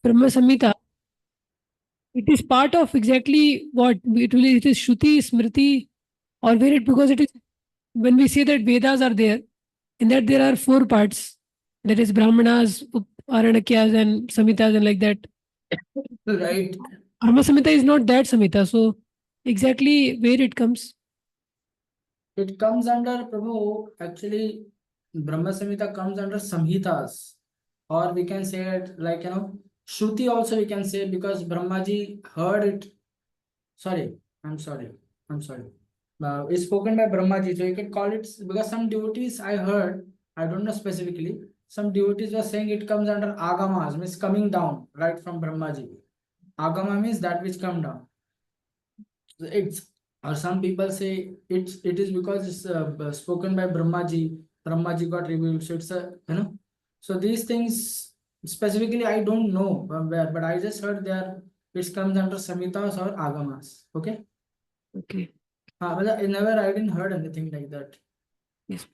Brahma Samhita, it is part of exactly what it is Shruti, Smriti, or where it, because it is, when we say that Vedas are there, in that there are four parts. That is Brahmanas, Aranakyas, and Samhitas, and like that. Right. Brahma Samhita is not that Samhita. So exactly where it comes. It comes under Prabhu, actually, Brahma Samhita comes under Samhitas, or we can say it like, Shruti also we can say, because Brahmaji heard it. Sorry, I'm sorry, I'm sorry. It's spoken by Brahmaji, so you can call it, because some devotees I heard, I don't know specifically, some devotees were saying it comes under Agamas, means coming down, right from Brahmaji. Agama means that which come down. It's, or some people say it is because it's spoken by Brahmaji. Brahmaji got revealed, so it's a, so these things specifically I don't know from where, but I just heard there it comes under Samhitas or Agamas. Okay. Okay. But I didn't heard anything like that. Yes.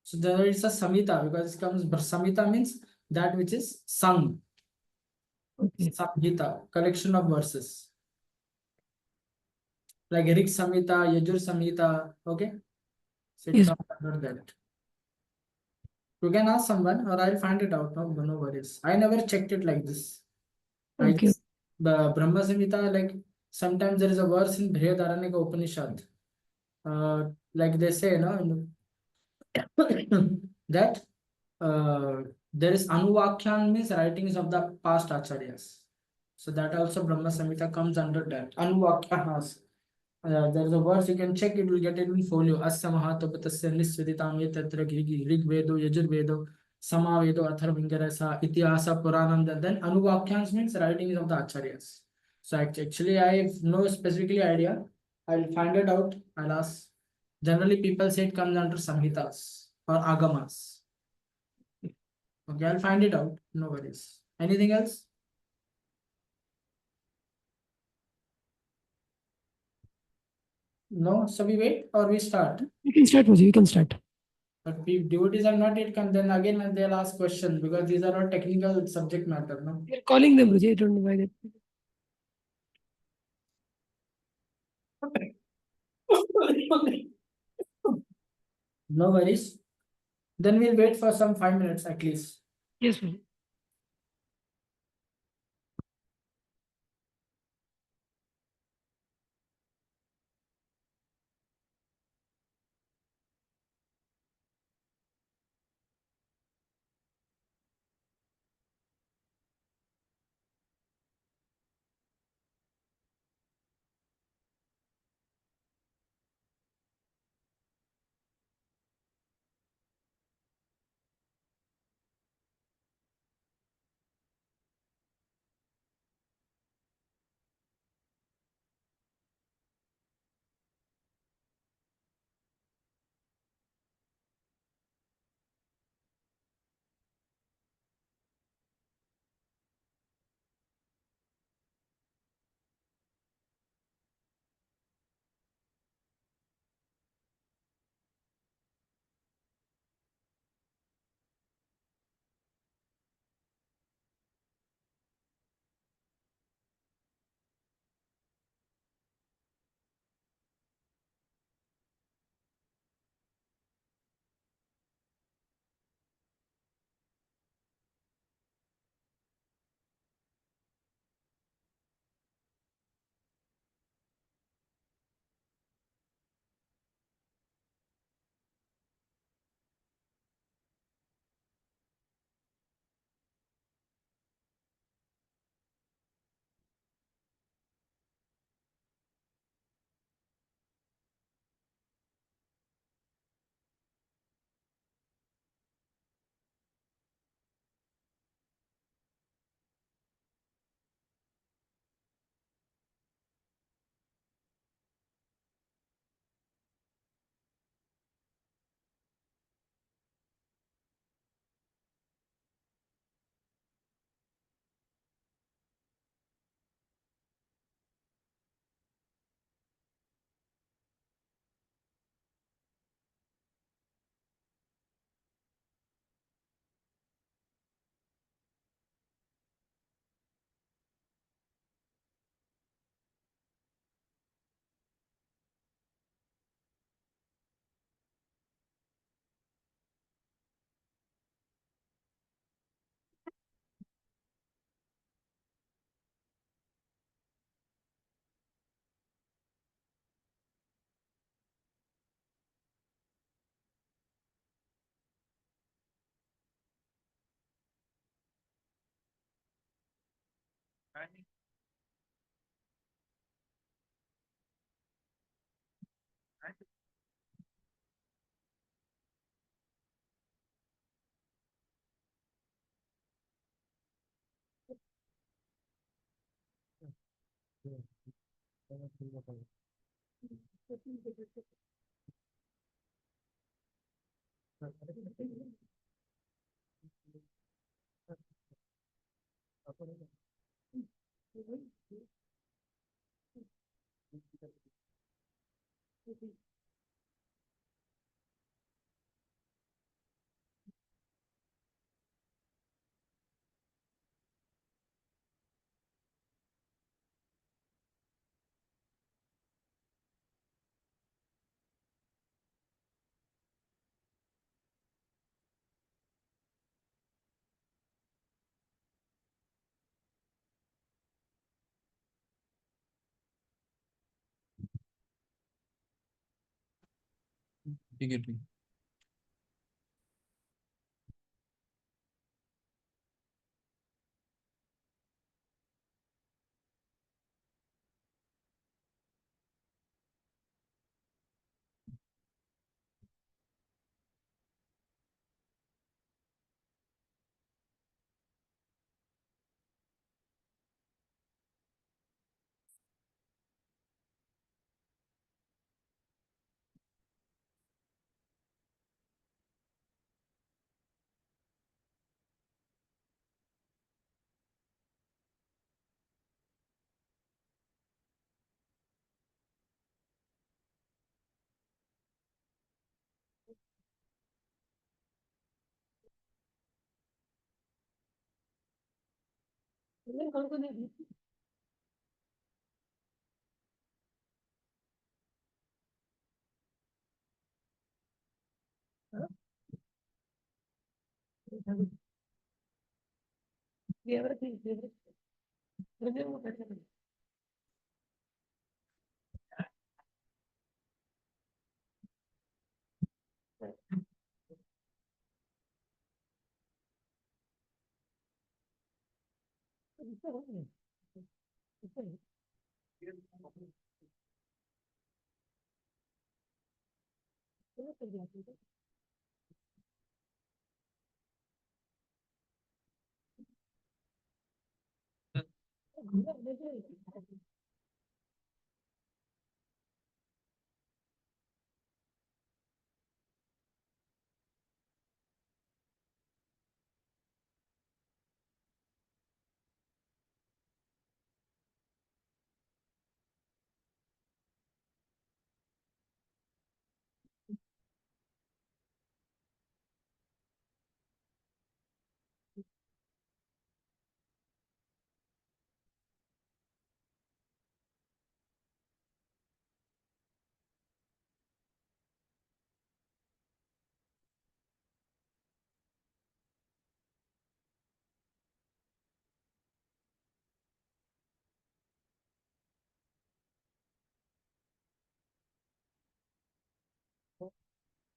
So there is a Samhita, because it comes, Samhita means that which is sung. Okay. Samhita, collection of verses. Like Rig Samhita, Yajur Samhita. Okay. So it Yes. comes under that. You can ask someone, or I'll find it out. No worries. I never checked it like this. I Okay. just, the Brahma Samhita, like sometimes there is a verse in Brihadaranyaka Upanishad. Like they say, that there is Anuvakyan, means writings of the past acharyas. So that also Brahma Samhita comes under that. Anuvakyanas. There is a verse you can check, it will get it in folio. Asya Mahatopatasya Nisveditam Yetatra Rig Vedo Yajur Vedo Sama Vedo Atharvingara Itihasa Puranam. Then Anuvakyans means writings of the acharyas. So actually I have no specifically idea. I'll find it out. I'll ask. Generally people say it comes under Samhitas or Agamas. Okay, I'll find it out. No worries. Anything else? No? So we wait or we start? You can start, Puji. You can start. But if devotees have not yet come, then again they'll ask questions, because these are all technical subject matter, no? You're calling them, Puji. I don't know why that. No worries. Then we'll wait for some 5 minutes at least. Yes, Puji. ठीक है ठीक।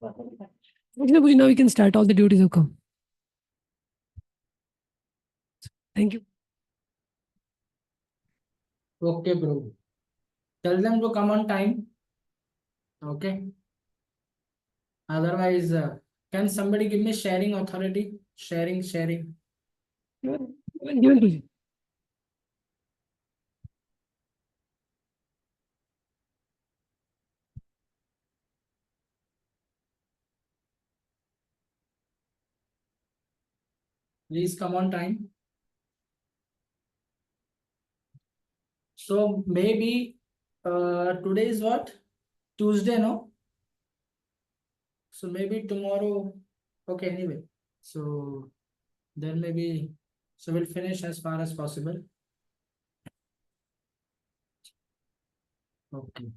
Actually, now we can start. All the duties have come. Thank you. Okay, bro. Tell them to come on time. Okay. Otherwise, can somebody give me sharing authority? Sharing. Given to you. Please come on time. So maybe today is what? Tuesday, no? So maybe tomorrow. Okay, anyway. So then maybe so we'll finish as far as possible. Okay.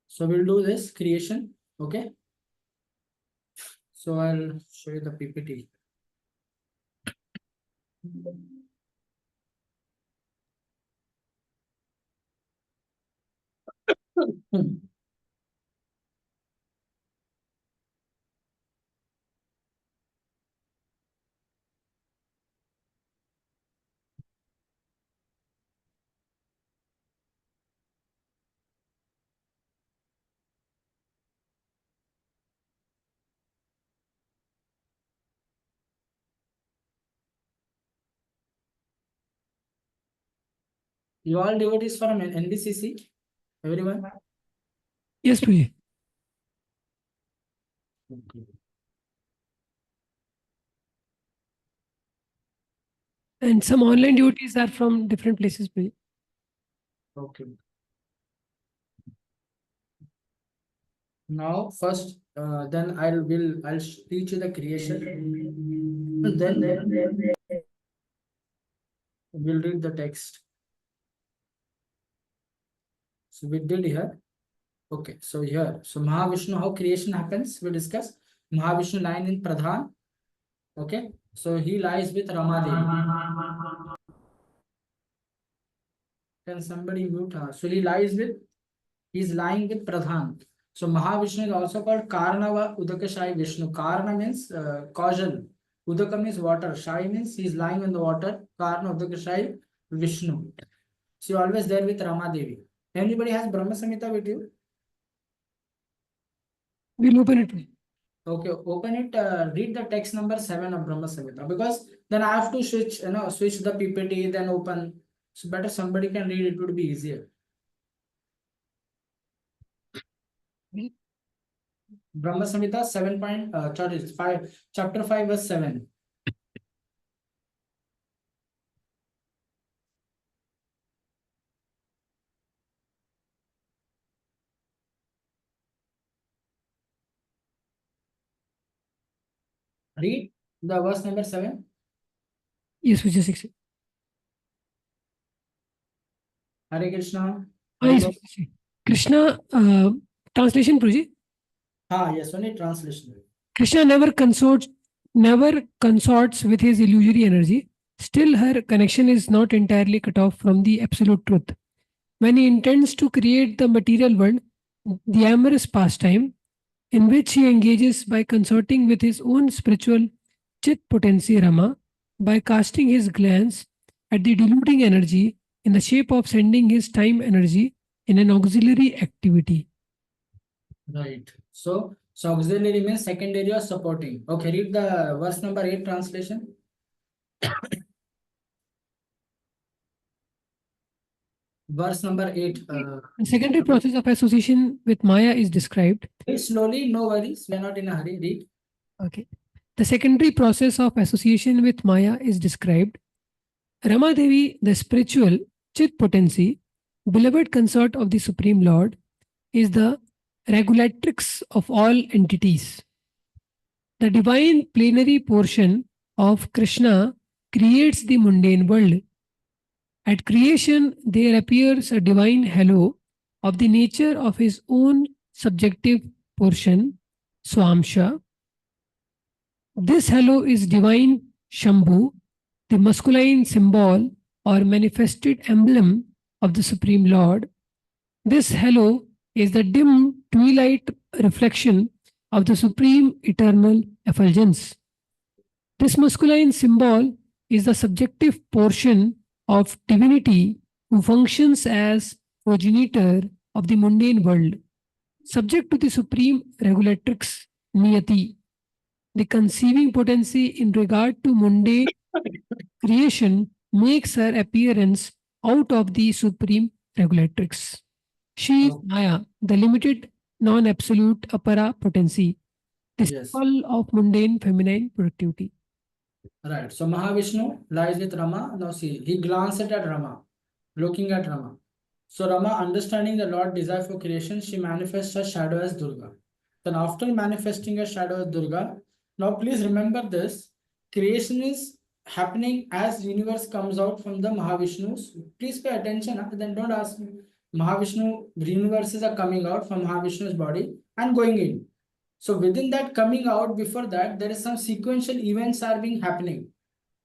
So we'll do this creation. Okay. So I'll show you the PPT. You all devotees from NBCC? Everyone? Yes, Prabhuji. Okay. And some online devotees are from different places, Prabhuji. Okay. Now, first, then I'll teach you the creation. And then we'll read the text. So we did here. Okay, so here, so Mahavishnu, how creation happens, we discuss. Mahavishnu lying in Pradhan. Okay, so he lies with Rama Devi. Can somebody mute her? So he's lying with Pradhan. So Mahavishnu is also called Karnava Udakashai Vishnu. Karna means causal. Udaka means water. Shai means he's lying in the water. Karna Udakashai Vishnu. So you're always there with Rama Devi. Anybody has Brahma Samhita with you? We'll open it, Prabhuji. Okay, open it. Read the text number 7 of Brahma Samhita, because then I have to switch the PPT, then open. So better somebody can read, it would be easier. Brahma Samhita 7 point, sorry, 5, chapter 5, verse 7. Read the verse number 7. Yes, Prabhuji. 6. Hare Krishna. Yes, Prabhuji. Krishna, translation, Prabhuji. Yes, only translation. Krishna never consorts with his illusory energy. Still, her connection is not entirely cut off from the absolute truth. When he intends to create the material world, the amorous pastime, in which he engages by consorting with his own spiritual chit potency Rama, by casting his glance at the deluding energy in the shape of sending his time energy in an auxiliary activity. Right. So auxiliary means secondary or supporting. Okay, read the verse number 8 translation. Verse number 8. The secondary process of association with Maya is described. Read slowly, no worries. We are not in a hurry. Read. Okay. The secondary process of association with Maya is described. Rama Devi, the spiritual chit potency, beloved consort of the Supreme Lord, is the regulatrix of all entities. The divine plenary portion of Krishna creates the mundane world. At creation, there appears a divine halo of the nature of his own subjective portion, Swamsha. This halo is divine Shambhu, the masculine symbol or manifested emblem of the Supreme Lord. This halo is the dim twilight reflection of the Supreme Eternal Effulgence. This masculine symbol is the subjective portion of divinity who functions as progenitor of the mundane world. Subject to the supreme regulatrix, Niyati, the conceiving potency in regard to mundane creation makes her appearance out of the supreme regulatrix. She is Maya, the limited, non-absolute apara potency, the symbol of mundane feminine productivity. Right. So Mahavishnu lies with Rama. Now see, he glanced at Rama, looking at Rama. So Rama, understanding the Lord's desire for creation, she manifests her shadow as Durga. Then after manifesting her shadow as Durga, now please remember this, creation is happening as universe comes out from the Mahavishnu's. Please pay attention, then don't ask me. Mahavishnu, universes are coming out from Mahavishnu's body and going in. So within that coming out, before that, there is some sequential events are being happening.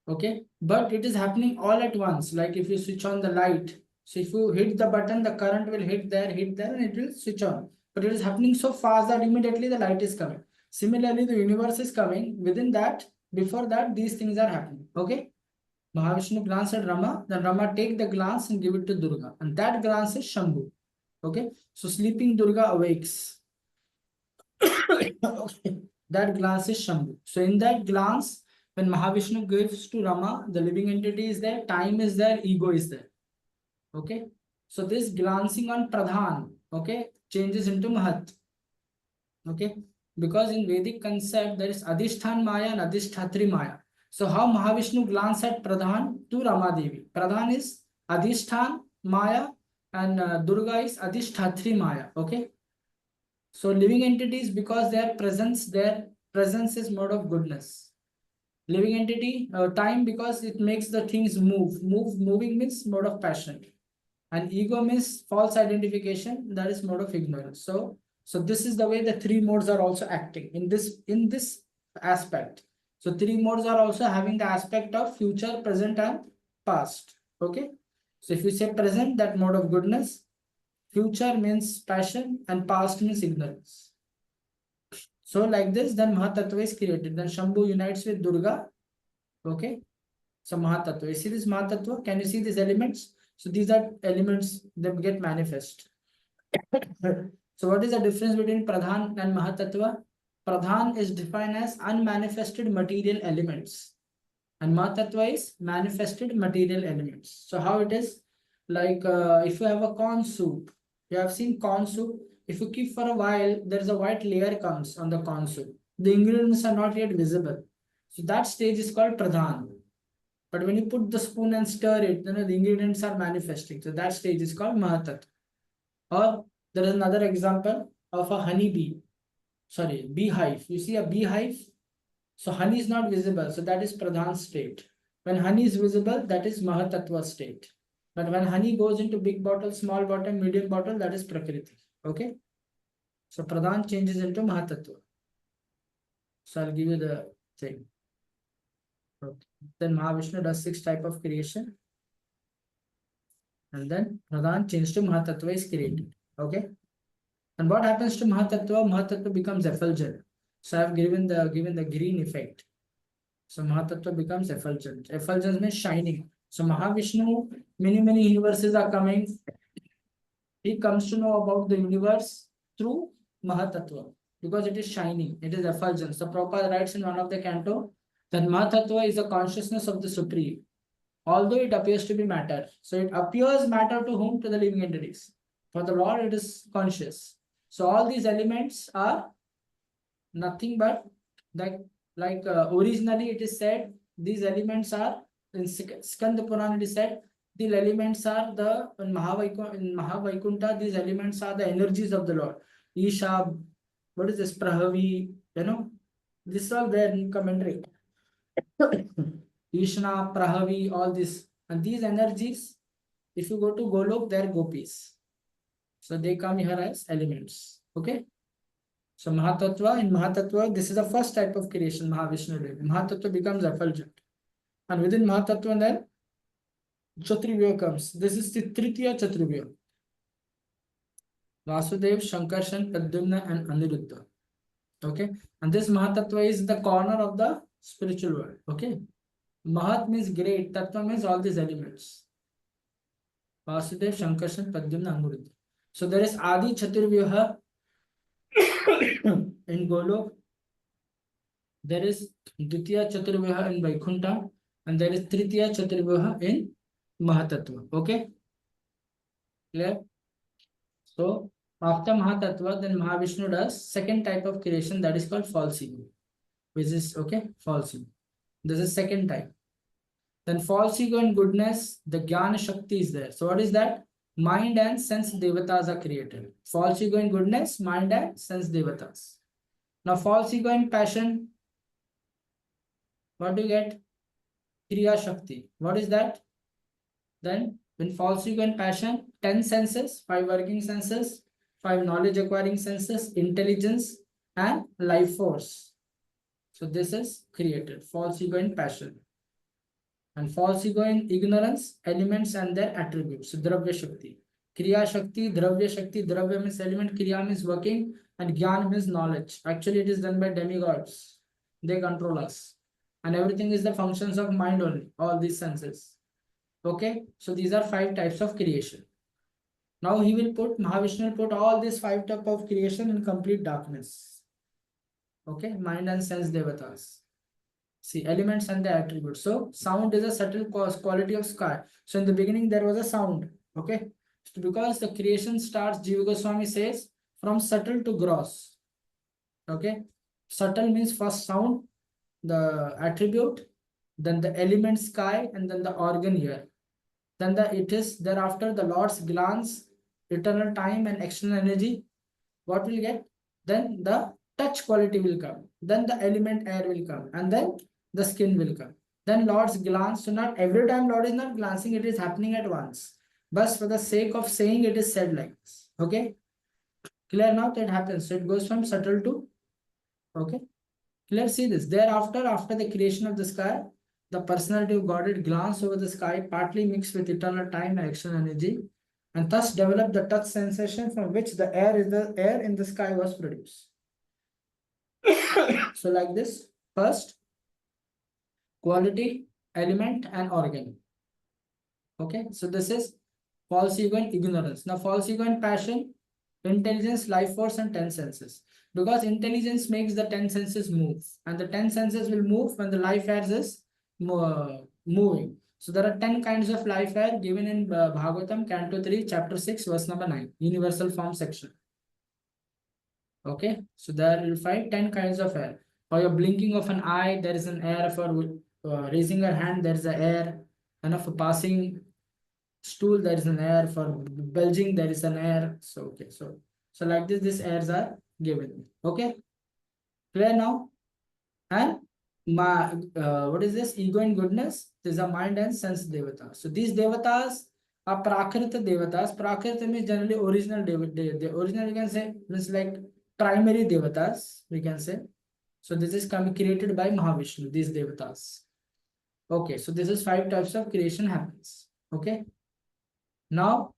Okay, but it is happening all at once. Like if you switch on the light, so if you hit the button, the current will hit there, and it will switch on. But it is happening so fast that immediately the light is coming. Similarly, the universe is coming. Within that, before that, these things are happening. Okay. Mahavishnu glance at Rama, then Rama take the glance and give it to Durga. And that glance is Shambhu. Okay. So sleeping Durga awakes. That glance is Shambhu. So in that glance, when Mahavishnu gives to Rama, the living entity is there, time is there, ego is there. Okay, so this glancing on Pradhan, okay, changes into Mahat. Okay, because in Vedic concept there is Adhishthan Maya and Adhishthatri Maya. So how Mahavishnu glance at Pradhan to Ramadevi? Pradhan is Adhishthan Maya and Durga is Adhishthatri Maya. Okay, so living entities, because their presence is mode of goodness. Living entity, time, because it makes the things moving means mode of passion, and ego means false identification, that is mode of ignorance. So this is the way the three modes are also acting in this aspect. So three modes are also having the aspect of future, present and past. Okay, so if you say present, that mode of goodness, future means passion, and past means ignorance. So like this, then Mahatattva is created. Then Shambhu unites with Durga. Okay, so Mahatattva. You see this Mahatattva? Can you see these elements? So these are elements that get manifest. So what is the difference between Pradhan and Mahatattva? Pradhan is defined as unmanifested material elements, and Mahatattva is manifested material elements. So how it is? Like if you have a corn soup, you have seen corn soup. If you keep for a while, there is a white layer comes on the corn soup. The ingredients are not yet visible. So that stage is called Pradhan. But when you put the spoon and stir it, the ingredients are manifesting. So that stage is called Mahatattva. Or there is another example of a beehive. You see a beehive? So honey is not visible. So that is Pradhan state. When honey is visible, that is Mahatattva state. But when honey goes into big bottle, small bottle, medium bottle, that is Prakriti. Okay? So Pradhan changes into Mahatattva. So I'll give you the thing. Okay. Then Mahavishnu does 6 type of creation. And then Pradhan changed to Mahatattva is created. Okay? And what happens to Mahatattva? Mahatattva becomes effulgent. So I have given the green effect. So Mahatattva becomes effulgent. Effulgence means shining. So Mahavishnu, many universes are coming. He comes to know about the universe through Mahatattva because it is shining. It is effulgence. So Prabhupada writes in one of the canto that Mahatattva is the consciousness of the Supreme, although it appears to be matter. So it appears matter to whom? To the living entities. For the Lord, it is conscious. So all these elements are nothing but originally it is said these elements are in Skanda Purana it is said these elements are in Mahavaikuntha, these elements are the energies of the Lord. Isha, what is this? Prahavi, this is all there in commentary. Ishna, Prahavi, all this. And these energies, if you go to Golok, they are gopis. So they come here as elements. Okay. So Mahatattva, in Mahatattva, this is the first type of creation Mahavishnu did. Mahatattva becomes effulgent. And within Mahatattva then Chaturvyuha comes. This is the Tritiya Chaturvyuha. Vasudev, Shankarshan, Pradyumna and Aniruddha. Okay. And this Mahatattva is the corner of the spiritual world. Okay. Mahat means great. Tattva means all these elements. Vasudev, Shankarshan, Pradyumna, Aniruddha. So there is Adi Chaturvyuha in Golok. There is Dvitiya Chaturvyuha in Vaikuntha. And there is Tritiya Chaturvyuha in Mahatattva. Okay? Clear? So after Mahatattva, then Mahavishnu does second type of creation that is called false ego. Which is okay, false ego. This is second type. Then false ego and goodness, the Jnana Shakti is there. So what is that? Mind and sense devatas are created. False ego and goodness, mind and sense devatas. Now false ego and passion, what do you get? Kriya Shakti. What is that? Then when false ego and passion, 10 senses, 5 working senses, 5 knowledge acquiring senses, intelligence and life force. So this is created, false ego and passion. And false ego and ignorance, elements and their attributes. So Dravya Shakti. Kriya Shakti, Dravya means element, Kriya means working, and Gyan means knowledge. Actually, it is done by demigods. They control us. And everything is the functions of mind only, all these senses. Okay, so these are 5 types of creation. Now Mahavishnu will put all these 5 types of creation in complete darkness. Okay, mind and sense devatas. See, elements and the attributes. So sound is a subtle quality of sky. So in the beginning there was a sound. Okay, so because the creation starts, Jiva Goswami says, from subtle to gross. Okay, subtle means first sound, the attribute, then the element sky, and then the organ ear. Then it is thereafter the Lord's glance, eternal time, and external energy. What will get? Then the touch quality will come. Then the element air will come, and then the skin will come. Then Lord's glance. So not every time Lord is not glancing, it is happening at once. But for the sake of saying, it is said like this. Okay, clear now? That happens. So it goes from subtle to, okay. Let's see this. Thereafter, after the creation of the sky, the personality of Godhead glanced over the sky, partly mixed with eternal time and external energy, and thus developed the touch sensation from which the air in the sky was produced. So, like this, first quality, element, and organ. Okay, so this is false ego and ignorance. Now, false ego and passion, intelligence, life force, and 10 senses. Because intelligence makes the 10 senses move, and the 10 senses will move when the life air is moving. So there are 10 kinds of life air given in Bhagavatam, Canto 3, Chapter 6, verse number 9, Universal Form section. Okay, so there you'll find 10 kinds of air. For your blinking of an eye, there is an air. For raising your hand, there is an air. And for passing stool, there is an air. For belching, there is an air. So okay, so like this, these airs are given. Okay, clear now? And what is this? Ego and goodness. These are mind and sense devatas. So these devatas are prakrita devatas. Prakrita means generally original the original, you can say, means like primary devatas, we can say. So this is created by Mahavishnu, these devatas. Okay, so this is 5 types of creation happens. Okay, now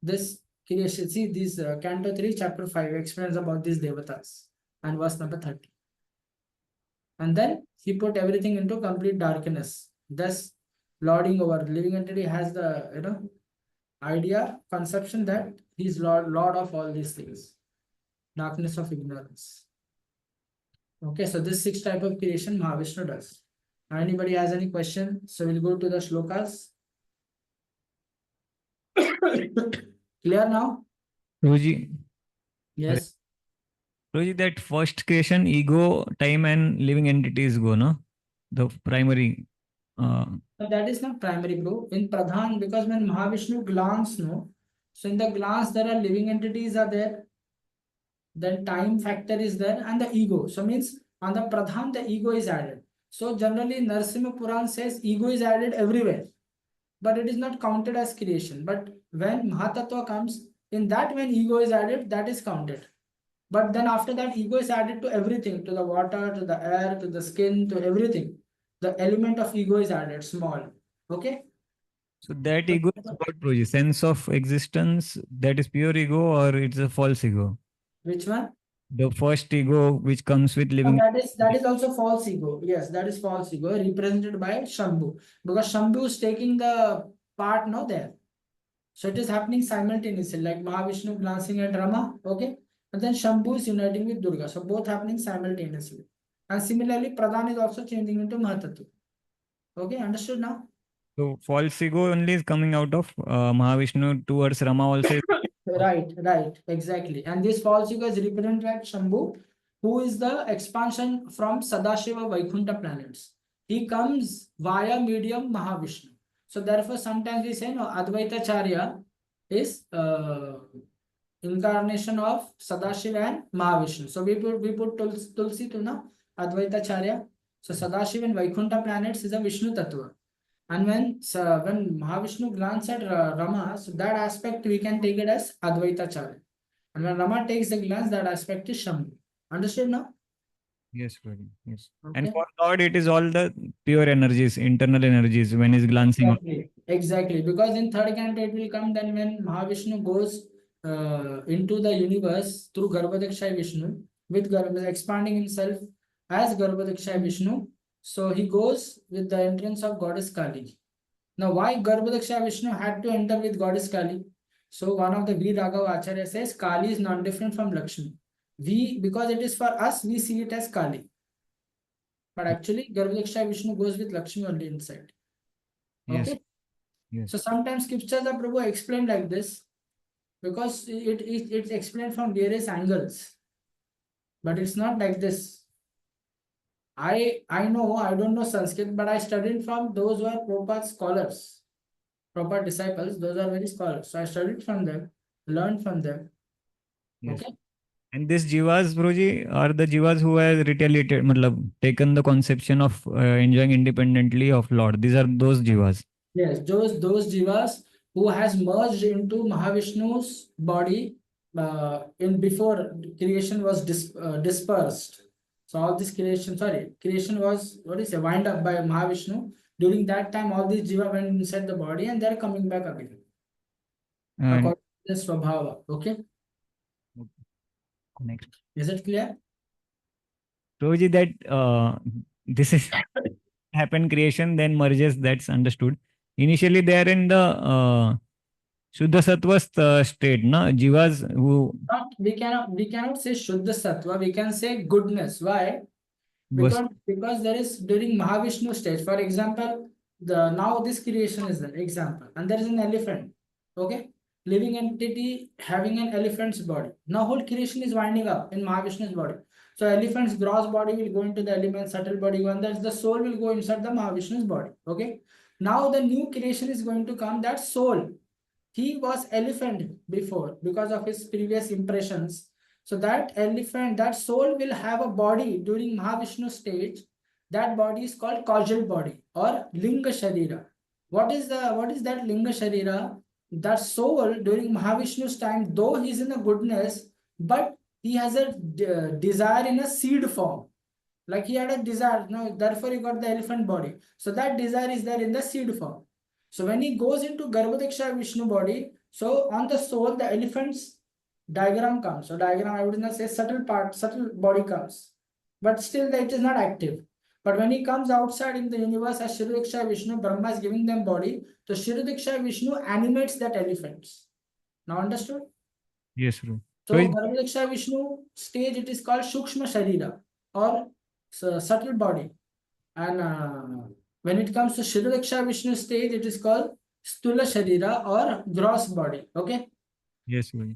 this creation, see this Canto 3, Chapter 5 explains about these devatas and verse number 30. And then he put everything into complete darkness, thus lording over. Living entity has the idea, conception that he's lord of all these things. Darkness of ignorance. Okay, so this 6 type of creation Mahavishnu does. Anybody has any question? So we'll go to the shlokas. Clear now? Prabhuji, Yes. Prabhuji, that first creation, ego, time, and living entities go, no? The primary. But that is not primary, bro. In Pradhan, because when Mahavishnu glance, no, so in the glance there are living entities are there, then time factor is there, and the ego. So means on the Pradhan the ego is added. So generally Narasimha Puran says ego is added everywhere, but it is not counted as creation. But when Mahatattva comes, in that when ego is added, that is counted. But then after that, ego is added to everything, to the water, to the air, to the skin, to everything. The element of ego is added, small. Okay? So that ego is what, Prabhuji? Sense of existence, that is pure ego, or it's a false ego? Which one? The first ego which comes with Oh, living. that is also false ego. Yes, that is false ego represented by Shambhu. Because Shambhu is taking the part now there. So it is happening simultaneously, like Mahavishnu glancing at Rama, okay? And then Shambhu is uniting with Durga. So both happening simultaneously. And similarly, Pradhan is also changing into Mahatattva. Okay, understood now? So false ego only is coming out of Mahavishnu towards Rama also. Right, exactly. And this false ego is represented by Shambhu, who is the expansion from Sadashiva Vaikunta planets. He comes via medium Mahavishnu. So therefore, sometimes we say no, Advaita Charya is incarnation of Sadashiva and Mahavishnu. So we put Tulsi to na Advaita Charya. So Sadashiva and Vaikunta planets is a Vishnu Tattva. And when Mahavishnu glance at Rama, so that aspect we can take it as Advaita Charya. And when Rama takes the glance, that aspect is Shambhu. Understood now? Yes, Prabhuji. Yes. Okay. And for God, it is all the pure energies, internal energies when he's glancing. Exactly. Because in third canto it will come then when Mahavishnu goes into the universe through Garbhadakshay Vishnu, with expanding himself as Garbhadakshay Vishnu. So he goes with the entrance of Goddess Kali. Now, why Garbhadakshay Vishnu had to enter with Goddess Kali? So one of the V. Raghav Acharya says Kali is not different from Lakshmi. Because it is for us, we see it as Kali. But actually, Garbhadakshay Vishnu goes with Lakshmi only inside. Okay? Yes. Yes. So sometimes scriptures are Prabhu explained like this because it's explained from various angles, but it's not like this. I know I don't know Sanskrit, but I studied from those who are Prabhupada's scholars, Prabhupada disciples. Those are very scholars. So I studied from them, learned from them. Yes. Okay. And these jivas, Broji, are the jivas who have retaliated, matlab, taken the conception of enjoying independently of Lord. These are those jivas. Yes, those jivas who has merged into Mahavishnu's body in before creation was dispersed. So all this creation was what is a wind up by Mahavishnu. During that time, all these jiva went inside the body and they're coming back again And according to the swabhava. Okay, next. is it clear? Broji, that this is happen creation, then merges, that's understood. Initially, they are in the Shuddha Sattva state, na? Jivas who Not we cannot say Shuddha Sattva. We can say goodness. Why? was. Because there is during Mahavishnu stage, for example, the now this creation is an example, and there is an elephant, okay, living entity having an elephant's body. Now whole creation is winding up in Mahavishnu's body. So elephant's gross body will go into the element, subtle body, and that's the soul will go inside the Mahavishnu's body. Okay. Now the new creation is going to come. That soul, he was elephant before because of his previous impressions. So that elephant, that soul will have a body during Mahavishnu stage. That body is called causal body or Linga Sharira. What is that Linga Sharira? That soul during Mahavishnu's time, though he is in a goodness, but he has a desire in a seed form. Like he had a desire, no, therefore he got the elephant body. So that desire is there in the seed form. So when he goes into Garbhodaksha Vishnu body, so on the soul, the elephant's diagram comes. So diagram, I would not say subtle part, subtle body comes. But still it is not active. But when he comes outside in the universe as Shridaksha Vishnu, Brahma is giving them body. So Shridaksha Vishnu animates that elephants. Now understood? Yes, bro. So So Garbhodaksha Vishnu stage, it is called Shukshma Sharira or subtle body. And when it comes to Shridaksha Vishnu stage, it is called Stula Sharira or gross body. Okay. yes, bro.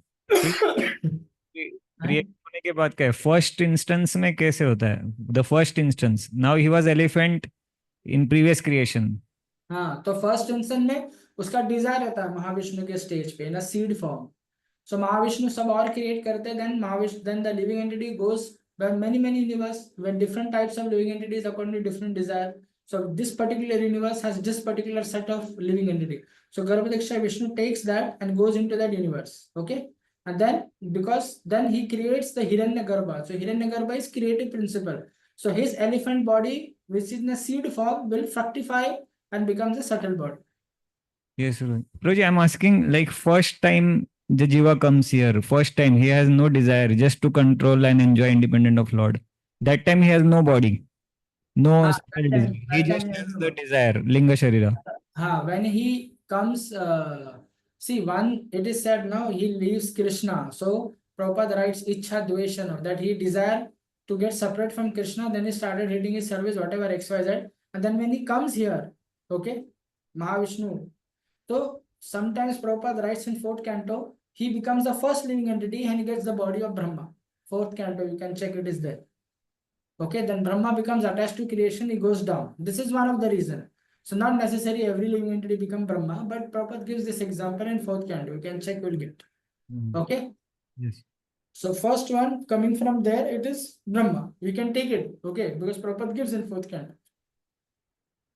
Create होने के बाद क्या है first instance में कैसे होता है the first instance now he was elephant in previous creation हाँ, तो फर्स्ट इंस्टेंस में उसका डिजायर रहता है महाविष्णु के स्टेज पे ना सीड फॉर्म. So Mahavishnu सब और create करते हैं, then Mahavishnu, then the living entity goes by many universe, when different types of living entities according to different desire. So this particular universe has this particular set of living entity. So Garbhodaksha Vishnu takes that and goes into that universe. Okay, and then because then he creates the Hiranyagarbha. So Hiranyagarbha is creative principle. So his elephant body, which is in a seed form, will fructify and becomes a subtle body. yes Roji I'm asking like first time the jiva comes here first time he has no desire just to control and enjoy independent of lord that time he has no body no special desire. He That just time he has has no the body. desire linga sharira When he comes, see, one, it is said now he leaves Krishna. So Prabhupada writes Ichha Dveshana, that he desired to get separate from Krishna, then he started hitting his service, whatever XYZ. And then when he comes here, okay, Mahavishnu. So sometimes Prabhupada writes in fourth canto, he becomes the first living entity and he gets the body of Brahma. Fourth canto, you can check, it is there. Okay, then Brahma becomes attached to creation, he goes down. This is one of the reason. So not necessarily every living entity become Brahma, but Prabhupada gives this example in fourth canto. You can check, you'll get. Okay. yes So first one coming from there, it is Brahma. We can take it, okay, because Prabhupada gives in fourth canto.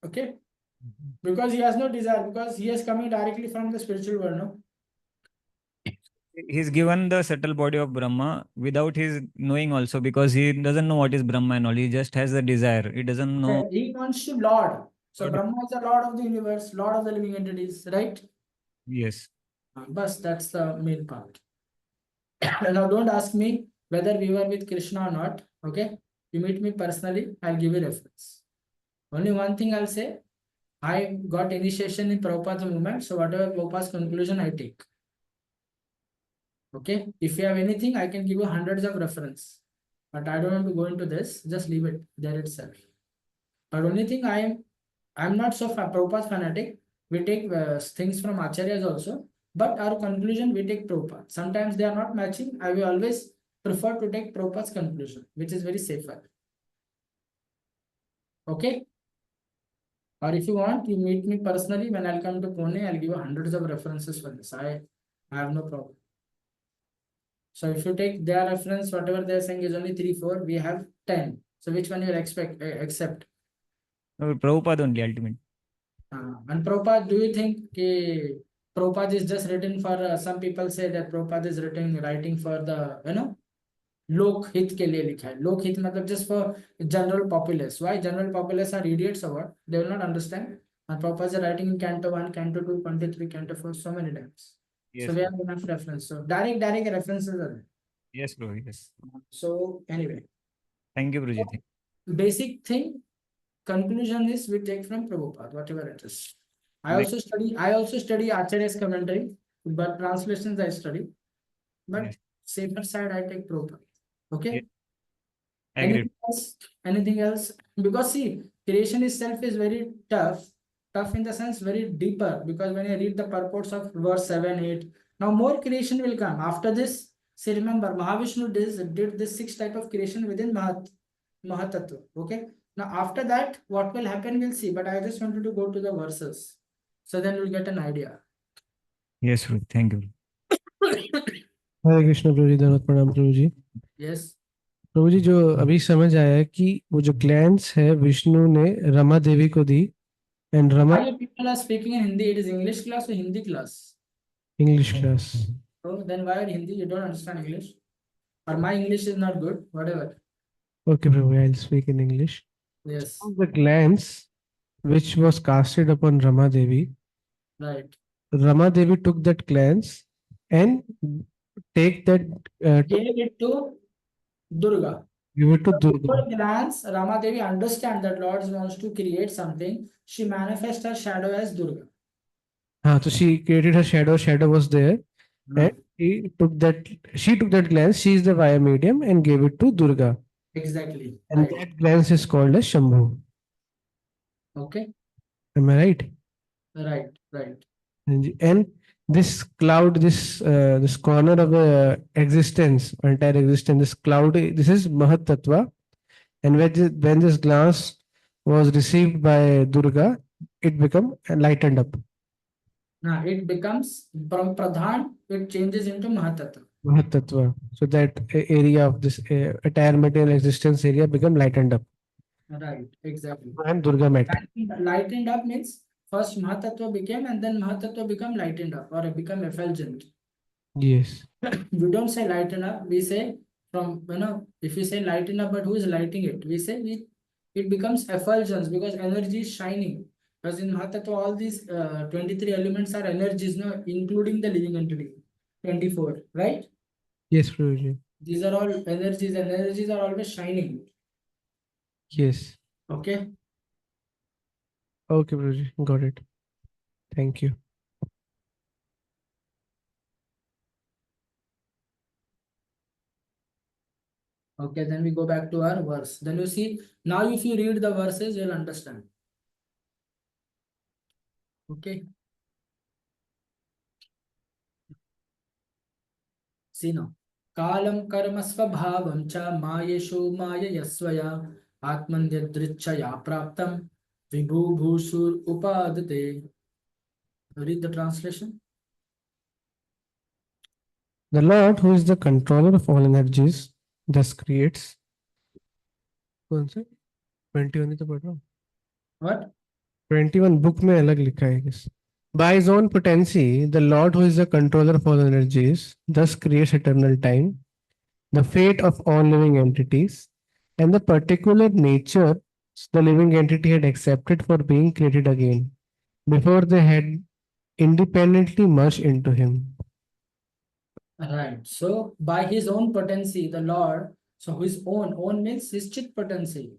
Okay, because he has no desire, because he is coming directly from the spiritual world, no? he's given the subtle body of Brahma without his knowing also because he doesn't know what is Brahma and all. He just has the desire. He doesn't know. He wants to Lord. So Lord. Brahma is the Lord of the universe, Lord of the living entities, right? Yes. But that's the main part. Now don't ask me whether we were with Krishna or not. Okay. You meet me personally, I'll give you reference. Only one thing I'll say, I got initiation in Prabhupada's movement, so whatever Prabhupada's conclusion I take. Okay. If you have anything, I can give you hundreds of reference. But I don't want to go into this, just leave it there itself. But only thing I'm not so Prabhupada fanatic, We take things from Acharyas also, but our conclusion we take Prabhupada. Sometimes they are not matching. I will always prefer to take Prabhupada's conclusion, which is very safer. Okay? Or if you want, you meet me personally when I'll come to Pune, I'll give you hundreds of references for this. I have no problem. So if you take their reference, whatever they're saying is only 3, 4, we have 10. So which one you will accept? No, Prabhupada only ultimate. And Prabhupada, do you think Prabhupada is just written for, some people say that Prabhupada is writing for the, lok hit ke liye likha hai. Lok hit matlab just for general populace. Why general populace are idiots or what? They will not understand. And Prabhupada is writing in canto 1, canto 2, 23, canto 4, so many times. Yes, So we have enough reference. So direct references are there. yes, bro. Yes. So anyway, Thank you, Guruji. basic thing, conclusion is we take from Prabhupada, whatever it is. I Like- also study Acharya's commentary, but translations I study. But Yes. safer side I take Prabhupada. Okay. Yes. Agreed. Anything else? Anything else? Because see, creation itself is very tough. Tough in the sense very deeper. Because when you read the purports of verse 7, 8, now more creation will come. After this, see, remember, Mahavishnu did this 6 type of creation within Mahatattva. Okay. Now after that, what will happen, we'll see. But I just wanted to go to the verses. So then you'll get an idea. Yes, bro. Thank you. हरे कृष्ण प्रभु जी, धन्यवाद, प्रणाम प्रभु जी। Yes. प्रभु जी, जो अभी समझ आया है कि वो जो ग्लैंड्स है विष्णु ने रमा देवी को दी, and Rama Why you people are speaking in Hindi? It is English class or Hindi class? English class. So then why are Hindi? You don't understand English? Or my English is not good, whatever. Okay, Prabhu, I'll speak in English. Yes, The glance which was casted upon Rama Devi, right. Rama Devi took that glance and take that Gave it to Durga. give it to Durga. Before glance, Rama Devi understand that Lord wants to create something. She manifests her shadow as Durga. हाँ, so she created her shadow. Shadow was there, and she took that glance. She is the via medium and gave it to Durga. Exactly. And Right. that glance is called as Shambhu. Okay. Am I right? Right. Right. And this cloud, this corner of the existence, entire existence, this cloud, this is Mahat Tattva. And when this glance was received by Durga, it become lightened up. Now it becomes from Pradhan, it changes into Mahatattva. Mahat Tattva. So that area of this entire material existence area become lightened up. Right. Exactly. And Durga met. Lightened up means first Mahatattva became and then Mahatattva become lightened up or it become effulgent. Yes. We don't say lighten up, we say from, if we say lighten up, but who is lighting it? We say it becomes effulgence because energy is shining. Because in Mahatattva, all these 23 elements are energies, no, including the living entity. 24, right? Yes, Prabhuji. These are all energies, and energies are always shining. Yes. Okay. Okay, Prabhuji. Got it. Thank you. Okay, then we go back to our verse. Then you see, now if you read the verses, you'll understand. Okay. See now. Kalam karma svabhavam cha mayeshu mayayasvaya atmanyadrichaya praptam vibhu bhusur upadate. Read the translation. The Lord, who is the controller of all energies, thus creates. कौन सा? 21 ही तो पढ़ रहा हूँ. What? 21 book में अलग लिखा है guess. By his own potency, the Lord, who is the controller of all energies, thus creates eternal time, the fate of all living entities, and the particular nature the living entity had accepted for being created again, before they had independently merged into him. Right. So by his own potency, the Lord, so his own means his chit potency.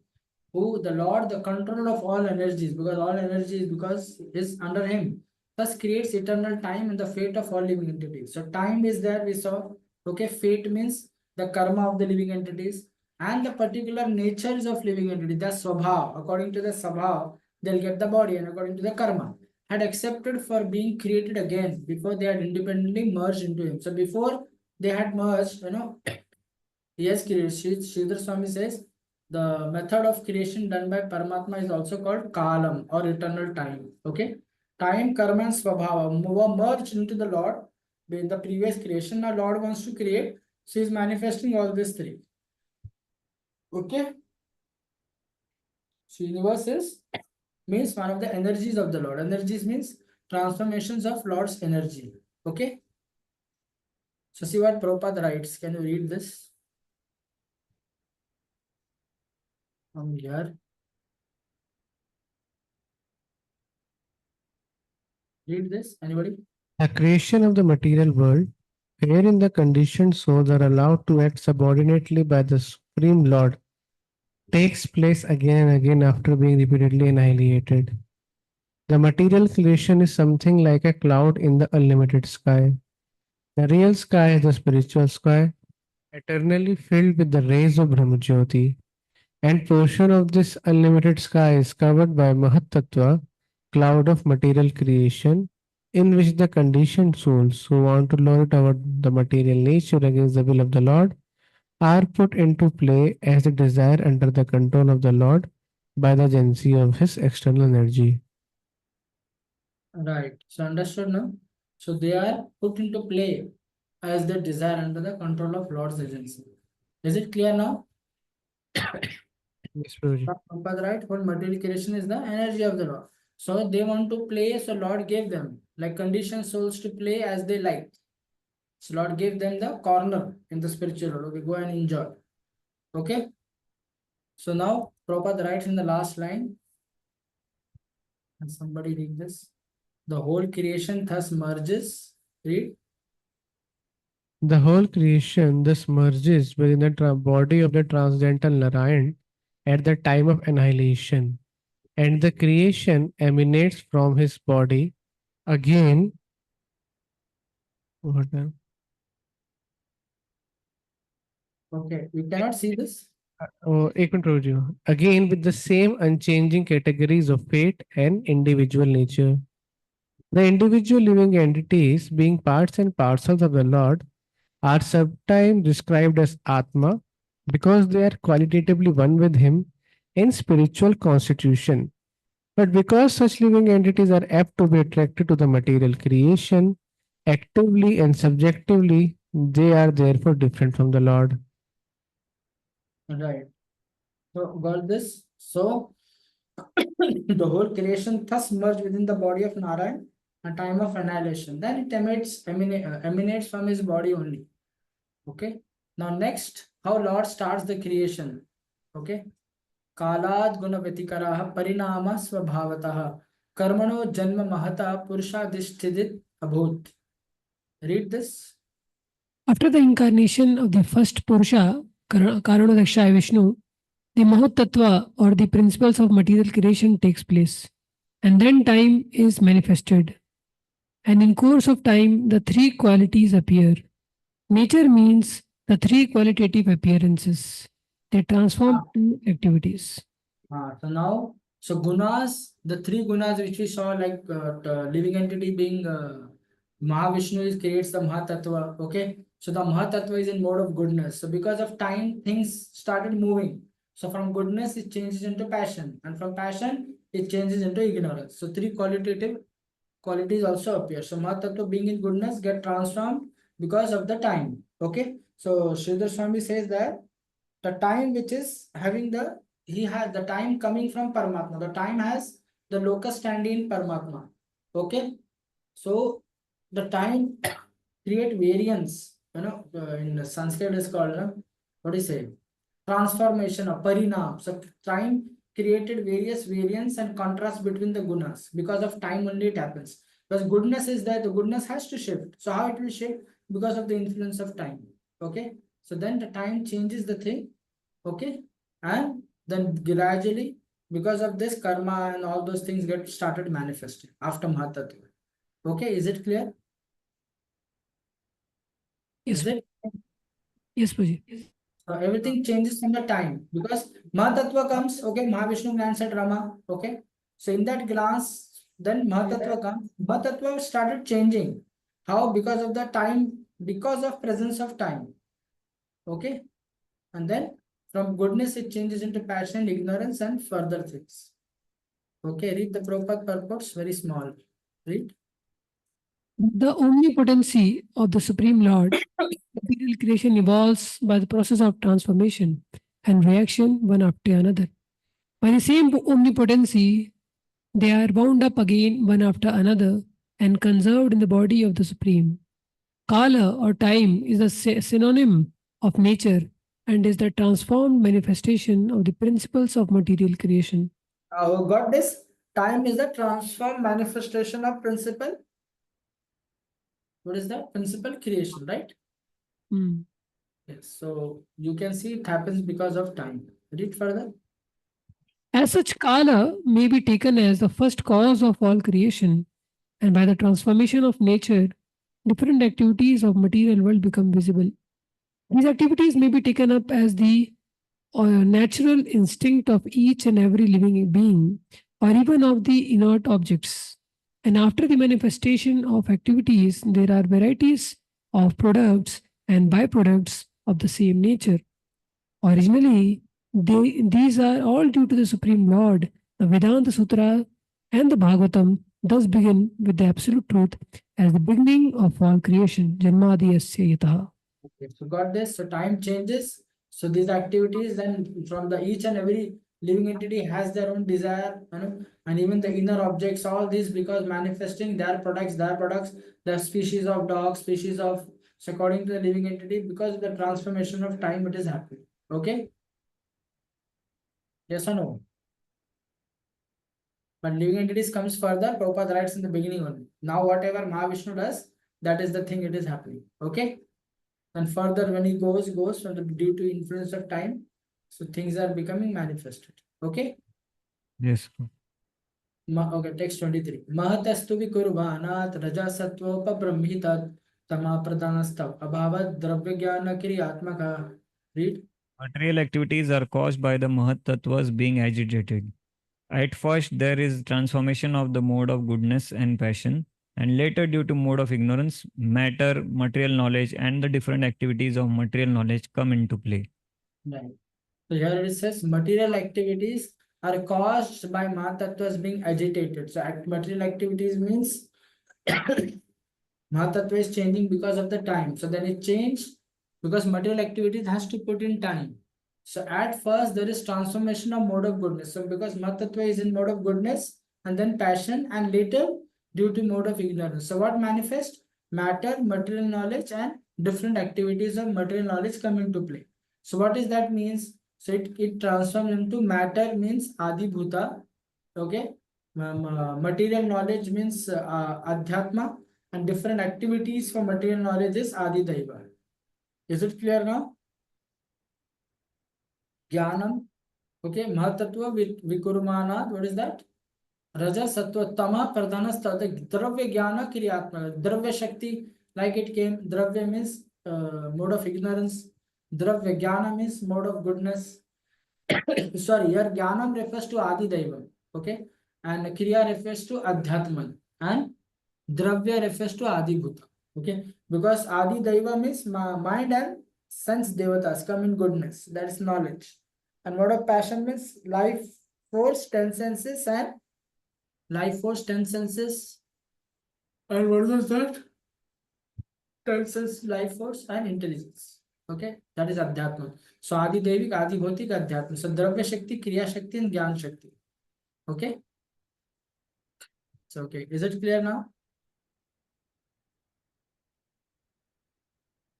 Who the Lord, the controller of all energies, because all energies because is under him, thus creates eternal time and the fate of all living entities. So time is there, we saw. Okay, fate means the karma of the living entities and the particular natures of living entity. The swabhav, according to the swabhav, they'll get the body, and according to the karma. had accepted for being created again before they had independently merged into him. So before they had merged, he has created. Sridhar Swami says the method of creation done by Paramatma is also called kalam or eternal time. Okay, time, karma, and swabhava were merged into the Lord in the previous creation. Now Lord wants to create, so he is manifesting all these three. Okay, so universe is means one of the energies of the Lord. Energies means transformations of Lord's energy. Okay. So see what Prabhupada writes. Can you read this? From here. Read this. Anybody? The creation of the material world, wherein the conditioned souls are allowed to act subordinately by the Supreme Lord, takes place again and again after being repeatedly annihilated. The material creation is something like a cloud in the unlimited sky. The real sky is the spiritual sky, eternally filled with the rays of Brahmajyoti, and portion of this unlimited sky is covered by Mahat Tattva, cloud of material creation, in which the conditioned souls who want to lord over the material nature against the will of the Lord are put into play as they desire under the control of the Lord by the agency of his external energy. Right. So understood now? So they are put into play as they desire under the control of Lord's agency. Is it clear now? Yes, Prabhuji. Prabhupada, right? What material creation is the energy of the Lord. So they want to play, so Lord gave them like conditioned souls to play as they like. So Lord gave them the corner in the spiritual world. Okay, go and enjoy. Okay. So now Prabhupada writes in the last line. And somebody read this. The whole creation thus merges. Read. The whole creation thus merges within the body of the transcendental Narayan at the time of annihilation, and the creation emanates from his body again. What the- Okay, you cannot see this. Oh, एक minute रुक जाओ. Again with the same unchanging categories of fate and individual nature. The individual living entities, being parts and parcels of the Lord, are sometimes described as Atma because they are qualitatively one with Him in spiritual constitution. But because such living entities are apt to be attracted to the material creation, actively and subjectively, they are therefore different from the Lord. Right. So got this. So the whole creation thus merged within the body of Narayan at time of annihilation. Then it emanates from his body only. Okay. Now next, how Lord starts the creation. Okay. कालाद गुण व्यतिकराः परिणाम स्वभावतः कर्मणो जन्म महता पुरुषाधिष्ठित अभूत. Read this. After the incarnation of the first Purusha, Karanodakshaya Vishnu, the Mahut Tattva or the principles of material creation takes place. And then time is manifested. And in course of time, the three qualities appear. Nature means the three qualitative appearances. They transform two activities. So now, so gunas, the three gunas which we saw, like living entity being Mahavishnu creates the Mahatattva. Okay, so the Mahatattva is in mode of goodness. So because of time, things started moving. So from goodness, it changes into passion, and from passion, it changes into ignorance. So three qualitative qualities also appear. So Mahatattva being in goodness get transformed because of the time. Okay, so Sridhar Swami says that the time which is having the he has the time coming from Paramatma. The time has the locus standi in Paramatma. Okay, so the time create variance. In Sanskrit is called what do you say? Transformation of parinam. So time created various variants and contrasts between the gunas. Because of time only it happens. Because goodness is there, the goodness has to shift. So how it will shift? Because of the influence of time. Okay. So then the time changes the thing. Okay. And then gradually, because of this, karma and all those things get started manifesting after Mahatattva. Okay, is it clear? Yes, Is it? yes, Puji. So everything changes from the time because Mahatattva comes, okay, Mahavishnu glance at Rama, okay. So in that glance, then Mahatattva comes. Mahatattva started changing. How? Because of the time, because of presence of time. Okay. And then from goodness it changes into passion, ignorance, and further things. Okay, read the Prabhupada purports, very small. Read. The omnipotency of the Supreme Lord, material creation evolves by the process of transformation and reaction one after another. By the same omnipotency, they are bound up again one after another and conserved in the body of the Supreme. Kala or time is a synonym of nature and is the transformed manifestation of the principles of material creation. Got this? Time is the transformed manifestation of principle. What is that? Principle creation, right? Hmm. Yes. So you can see it happens because of time. Read further. As such, Kala may be taken as the first cause of all creation, and by the transformation of nature, different activities of material world become visible. These activities may be taken up as the natural instinct of each and every living being, or even of the inert objects. And after the manifestation of activities, there are varieties of products and byproducts of the same nature. Originally, these are all due to the Supreme Lord. The Vedanta Sutra and the Bhagavatam thus begin with the absolute truth as the beginning of all creation. Janmadi yasya yataha. Okay, so got this. So time changes. So these activities, then from the each and every living entity has their own desire, and even the inner objects, all these because manifesting their products, the species of dog, species of, so according to the living entity, because of the transformation of time, it is happening. Okay. Yes or no? But living entities comes further. Prabhupada writes in the beginning only. Now whatever Mahavishnu does, that is the thing it is happening. Okay. And further when he goes from the due to influence of time, so things are becoming manifested. Okay. Yes. Okay, text 23. Mahatastu vikurvanat raja sattvopa brahmitat tama pradanastav abhavat dravya jnana kriyatmaka. Read. Material activities are caused by the Mahat Tattvas being agitated. At first, there is transformation of the mode of goodness and passion, and later, due to mode of ignorance, matter, material knowledge, and the different activities of material knowledge come into play. Right. So here it says material activities are caused by Mahatattva's being agitated. So material activities means Mahatattva is changing because of the time. So then it changed because material activities has to put in time. So at first there is transformation of mode of goodness. So because Mahatattva is in mode of goodness and then passion, and later due to mode of ignorance. So what manifest? Matter, material knowledge, and different activities of material knowledge come into play. So what is that means? So it transforms into matter means Adi Bhuta. Okay. Material knowledge means Adhyatma, and different activities for material knowledge is Adi Daiva. Is it clear now? Jnanam. Okay. Mahatattva Vikurmanat. What is that? Raja Sattva Tama Pradhanastha. Dravya Jnana Kriyatma. Dravya Shakti, like it came. Dravya means mode of ignorance. Dravya Jnana means mode of goodness. Sorry, here Jnanam refers to Adi Daiva. Okay. And Kriya refers to Adhyatman. And Dravya refers to Adi Bhuta. Okay. Because Adi Daiva means mind and sense devatas come in goodness. That is knowledge. And what of passion means life force, 10 senses, and life force, 10 senses. And what is that? 10 senses, life force, and intelligence. Okay. That is Adhyatma. So Adi Devik, Adi Bhautik, Adhyatma. So Dravya Shakti, Kriya Shakti, and Gyan Shakti. Okay. So okay. Is it clear now?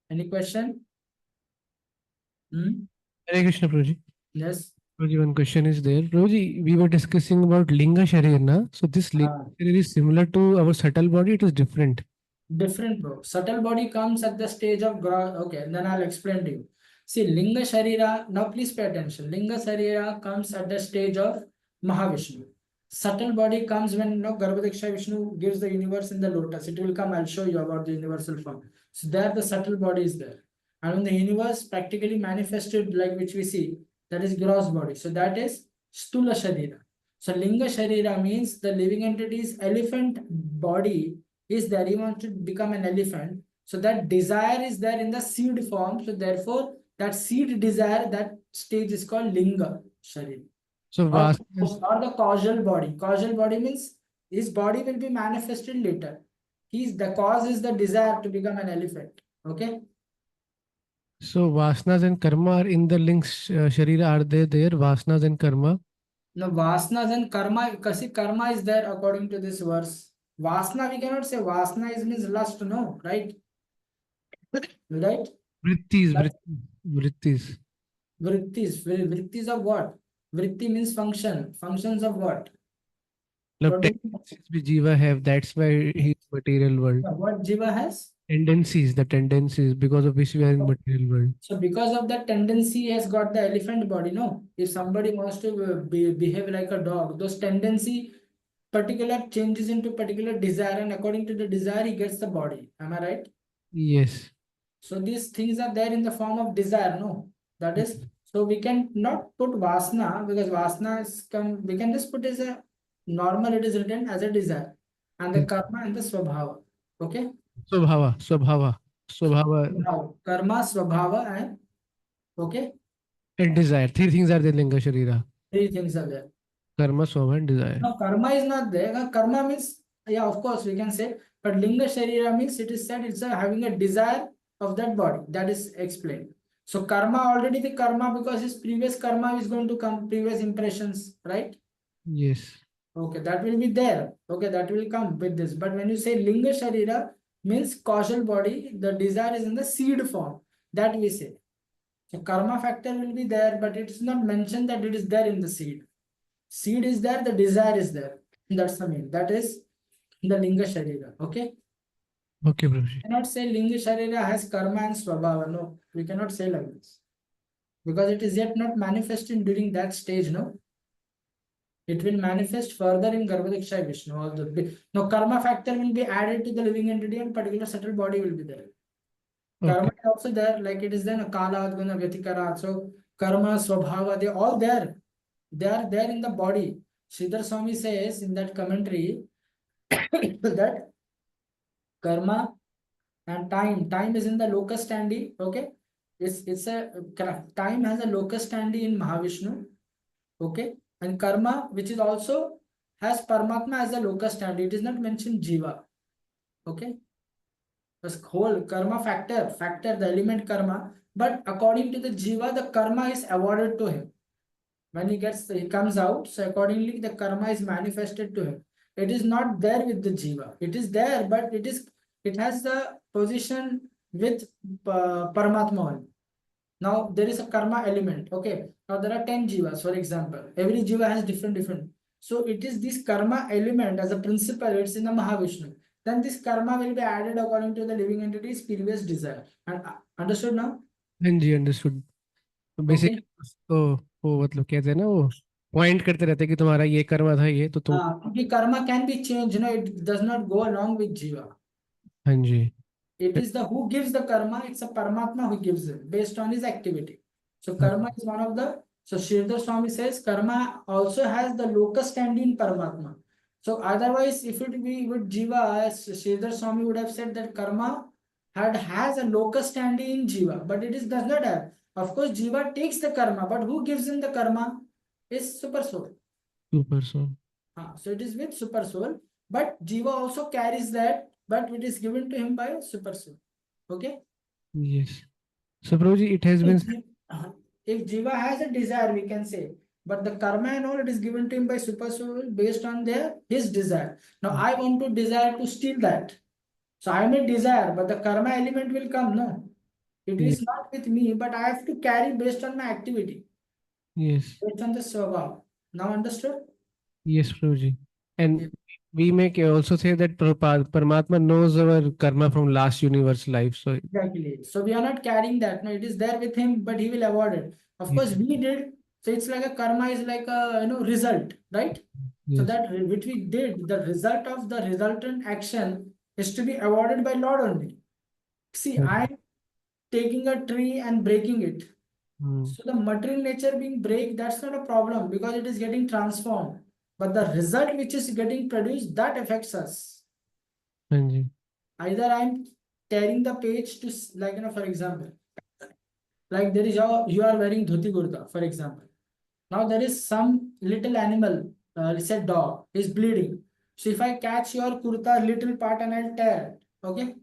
Any question? Hare Krishna, Prabhuji. Yes. Prabhuji, one question is there. Prabhuji, we were discussing about Linga Sharir, na? So this Linga Sharir is similar to our subtle body, it is different. Different, bro. Subtle body comes at the stage of gross. Okay, then I'll explain to you. See, Linga Sharira, now please pay attention. Linga Sharira comes at the stage of Mahavishnu. Subtle body comes when Garbhadaksha Vishnu gives the universe in the lotus. It will come, I'll show you about the universal form. So there the subtle body is there. And when the universe practically manifested, like which we see, that is gross body. So that is Stula Sharira. So Linga Sharira means the living entity's elephant body is there. He wants to become an elephant. So that desire is there in the seed form. So therefore, that seed desire, that stage is called Linga Sharira. So Or, Vasna, or the causal body. Causal body means his body will be manifested later. He's the cause is the desire to become an elephant. Okay. so Vasanas and Karma are in the links. Sharira, are they there? Vasanas and Karma. Now, vasanas and karma, kasi karma is there according to this verse. Vasana, we cannot say vasana is means lust, no, right? Right? Vrittis, Lust, vrittis. vrittis of what? Vritti means function. Functions of what? Love What, do, tendencies which Jiva have. That's why he's material world. what Jiva has? Tendencies, the tendencies because of which we are in material world. So because of that tendency, he has got the elephant body, no? If somebody wants to behave like a dog, those tendency, particular changes into particular desire, and according to the desire, he gets the body. Am I right? Yes. So these things are there in the form of desire, no? That is, so we can not put vasana because vasana is come, we can just put as a normal, it is written as a desire, and the karma and the swabhava. Okay? Swabhava, Swabhava, Swabhava Now, karma, swabhava, and okay, and desire. Three things are there, Linga Sharira. three things are there. Karma, Swabhava, and desire. Now, karma is not there. Karma means, yeah, of course, we can say, but linga sharira means it is said it's having a desire of that body. That is explained. So, karma, already the karma, because his previous karma is going to come, previous impressions, right? Yes. Okay, that will be there. Okay, that will come with this. But when you say linga sharira, means causal body, the desire is in the seed form. That we say. So, karma factor will be there, but it is not mentioned that it is there in the seed. Seed is there, the desire is there. That's the mean. That is the linga sharira. Okay. Okay, Prabhuji. Cannot say linga sharira has karma and swabhava. No, we cannot say like this because it is yet not manifesting during that stage. No, it will manifest further in Garbhadaksha Vishnu. All the no karma factor will be added to the living entity and particular subtle body will be there. Karma Okay. is also there, like it is then a kala, guna, vyatikara. So karma, swabhava, they all there. They are there in the body. Sridhar Swami says in that commentary that karma and time is in the locus standi. Okay, it's a time has a locus standi in Mahavishnu. Okay, and karma, which is also has Paramatma as a locus standi. It is not mentioned Jiva. Okay, this whole karma factor, the element karma. But according to the Jiva, the karma is awarded to him. When he comes out, so accordingly the karma is manifested to him. It is not there with the jiva. It is there, but it has the position with Paramatma only. Now there is a karma element. Okay. Now there are 10 jivas, for example. Every jiva has different. So it is this karma element as a principle, it's in the Mahavishnu. Then this karma will be added according to the living entity's previous desire. And understood now? हाँ जी, understood. तो Okay. Basically तो वो मतलब कहते हैं ना वो point करते रहते हैं कि तुम्हारा ये कर्मा था ये तो तुम क्योंकि karma can be changed, it does not go along with jiva. हाँ जी. It is the who gives the karma, it's a Paramatma who gives it based on his activity. So karma is one of the, so Sridhar Swami says karma also has the locus standi in Paramatma. So otherwise, if it be with Jiva, as Sridhar Swami would have said that karma has a locus standi in Jiva, but it is does not have. Of course, Jiva takes the karma, but who gives him the karma is Super Soul. Super soul. So it is with Super Soul, but Jiva also carries that, but it is given to him by Super Soul. Okay? Yes. So Prabhuji, it has been If Jiva has a desire, we can say, but the karma and all, it is given to him by Super Soul based on his desire. Now, I want to desire to steal that. So I may desire, but the karma element will come. No, it is not with me, but I have to carry based on my activity, yes. based on the swabha. Now understood? Yes, Prabhuji. And Yeah. we may also say that Paramatma knows our karma from last universe life. So Exactly. So we are not carrying that. No, it is there with him, but he will award it. Of course, we did. So it's like a karma is like a result, right? So yes. that which we did, the result of the resultant action is to be awarded by Lord only. See, Okay. I'm taking a tree and breaking it. Hmm. So the material nature being break, that's not a problem because it is getting transformed. but the result which is getting produced, that affects us. हाँ जी, Either I'm tearing the page to like, for example, like there is you are wearing dhoti kurta, for example. Now there is some little animal, let's say dog, is bleeding. So if I catch your kurta little part and I'll tear it, okay?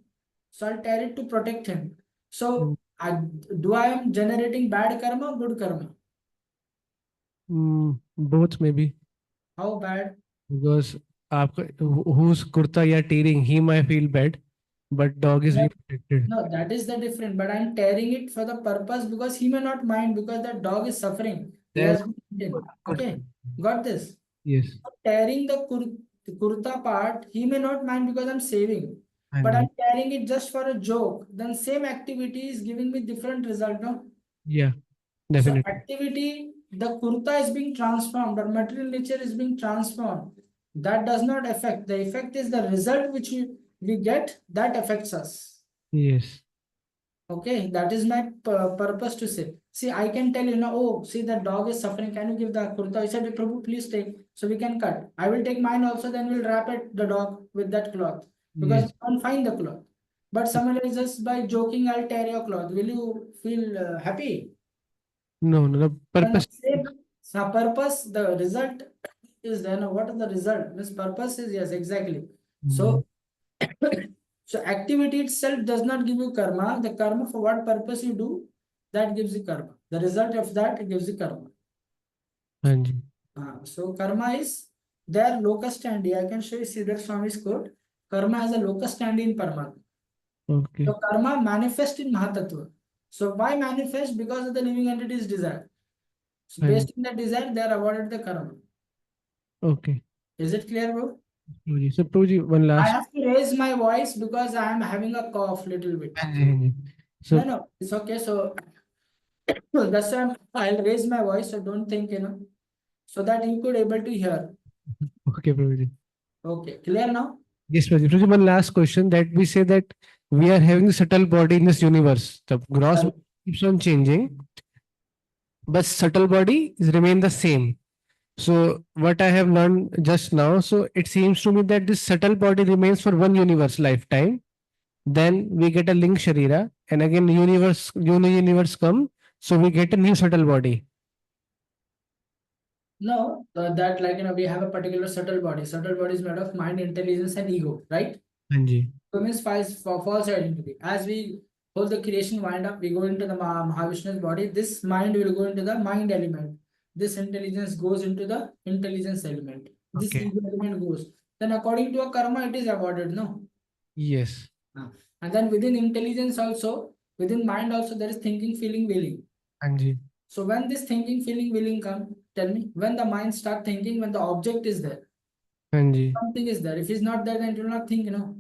So I'll tear it to protect him. So I am generating bad karma, good karma? both maybe, How bad? because आपका who's kurta या tearing, he might feel bad, but dog is being protected. No, that is the different. But I'm tearing it for the purpose because he may not mind because that dog is suffering. He That's has been eaten. good. Okay, got this? Yes, Tearing the kurta part, he may not mind because I'm saving. हाँ But ji, I'm tearing it just for a joke. Then same activity is giving me different result, no? yeah, So definitely. activity, the kurta is being transformed, or material nature is being transformed. That does not affect. The effect is the result which we get that affects us. Yes, Okay, that is my purpose to say. See, I can tell oh, see the dog is suffering. Can you give the kurta? I said, Prabhu, please take. So we can cut. I will take mine also. Then we'll wrap it the dog with that cloth because yes. I can't find the cloth. But someone is just by joking, I'll tear your cloth. Will you feel happy? No, no, the And the purpose. same purpose, the result is then what is the result? This purpose is yes, exactly. So so activity itself does not give you karma. The karma for what purpose you do, that gives you karma. The result of that gives you karma. हाँ जी, So karma is their locus standi. I can show you Siddhar Swami's quote. Karma has a locus standi in Paramatma. okay, So karma manifests in Mahatattva. So why manifest? Because of the living entity's desire. So हाँ जी, based on the desire, they are awarded the karma. okay. Is it clear, bro? Prabhu ji, so Prabhu ji, one I last. have to raise my voice because I am having a cough little bit. हाँ जी, हाँ जी. No, So no, it's okay. So that's why I'll raise my voice. So don't think, so that you could able to hear. okay, Prabhu ji. Okay, clear now? Yes, Prabhu ji. Prabhu ji, one last question, that we say that we are having the subtle body in this universe. The gross Right. body keeps on changing, but subtle body is remain the same. So what I have learned just now, so it seems to me that this subtle body remains for one universe lifetime. Then we get a link sharira, and again universe come, so we get a new subtle body. No, that like we have a particular subtle body. Subtle body is made of mind, intelligence, and ego, right? हाँ जी, So means false identity. As we hold the creation wind up, we go into the Mahavishnu's body. This mind will go into the mind element. This intelligence goes into the intelligence element. This okay, ego element goes. Then according to a karma, it is awarded, no? yes, And then within intelligence also, within mind also, there is thinking, feeling, willing. हाँ जी, So when this thinking, feeling, willing come, tell me, when the mind start thinking, when the object is there, हाँ जी, something is there. If it's not there, then it will not think. हाँ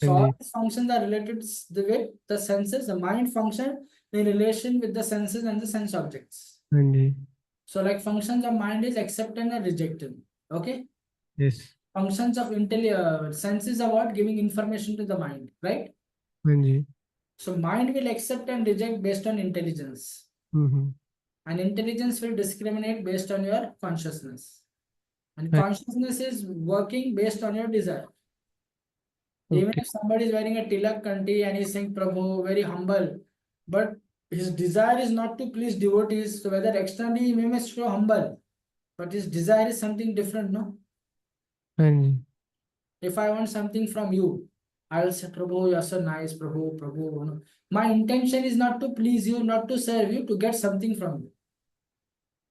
So all ji, these functions are related the way the senses, the mind function in relation with the senses and the sense objects. हाँ जी, So like functions of mind is accepted and rejected. Okay. yes, Functions of senses are what giving information to the mind, right? हाँ जी, So mind will accept and reject based on intelligence. Hmm, And intelligence will discriminate based on your consciousness. And हाँ, consciousness is working based on your desire. Even okay, if somebody is wearing a tilak kanti and he's saying Prabhu, very humble, but his desire is not to please devotees. So whether externally he may show humble, but his desire is something different, no? हाँ जी, If I want something from you, I will say, Prabhu, you're so nice, Prabhu, Prabhu. No. My intention is not to please you, not to serve you, to get something from you.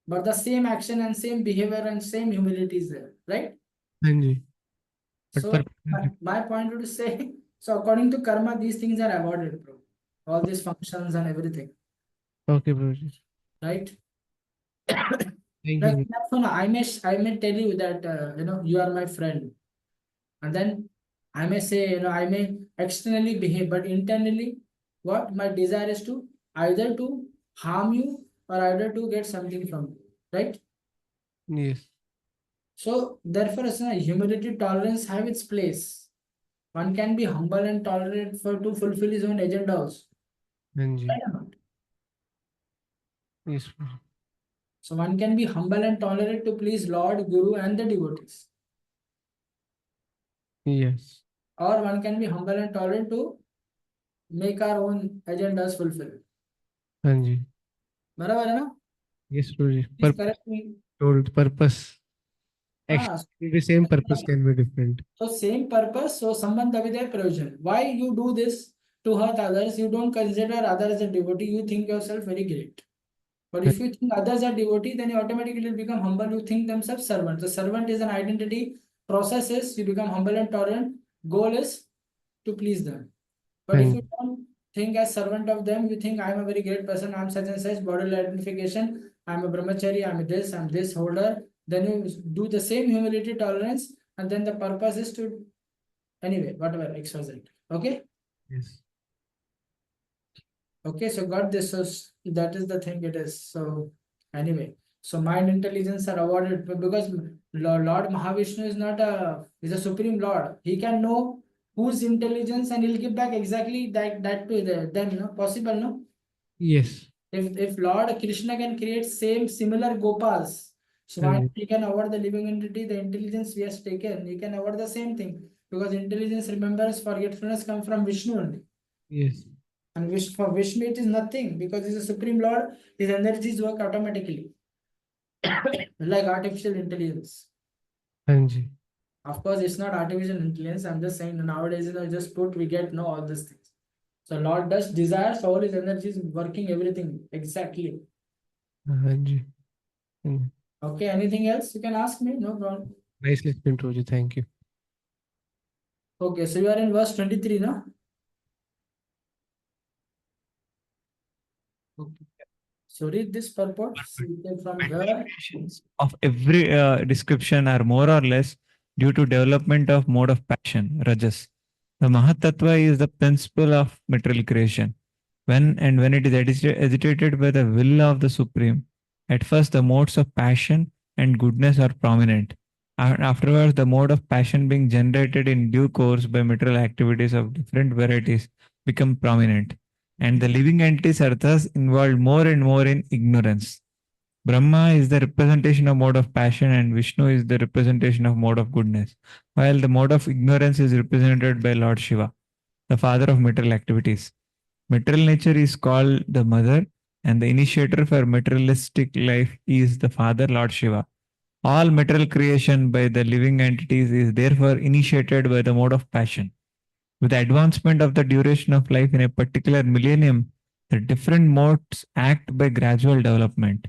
But the same action and same behavior and same humility is there, right? हाँ जी, but So my point would say, so according to karma, these things are awarded, bro. All these functions and everything, okay, Prabhu ji. right? Thank Like you. I may tell you that you are my friend, and then I may say I may externally behave, but internally, what my desire is to either to harm you or either to get something from you, right? Yes, So therefore, humility, tolerance have its place. One can be humble and tolerant for to fulfill his own agenda also. हाँ जी, Right or not? yes, Prabhu. So one can be humble and tolerant to please Lord, Guru, and the devotees. Yes. Or one can be humble and tolerant to make our own agendas fulfill. हाँ जी. बराबर है ना? Yes, Guruji. Please Purpose. correct me. Told purpose. हाँ, Actually, the same purpose can be different. so same purpose, so संबंध अभिधेय प्रयोजन. Why you do this to hurt others? You don't consider others as a devotee. You think yourself very great. But if you think others are devotee, then you automatically become humble. You think themselves servant. The servant is an identity. Process is you become humble and tolerant. Goal is to please them. But if you don't think as servant of them, you think I am a very great person. I am such and such bodily identification. I am a brahmachari. I am this holder. Then you do the same humility, tolerance, and then the purpose is to anyway whatever XYZ. Okay. Yes. Okay, so got this. So that is the thing it is. So anyway, so mind intelligence are awarded because Lord Mahavishnu is not is a supreme Lord. He can know whose intelligence and he'll give back exactly that to them. No possible, no. Yes. If Lord Krishna can create same similar gopas, so why he can award the living entity the intelligence he has taken? He can award the same thing because intelligence, remembrance, forgetfulness come from Vishnu only. Yes. And for Vishnu it is nothing because he's a supreme Lord. His energies work automatically, like artificial intelligence. हाँ जी. Of course, it's not artificial intelligence. I'm just saying nowadays, just put we get know all these things. So Lord does desires, all his energies working everything exactly. हाँ जी. Okay, anything else you can ask me? No problem. Nicely explained, Guruji. Thank you. Okay, so you are in verse 23, no? Okay. So read this purport. From here. Of every description are more or less due to development of mode of passion, rajas. The Mahatattva is the principle of material creation. When it is agitated by the will of the Supreme, at first the modes of passion and goodness are prominent. Afterwards, the mode of passion being generated in due course by material activities of different varieties become prominent, and the living entities are thus involved more and more in ignorance. Brahma is the representation of mode of passion and Vishnu is the representation of mode of goodness, while the mode of ignorance is represented by Lord Shiva, the father of material activities. Material nature is called the mother, and the initiator for materialistic life is the father, Lord Shiva. All material creation by the living entities is therefore initiated by the mode of passion. With the advancement of the duration of life in a particular millennium, the different modes act by gradual development.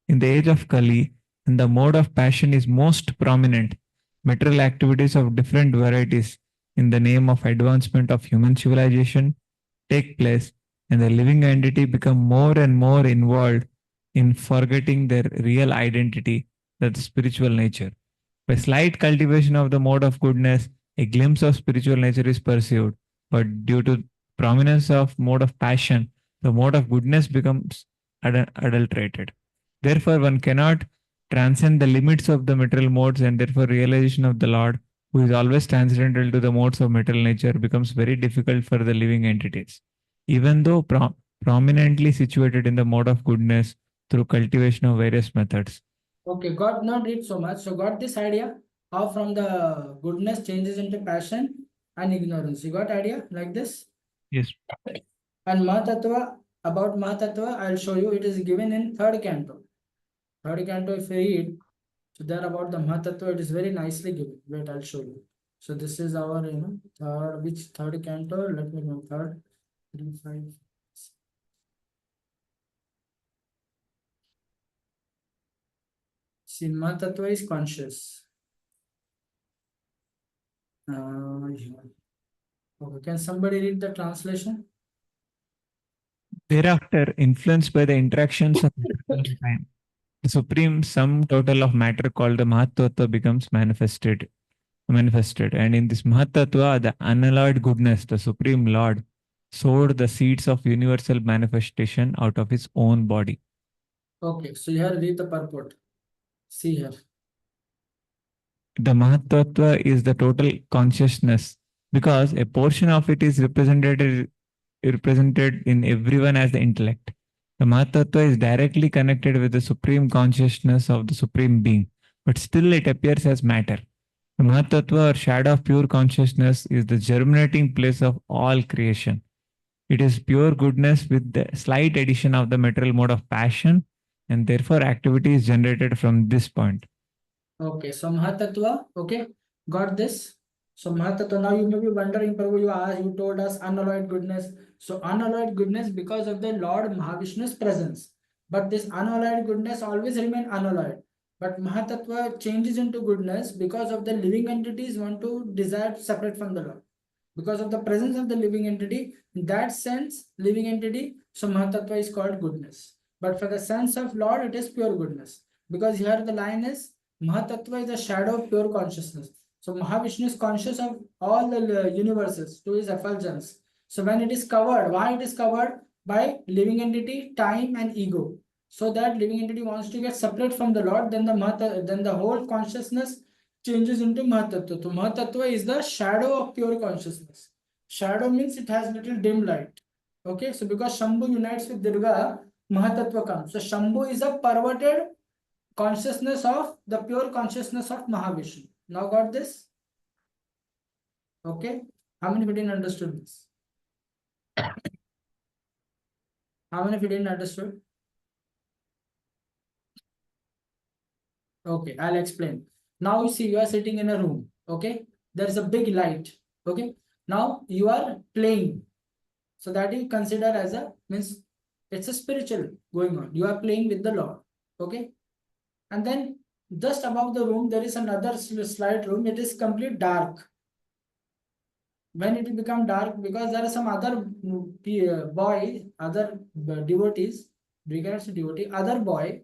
In the age of Kali, when the mode of passion is most prominent, material activities of different varieties in the name of advancement of human civilization take place, and the living entity become more and more involved in forgetting their real identity, that spiritual nature. By slight cultivation of the mode of goodness, a glimpse of spiritual nature is perceived, but due to prominence of mode of passion, the mode of goodness becomes adulterated. Therefore, one cannot transcend the limits of the material modes, and therefore, realization of the Lord, who is always transcendental to the modes of material nature, becomes very difficult for the living entities. Even though prominently situated in the mode of goodness through cultivation of various methods. Okay, got not read so much. So got this idea how from the goodness changes into passion and ignorance. You got idea like this? Yes. And Mahatattva, about Mahatattva, I'll show you. It is given in third canto. Third canto, if you read, so there about the Mahatattva, it is very nicely given. Wait, I'll show you. So this is our, third, which third canto? Let me know. Third, 3, 5. See, Mahatattva is conscious. Yeah. Okay, can somebody read the translation? Thereafter, influenced by the interactions of time, the supreme sum total of matter called the Mahatattva becomes manifested. And in this Mahatattva, the unalloyed goodness, the Supreme Lord, sowed the seeds of universal manifestation out of his own body. Okay, so here read the purport. See here. The Mahatattva is the total consciousness because a portion of it is represented in everyone as the intellect. The Mahatattva is directly connected with the supreme consciousness of the supreme being, but still it appears as matter. The Mahatattva or shadow of pure consciousness is the germinating place of all creation. It is pure goodness with the slight addition of the material mode of passion, and therefore activity is generated from this point. Okay, so Mahatattva, okay, got this. So Mahatattva, now you may be wondering, Prabhu, you told us unalloyed goodness. So unalloyed goodness because of the Lord Mahavishnu's presence. But this unalloyed goodness always remain unalloyed. But Mahatattva changes into goodness because of the living entities want to desire separate from the Lord. Because of the presence of the living entity, in that sense, living entity, so Mahatattva is called goodness. But for the sense of Lord, it is pure goodness. Because here the line is Mahatattva is a shadow of pure consciousness. So Mahavishnu is conscious of all the universes to his effulgence. So when it is covered, why it is covered? By living entity, time and ego. So that living entity wants to get separate from the Lord, then the whole consciousness changes into Mahatattva. So Mahatattva is the shadow of pure consciousness. Shadow means it has little dim light. Okay, so because Shambhu unites with Durga, Mahatattva comes. So Shambhu is a perverted consciousness of the pure consciousness of Mahavishnu. Now got this? Okay. How many of you didn't understood this? How many of you didn't understood? Okay, I'll explain. Now you see you are sitting in a room. Okay. There is a big light. Okay. Now you are playing. So that you consider as a means it's a spiritual going on. You are playing with the Lord. Okay. And then just above the room, there is another slight room. It is complete dark. When it will become dark, because there are some other boy, other devotees, regards to devotee, other boy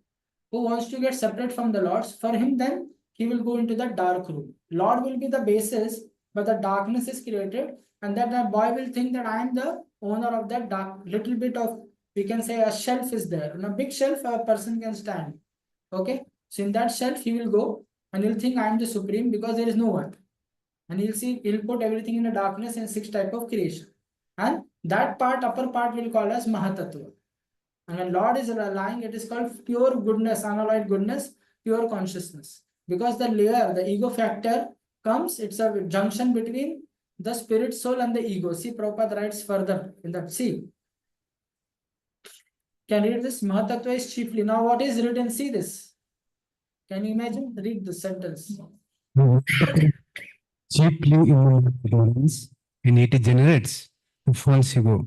who wants to get separate from the Lord. For him, then he will go into the dark room. Lord will be the basis, but the darkness is created, and that the boy will think that I am the owner of that dark little bit of, we can say, a shelf is there. On a big shelf, a person can stand. Okay, so in that shelf, he will go and he'll think I am the supreme because there is no one. And he'll see, he'll put everything in the darkness and 6 type of creation. And that part, upper part, will call as Mahatattva. And when Lord is lying, it is called pure goodness, unalloyed goodness, pure consciousness. Because the layer, the ego factor comes, it's a junction between the spirit soul and the ego. See, Prabhupada writes further in that. See, can you read this? Mahatattva is chiefly. Now, what is written? See this. Can you imagine? Read the sentence. Chiefly in ignorance, and it generates a false ego.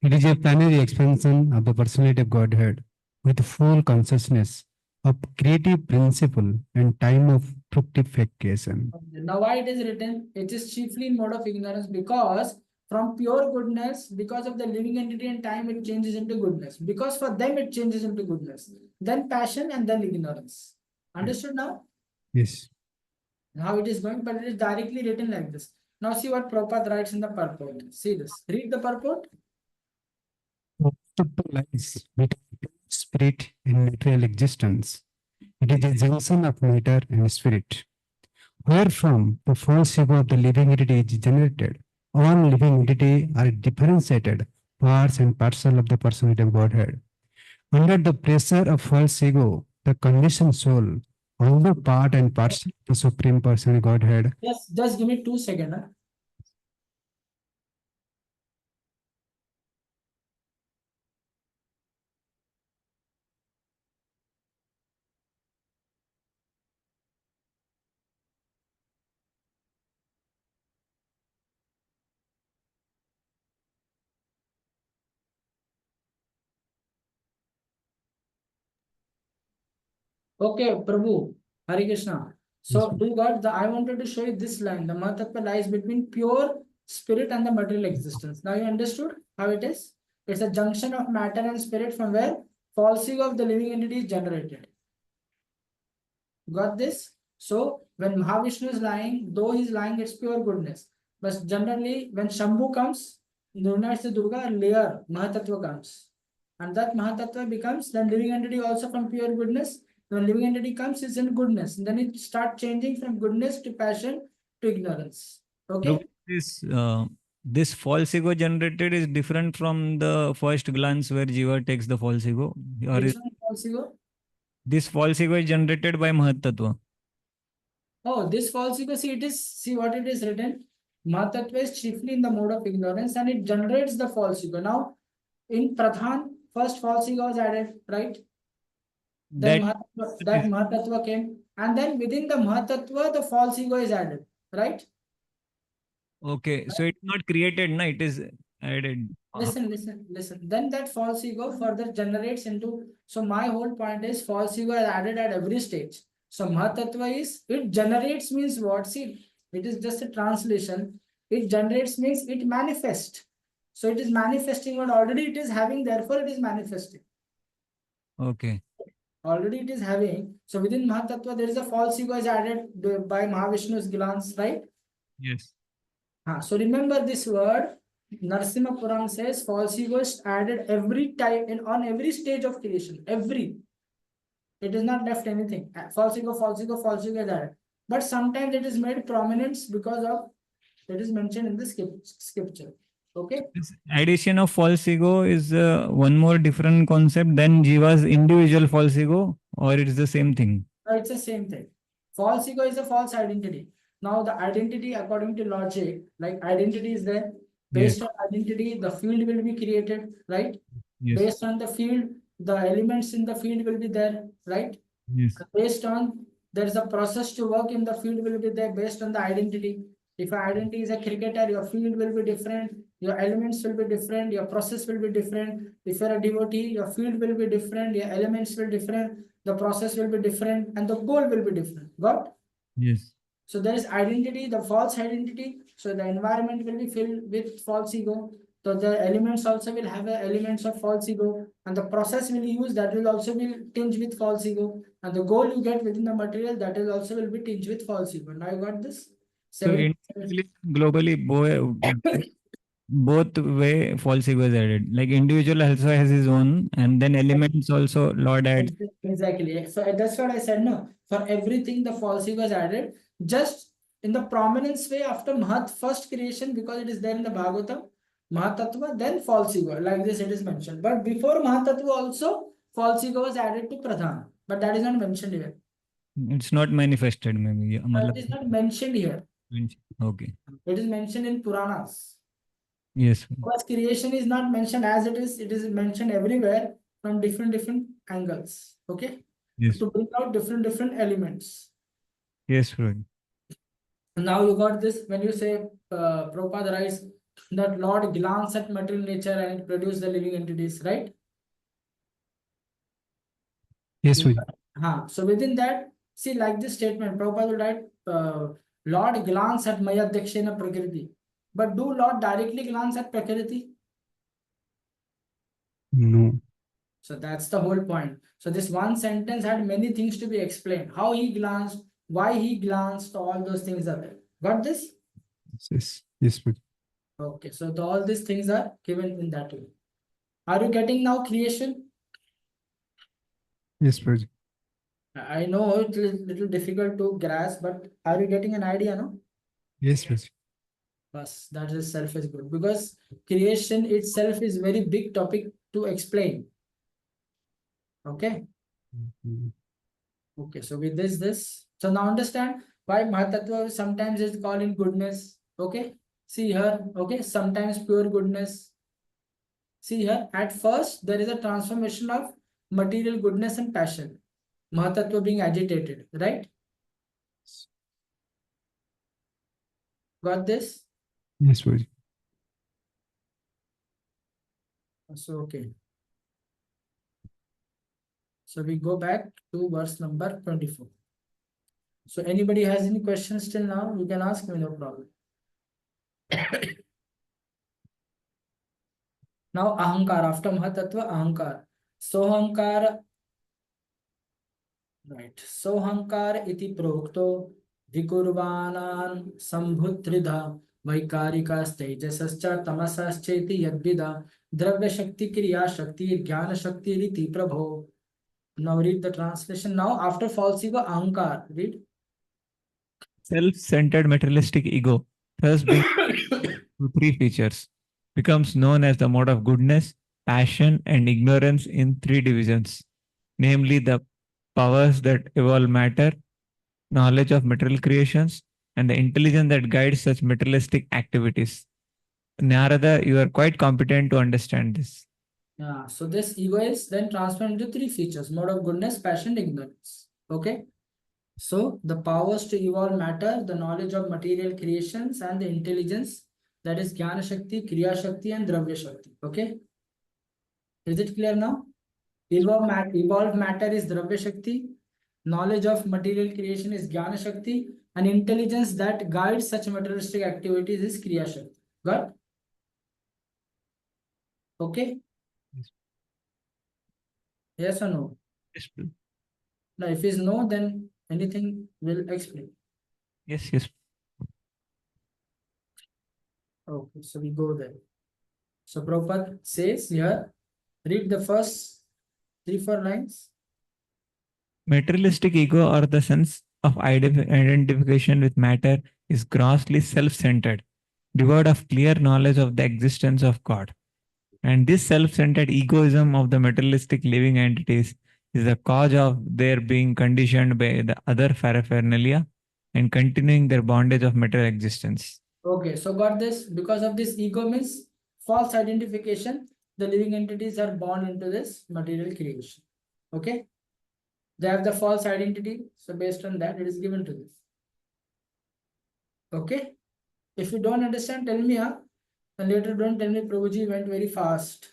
It is a plenary expansion of the personality of Godhead with full consciousness of creative principle and time of fructification. Now, why it is written? It is chiefly in mode of ignorance because from pure goodness, because of the living entity and time, it changes into goodness. Because for them, it changes into goodness. Then passion and then ignorance. Understood now? Yes. How it is going, but it is directly written like this. Now see what Prabhupada writes in the purport. See this. Read the purport. Lies between spirit and material existence. It is a junction of matter and spirit, wherefrom the false ego of the living entity is generated. All living entity are differentiated parts and parcel of the personality of Godhead. Under the pressure of false ego, the conditioned soul, although part and parcel of the Supreme Person Godhead, Yes, just give me 2 seconds. Huh? Okay, Prabhu, Hare Krishna. So do you got the, I wanted to show you this line. The Mahatattva lies between pure spirit and the material existence. Now you understood how it is? It's a junction of matter and spirit from where false ego of the living entity is generated. Got this? So when Mahavishnu is lying, though he's lying, it's pure goodness. But generally, when Shambhu comes, unites the Durga, a layer, Mahatattva comes. And that Mahatattva becomes the living entity also from pure goodness. When living entity comes, it's in goodness. And then it starts changing from goodness to passion to ignorance. Okay? This this false ego generated is different from the first glance where Jiva takes the false ego? Or Which is one false ego? this false ego is generated by Mahat Tattva? Oh, this false ego, see, see what it is written. Mahatattva is chiefly in the mode of ignorance and it generates the false ego. Now, in Pradhan, first false ego was added, right? Then That that Mahatattva came, and then within the Mahatattva, the false ego is added, right? okay, so it's not created, no, it is added. Listen. Then that false ego further generates into. So my whole point is false ego is added at every stage. So Mahatattva is it generates means what? See, it is just a translation. It generates means it manifests. So it is manifesting what already it is having, therefore it is manifesting. Okay. Already it is having. So within Mahatattva, there is a false ego is added by Mahavishnu's glance, right? Yes. So remember this word. Narasimha Puran says false ego is added every time on every stage of creation. Every. It is not left anything. False ego is added. But sometimes it is made prominent because of it is mentioned in the scripture. Okay. This addition of false ego is one more different concept than Jiva's individual false ego, or it's the same thing? It's the same thing. False ego is a false identity. Now the identity according to logic, like identity is there. Based on identity, the field will be created, right? Yes. Based on the field, the elements in the field will be there, right? Yes. Based on there is a process to work in the field will be there based on the identity. If your identity is a cricketer, your field will be different, your elements will be different, your process will be different. If you're a devotee, your field will be different, your elements will be different, the process will be different, and the goal will be different. Got? Yes. So there is identity, the false identity. So the environment will be filled with false ego. So the elements also will have elements of false ego, and the process will use that will also be tinged with false ego, and the goal you get within the material that is also will be tinged with false ego. Now you got this. So individually, globally, both way false ego is added. Like individual also has his own, and then elements also Lord adds. Exactly. So that's what I said. No, for everything the false ego is added. Just in the prominence way after Mahat first creation, because it is there in the Bhagavatam, Mahatattva, then false ego. Like this it is mentioned. But before Mahatattva also, false ego was added to Pradhan. But that is not mentioned here. It's not manifested, maybe. Yeah, it is not mentioned here. Okay. It is mentioned in Puranas. Yes. Because creation is not mentioned as it is mentioned everywhere from different angles. Okay? Yes. To bring out different elements. Yes, Rohit. Now you got this when you say Prabhupada writes that Lord glance at material nature and it produce the living entities, right? Yes, Rohit. So within that, see like this statement, Prabhupada will write Lord glance at Maya Dakshina Prakriti. But do Lord directly glance at Prakriti? No. So that's the whole point. So this one sentence had many things to be explained. How he glanced, why he glanced, all those things are there. Got this? Yes, Rohit. Okay, so all these things are given in that way. Are you getting now creation? Yes, Rohit. I know it's a little difficult to grasp, but are you getting an idea, no? Yes, Rohit. Yes, that itself is good because creation itself is very big topic to explain. Okay. Okay, so with this. So now understand why Mahatattva sometimes is called in goodness. Okay. See here. Okay. Sometimes pure goodness. See here. At first, there is a transformation of material goodness and passion. Mahatattva being agitated, right? Got this? Yes, Rohit. So, okay. So we go back to verse number 24. So anybody has any questions till now, you can ask me, no problem. Now ahankar, after Mahatattva, ahankar. Sohankar, right. Sohankar iti prokto vikurvanan sambhutridha vaikarika stejasascha tamasascheti yadvida dravya shakti kriya shakti jnana shakti riti prabho. Now read the translation. Now after false ego, ahankar. Read. Self-centered materialistic ego, thus being to three features, becomes known as the mode of goodness, passion, and ignorance in three divisions, namely the powers that evolve matter, knowledge of material creations, and the intelligence that guides such materialistic activities. Narada, you are quite competent to understand this. Yeah, so this ego is then transformed into three features: mode of goodness, passion, ignorance. Okay. So the powers to evolve matter, the knowledge of material creations, and the intelligence, that is Jnana Shakti, Kriya Shakti, and Dravya Shakti. Okay. Is it clear now? Evolved matter is Dravya Shakti, knowledge of material creation is Jnana Shakti, and intelligence that guides such materialistic activities is Kriya Shakti. Got? Okay. Yes. Yes or no? Yes, Now, if is no, then anything will explain. yes. Okay, so we go there. So Prabhupada says here, read the first 3-4 lines. Materialistic ego, or the sense of identification with matter, is grossly self centered, devoid of clear knowledge of the existence of God. And this self centered egoism of the materialistic living entities is the cause of their being conditioned by the other paraphernalia and continuing their bondage of material existence. Okay, so got this. Because of this ego means false identification, the living entities are born into this material creation. Okay, they have the false identity, so based on that, it is given to this. Okay, if you don't understand, tell me, huh? And later don't tell me Prabhuji went very fast.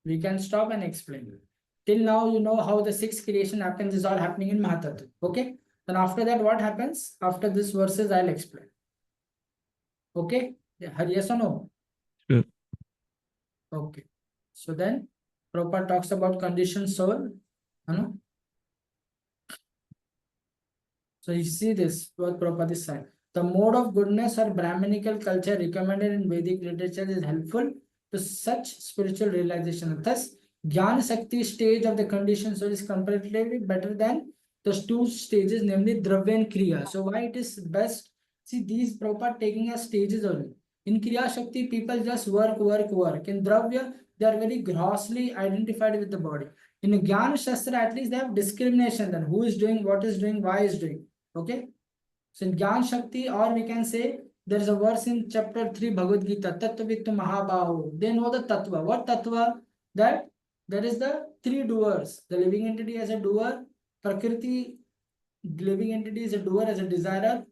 We can stop and explain. Till now, you know how the sixth creation happens, is all happening in Mahatattva. Okay, then after that, what happens? After this verses, I'll explain. Okay, yes or no? Sure. Okay, so then Prabhupada talks about conditioned soul. So you see this, what Prabhupada is saying. The mode of goodness or Brahminical culture recommended in Vedic literature is helpful to such spiritual realization. Thus, Jnana Shakti stage of the conditioned soul is comparatively better than those two stages, namely Dravya and Kriya. So why it is best? See, these Prabhupada taking as stages only. In Kriya Shakti, people just work. In Dravya, they are very grossly identified with the body. In Jnana Shastra, at least they have discrimination, then who is doing, what is doing, why is doing. Okay, so in Gyan Shakti, or we can say there is a verse in chapter 3 Bhagavad Gita, Tattvavitu Mahabahu. They know the Tattva. What Tattva? That there is the three doers. The living entity as a doer, Prakriti, living entity is a doer as a desirer,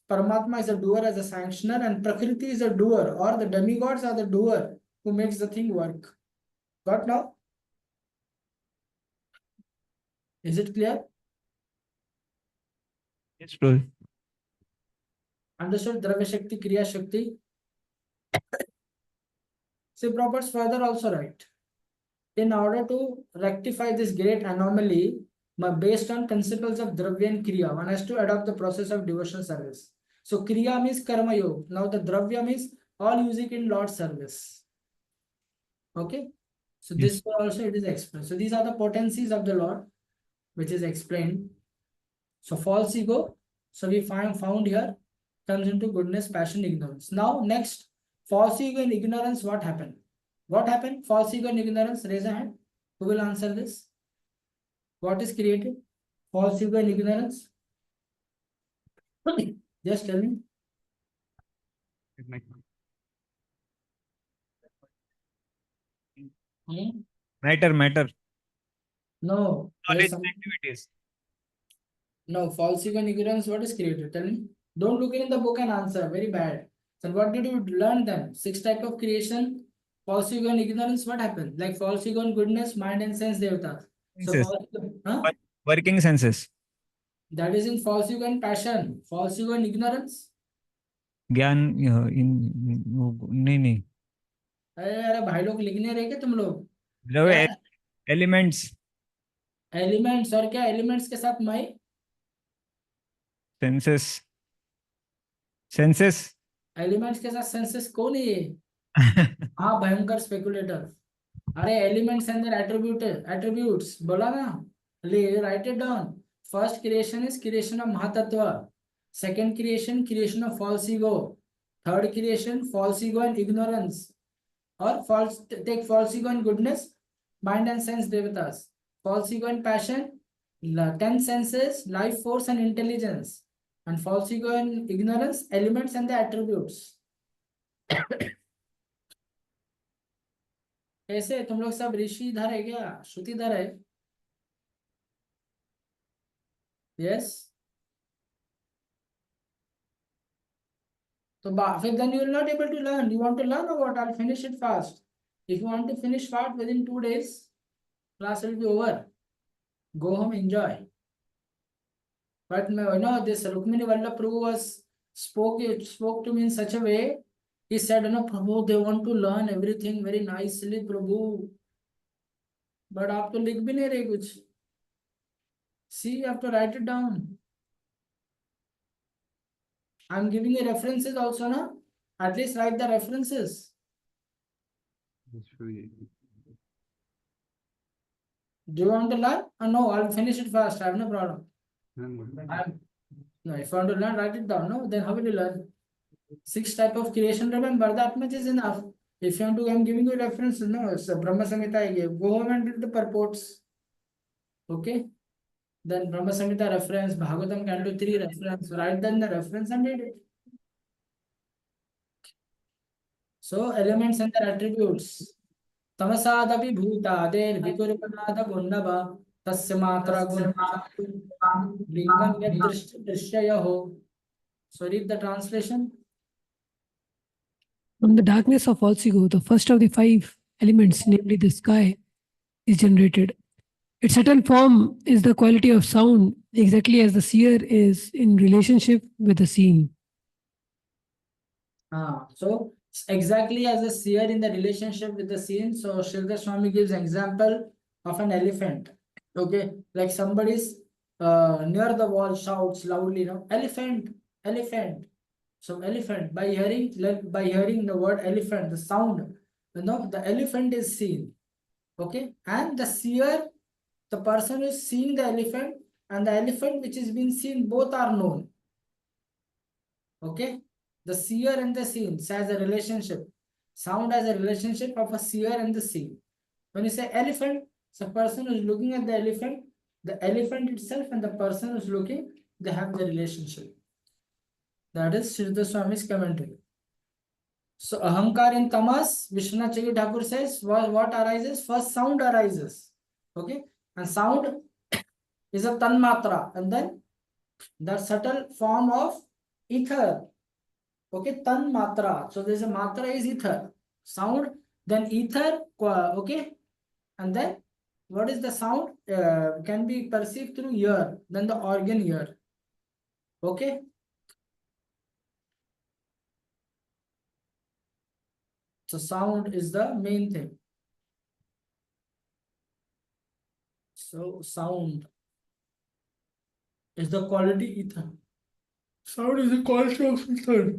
Paramatma is a doer as a sanctioner, and Prakriti is a doer, or the demigods are the doer who makes the thing work. Got now? Is it clear? Yes, Prabhu. Understood? Dravya Shakti, Kriya Shakti. See, Properts further also write. In order to rectify this great anomaly, based on principles of Dravya and Kriya, one has to adopt the process of devotional service. So Kriya means Karma Yoga. Now the Dravya means all using in Lord's service. Okay. So Yes. this way also it is explained. So these are the potencies of the Lord, which is explained. So false ego. So we found here comes into goodness, passion, ignorance. Now next, false ego and ignorance. What happened? What happened? False ego and ignorance. Raise a hand. Who will answer this? What is created? False ego and ignorance. Just tell me. Hmm? Matter. No. Knowledge Some... and activities. No. False ego and ignorance. What is created? Tell me. Don't look in the book and answer. Very bad. So what did you learn then? 6 type of creation. False ego and ignorance. What happened? Like false ego and goodness, mind and sense devatas. So Senses. false ego, huh? Working senses. That is in false ego and passion. False ego and ignorance. ज्ञान नहीं अरे भाई लोग लिखने रहे क्या तुम लोग? मतलब एलिमेंट्स एलिमेंट्स और क्या एलिमेंट्स के साथ माई सेंसेस एलिमेंट्स के साथ सेंसेस कौन है ये? हाँ भयंकर स्पेकुलेटर. अरे एलिमेंट्स एंड देयर एट्रीब्यूट्स बोला ना. ले write it down. First creation is creation of mahatattva. Second creation of false ego. Third creation, false ego and ignorance. Or take false ego and goodness, mind and sense devatas. False ego and passion, 10 senses, life force and intelligence. And false ego and ignorance, elements and the attributes. कैसे तुम लोग सब ऋषि धर है क्या? श्रुति धर है? Yes. So then you will not able to learn. You want to learn or what? I'll finish it fast. If you want to finish fast within 2 days, class will be over. Go home, enjoy. But this Rukmini Vallabh Prabhu spoke to me in such a way. He said, Prabhu, they want to learn everything very nicely, Prabhu. But आप तो लिख भी नहीं रहे कुछ. See, you have to write it down. I'm giving you references also, na? At least write the references. Do you want to learn? No, I'll finish it fast. I have no problem. No, if you want to learn, write it down. No, then how will you learn? 6 type of creation. Remember, that much is enough. If you want to, I'm giving you references. No, it's a Brahma Samhita. Go home and read the purports. Okay? Then Brahma Samhita reference, Bhagavatam canto 3 reference. Write down the reference and read it. So, elements and their attributes. Tamasadapi bhutader vikurpanada gundava tasya matra lingam yad drishyaho. So, read the translation. From the darkness of false ego, the first of the 5 elements, namely the sky, is generated. Its subtle form is the quality of sound, exactly as the seer is in relationship with the seen. So exactly as a seer in the relationship with the seen. So Sridhar Swami gives example of an elephant. Okay, like somebody's near the wall shouts loudly, elephant, elephant. So elephant, by hearing the word elephant, the sound, the elephant is seen. Okay, and the seer, the person who is seeing the elephant and the elephant which is being seen, both are known. Okay, the seer and the seen has a relationship. Sound has a relationship of a seer and the seen. When you say elephant, the person who is looking at the elephant itself and the person who is looking, they have the relationship. That is Sridhar Swami's commentary. So ahankar in tamas, Vishwanath Chakravarti Thakur says, what arises? First sound arises. Okay, and sound is a tanmatra, and then the subtle form of ether. Okay, tanmatra. So there's a matra is ether. Sound, then ether, okay, and then what is the sound? Can be perceived through ear, then the organ ear. Okay. So sound is the main thing. So sound is the quality ether. Sound is the quality of ether.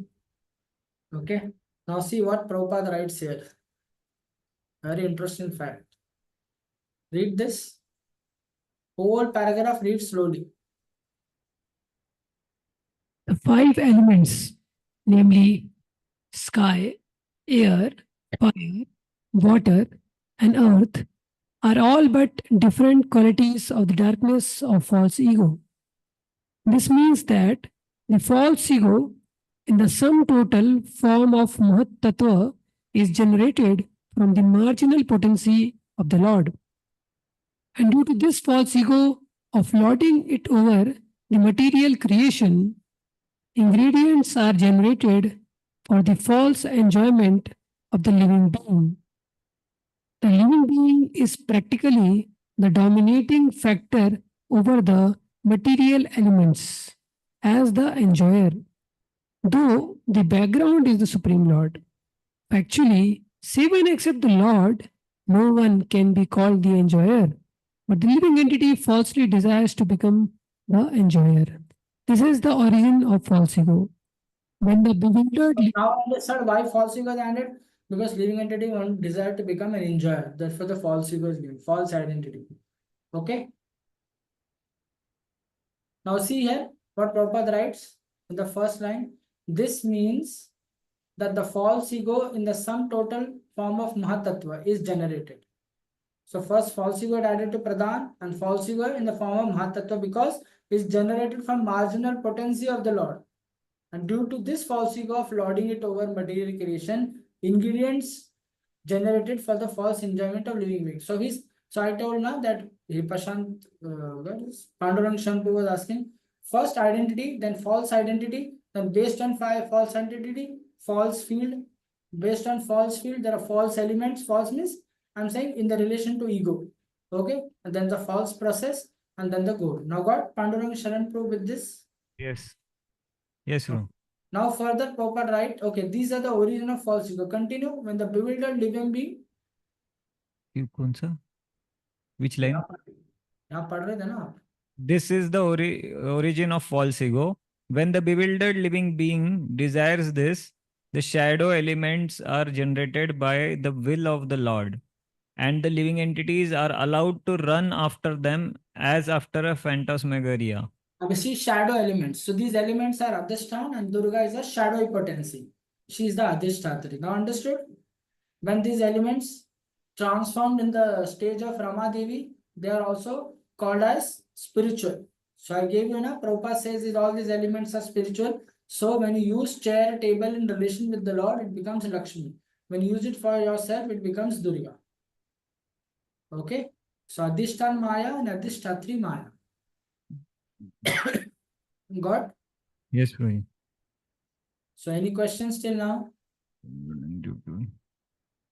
Okay. Now see what Prabhupada writes here. Very interesting fact. Read this. Whole paragraph, read slowly. The 5 elements, namely sky, air, fire, water, and earth, are all but different qualities of the darkness of false ego. This means that the false ego, in the sum total form of Mahat Tattva, is generated from the marginal potency of the Lord. And due to this false ego of lording it over the material creation, ingredients are generated for the false enjoyment of the living being. The living being is practically the dominating factor over the material elements as the enjoyer, though the background is the Supreme Lord. Actually, save and except the Lord, no one can be called the enjoyer, but the living entity falsely desires to become the enjoyer. This is the origin of false ego. When the bewildered Now understand why false ego is ended? Because living entity want desire to become an enjoyer. Therefore, the false ego is given, false identity. Okay. Now see here what Prabhupada writes in the first line. This means that the false ego in the sum total form of Mahatattva is generated. So first false ego added to Pradhan and false ego in the form of Mahatattva because it's generated from marginal potency of the Lord. And due to this false ego of lording it over material creation, ingredients generated for the false enjoyment of living beings. So I told now that Prashant, Pandurang Shampu was asking, first identity, then false identity, then based on false identity, false field. Based on false field, there are false elements. False means I'm saying in the relation to ego. Okay, and then the false process, and then the goal. Now got Pandurang Sharan prove with this. Yes. Yes, Guru. Now further Prabhupada write, okay, these are the origin of false ego. Continue. When the bewildered living being. You kaun sa? Which line? यहाँ पढ़ रहे थे ना आप? This is the origin of false ego. When the bewildered living being desires this, the shadow elements are generated by the will of the Lord, and the living entities are allowed to run after them as after a phantasmagoria. We see shadow elements. So these elements are Adhishtan and Durga is a shadowy potency. She is the Adhishtatri. Now understood? When these elements transformed in the stage of Rama Devi, they are also called as spiritual. So I gave you na, Prabhupada says that all these elements are spiritual. So when you use chair, table in relation with the Lord, it becomes Lakshmi. When you use it for yourself, it becomes Durga. Okay? So Adhishtan Maya and Adhishtatri Maya. Got? Yes, Guru. So any questions till now?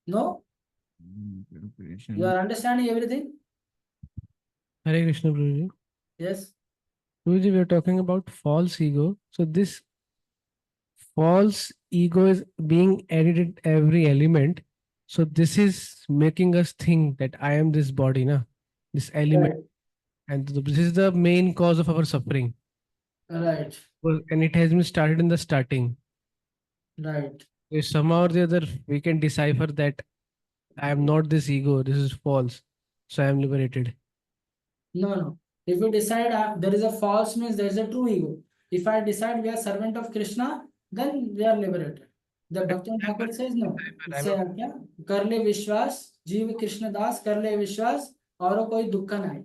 No? You are understanding everything? Hare Krishna, Guruji. Yes. Guruji, we are talking about false ego. So this false ego is being added at every element. So this is making us think that I am this body, na? This element. Right. And this is the main cause of our suffering. Right. Well, and it has been started in the starting. Right. If somehow or the other we can decipher that I am not this ego, this is false. So I am liberated. No. If you decide there is a false means there is a true ego. If I decide we are servant of Krishna, then we are liberated. The Bhakti Thakur says no. Say क्या? कर ले विश्वास, जीव कृष्ण दास कर ले विश्वास, औरों कोई दुख नहीं.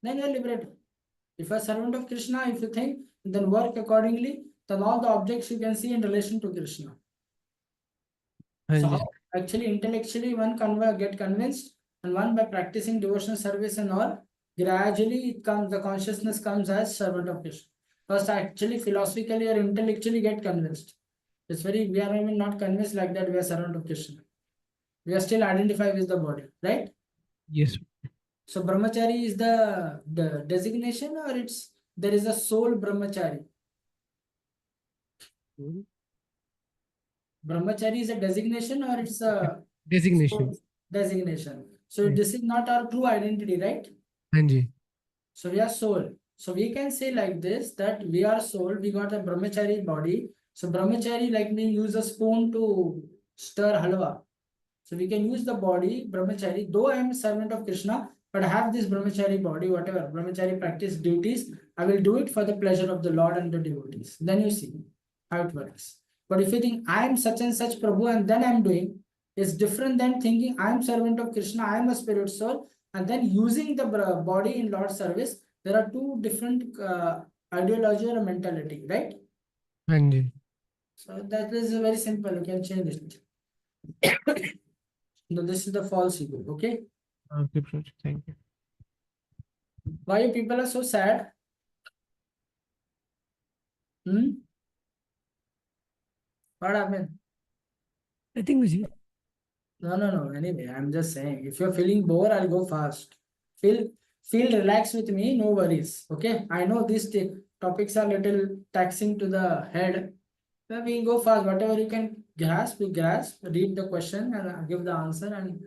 Then you are liberated. If you are servant of Krishna, if you think, then work accordingly. Then all the objects you can see in relation to Krishna. So how actually intellectually one get convinced, and one by practicing devotional service and all, gradually it comes, the consciousness comes as servant of Krishna. First actually philosophically or intellectually get convinced. It's very, we are even not convinced like that we are servant of Krishna. We are still identified with the body, right? Yes. So brahmachari is the designation, or it's there is a soul brahmachari? Brahmachari is a designation or it's a Designation. designation. So this is not our true identity, right? Hanji. So we are soul. So we can say like this, that we are soul, we got a brahmachari body. So brahmachari like me use a spoon to stir halwa. So we can use the body, brahmachari, though I am a servant of Krishna, but I have this brahmachari body, whatever, brahmachari practice duties, I will do it for the pleasure of the Lord and the devotees. Then you see how it works. But if you think I am such and such Prabhu and then I am doing, it's different than thinking I am servant of Krishna, I am a spirit soul, and then using the body in Lord's service. There are two different ideology or mentality, right? Hanji. So that is very simple. You can change it. No, this is the false ego. Okay. Okay, Prabhuji. Thank you. Why people are so sad? What happened? I think we see. No. Anyway, I'm just saying. If you're feeling bored, I'll go fast. Feel relaxed with me. No worries. Okay. I know these topics are little taxing to the head. Then we'll go fast. Whatever you can grasp, we grasp. Read the question and give the answer and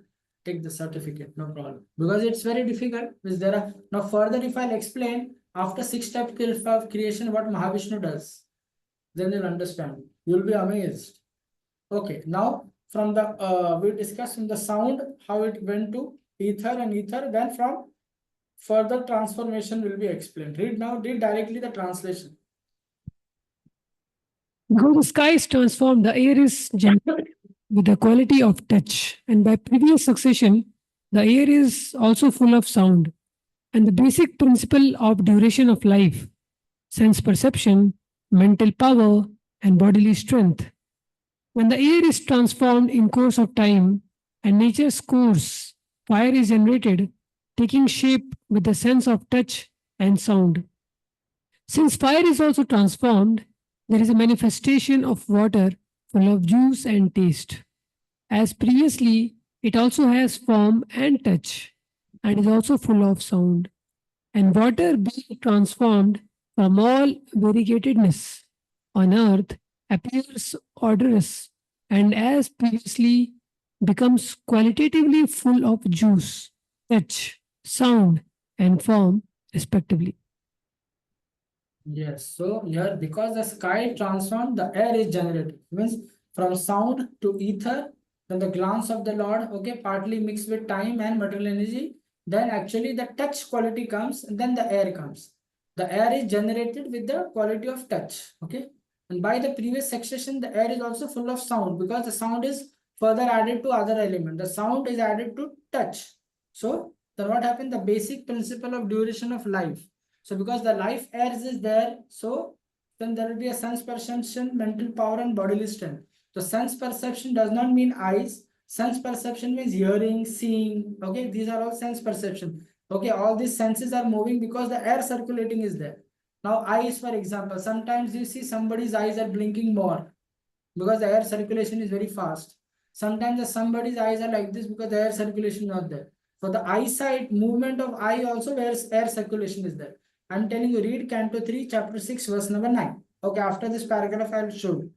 take the certificate. No problem. Because it's very difficult. Because there are now further. If I'll explain after 6 steps of creation what Mahavishnu does, then you'll understand. You'll be amazed. Okay, now from the we discussed in the sound how it went to ether and ether, then from further transformation will be explained. Read now, read directly the translation. Because the sky is transformed, the air is gentle with the quality of touch. And by previous succession, the air is also full of sound. And the basic principle of duration of life, sense perception, mental power, and bodily strength. When the air is transformed in course of time and nature's course, fire is generated, taking shape with the sense of touch and sound. Since fire is also transformed, there is a manifestation of water full of juice and taste. As previously, it also has form and touch and is also full of sound. And water being transformed from all variegatedness on earth appears odorous and as previously becomes qualitatively full of juice, touch, sound, and form, respectively. Yes, so here because the sky transformed, the air is generated. Means from sound to ether, then the glance of the Lord, okay, partly mixed with time and material energy. Then actually the touch quality comes, and then the air comes. The air is generated with the quality of touch, okay. And by the previous succession, the air is also full of sound because the sound is further added to other element. The sound is added to touch. So then what happened? The basic principle of duration of life. So because the life airs is there, so then there will be a sense perception, mental power, and bodily strength. So sense perception does not mean eyes. Sense perception means hearing, seeing. Okay, these are all sense perception. Okay, all these senses are moving because the air circulating is there. Now, eyes, for example, sometimes you see somebody's eyes are blinking more because the air circulation is very fast. Sometimes somebody's eyes are like this because the air circulation is not there. For the eyesight, movement of eye also where air circulation is there. I'm telling you, read Canto 3, Chapter 6, verse number 9. Okay, after this paragraph, I'll show you.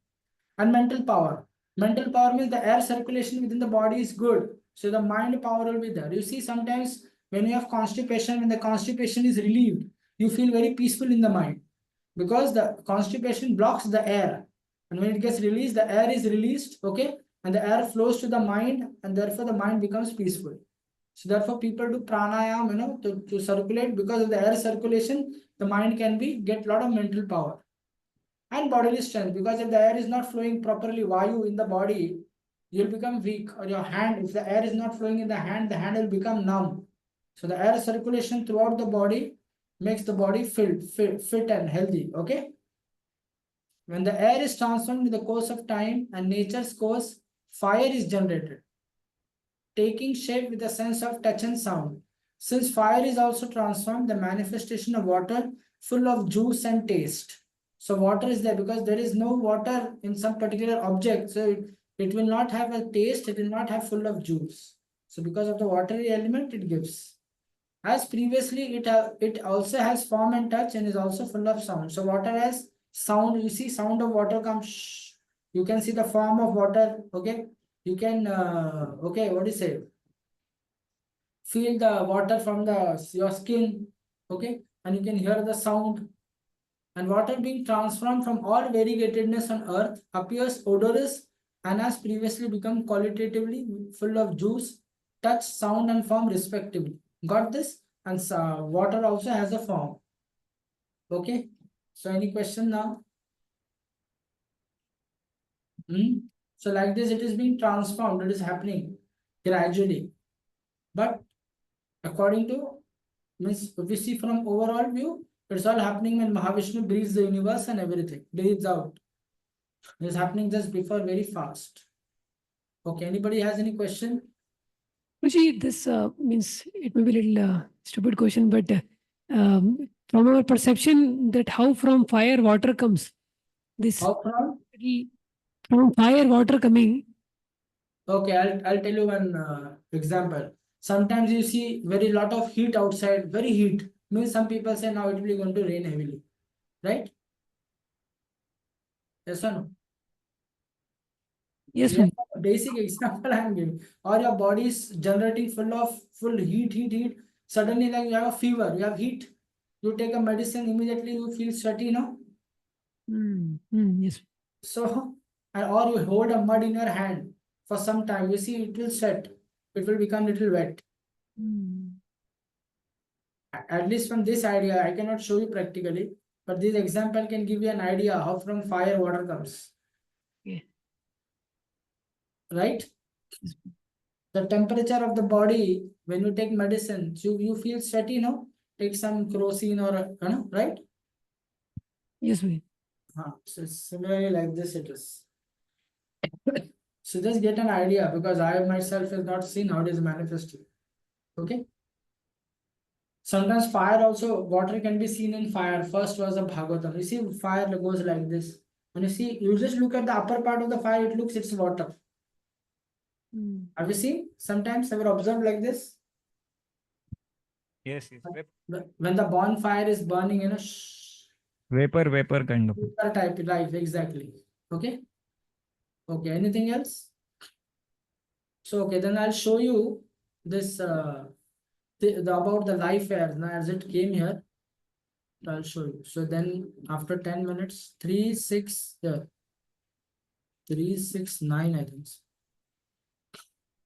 And mental power. Mental power means the air circulation within the body is good. So the mind power will be there. You see, sometimes when you have constipation, when the constipation is relieved, you feel very peaceful in the mind because the constipation blocks the air. And when it gets released, the air is released, okay? And the air flows to the mind, and therefore the mind becomes peaceful. So therefore, people do pranayam, to circulate because of the air circulation, the mind can be get a lot of mental power and bodily strength. Because if the air is not flowing properly, vayu in the body, you'll become weak. Or your hand, if the air is not flowing in the hand will become numb. So the air circulation throughout the body makes the body fit and healthy. Okay. When the air is transformed in the course of time and nature's course, fire is generated, taking shape with a sense of touch and sound. Since fire is also transformed, the manifestation of water full of juice and taste. So water is there because there is no water in some particular object. So it will not have a taste, it will not have full of juice. So because of the watery element, it gives. As previously, it also has form and touch and is also full of sound. So water has sound. You see sound of water comes. Shh. You can see the form of water. Okay. You can okay, what do you say? Feel the water from your skin. Okay. And you can hear the sound. And water being transformed from all variegatedness on earth appears odorous and has previously become qualitatively full of juice, touch, sound, and form respectively. Got this? And water also has a form. Okay. So any question now? So like this, it is being transformed. It is happening gradually. But according to, means if we see from overall view, it's all happening when Mahavishnu breathes the universe and everything, breathes out. It is happening just before very fast. Okay, anybody has any question? Guruji, this means it may be a little stupid question, but from our perception that how from fire water comes, this How from? from fire water coming. Okay, I'll tell you one example. Sometimes you see very lot of heat outside, very heat. Means some people say now it will be going to rain heavily, right? Yes or no? Yes, Yeah, basic example I'm giving. Or your body is generating full heat. Suddenly, like you have a fever, you have heat. You take a medicine, immediately you feel sweaty, yes. So, or you hold a mud in your hand for some time. You see, it will sweat. It will become little wet. At least from this idea, I cannot show you practically. but this example can give you an idea how from fire water comes. Okay. Right? The temperature of the body when you take medicine, you feel sweaty, no? Take some kerosene or right? Yes, Bhai. So similarly like this it is. So just get an idea because I myself have not seen how it is manifested. Okay. Sometimes fire also, water can be seen in fire. First was a Bhagavatam. You see, fire goes like this. And you see, you just look at the upper part of the fire, it looks it's water. Mm. Have you seen? Sometimes have you observed like this? Yes, When the bonfire is burning, vapor kind of. vapor type life, exactly. Okay. Okay. Anything else? So okay, then I'll show you this about the life air. Now as it came here, I'll show you. So then after 10 minutes, 3, 6, 3, 6, 9, I think so.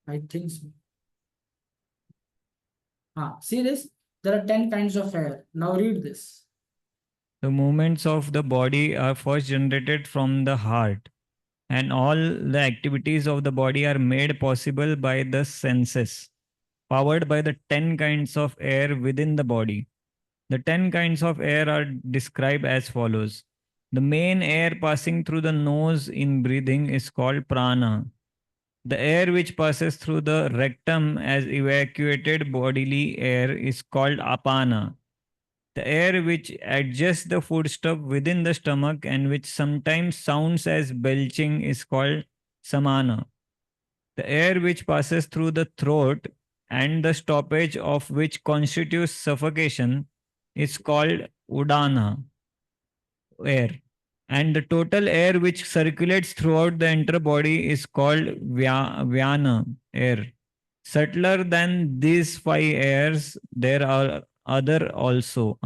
I think so. See this? There are 10 kinds of air. Now read this. The movements of the body are first generated from the heart, and all the activities of the body are made possible by the senses, powered by the 10 kinds of air within the body. The 10 kinds of air are described as follows. The main air passing through the nose in breathing is called prana. The air which passes through the rectum as evacuated bodily air is called apana. The air which adjusts the food stuff within the stomach and which sometimes sounds as belching is called samana. The air which passes through the throat and the stoppage of which constitutes suffocation is called udana air. And the total air which circulates throughout the entire body is called vyana air. Subtler than these five airs, there are others also.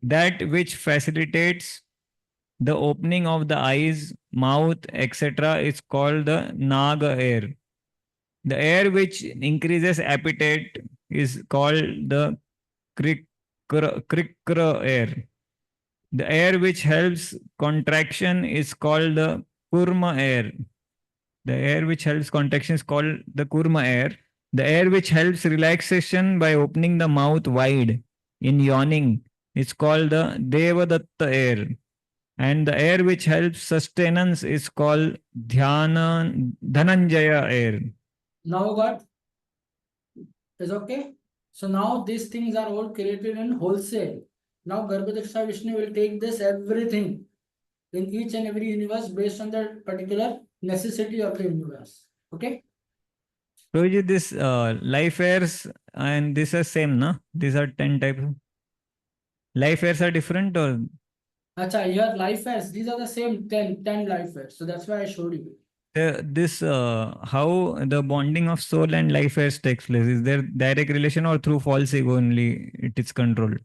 That which facilitates the opening of the eyes, mouth, etc. is called the naga air. The air which increases appetite is called the krikra air. The air which helps contraction is called the kurma air. The air which helps contraction is called the kurma air. The air which helps relaxation by opening the mouth wide in yawning is called the devadatta air. And the air which helps sustenance is called dhananjaya air. Now what? Is okay? So now these things are all created in wholesale. Now Garbhadaksha Vishnu will take this everything in each and every universe based on the particular necessity of the universe. Okay? So this life airs and this are same, no? These are 10 types. Life airs are different or? Acha, here life airs, these are the same 10 life airs. So that's why I showed you. This how the bonding of soul and life airs takes place? Is there direct relation or through false ego only it is controlled?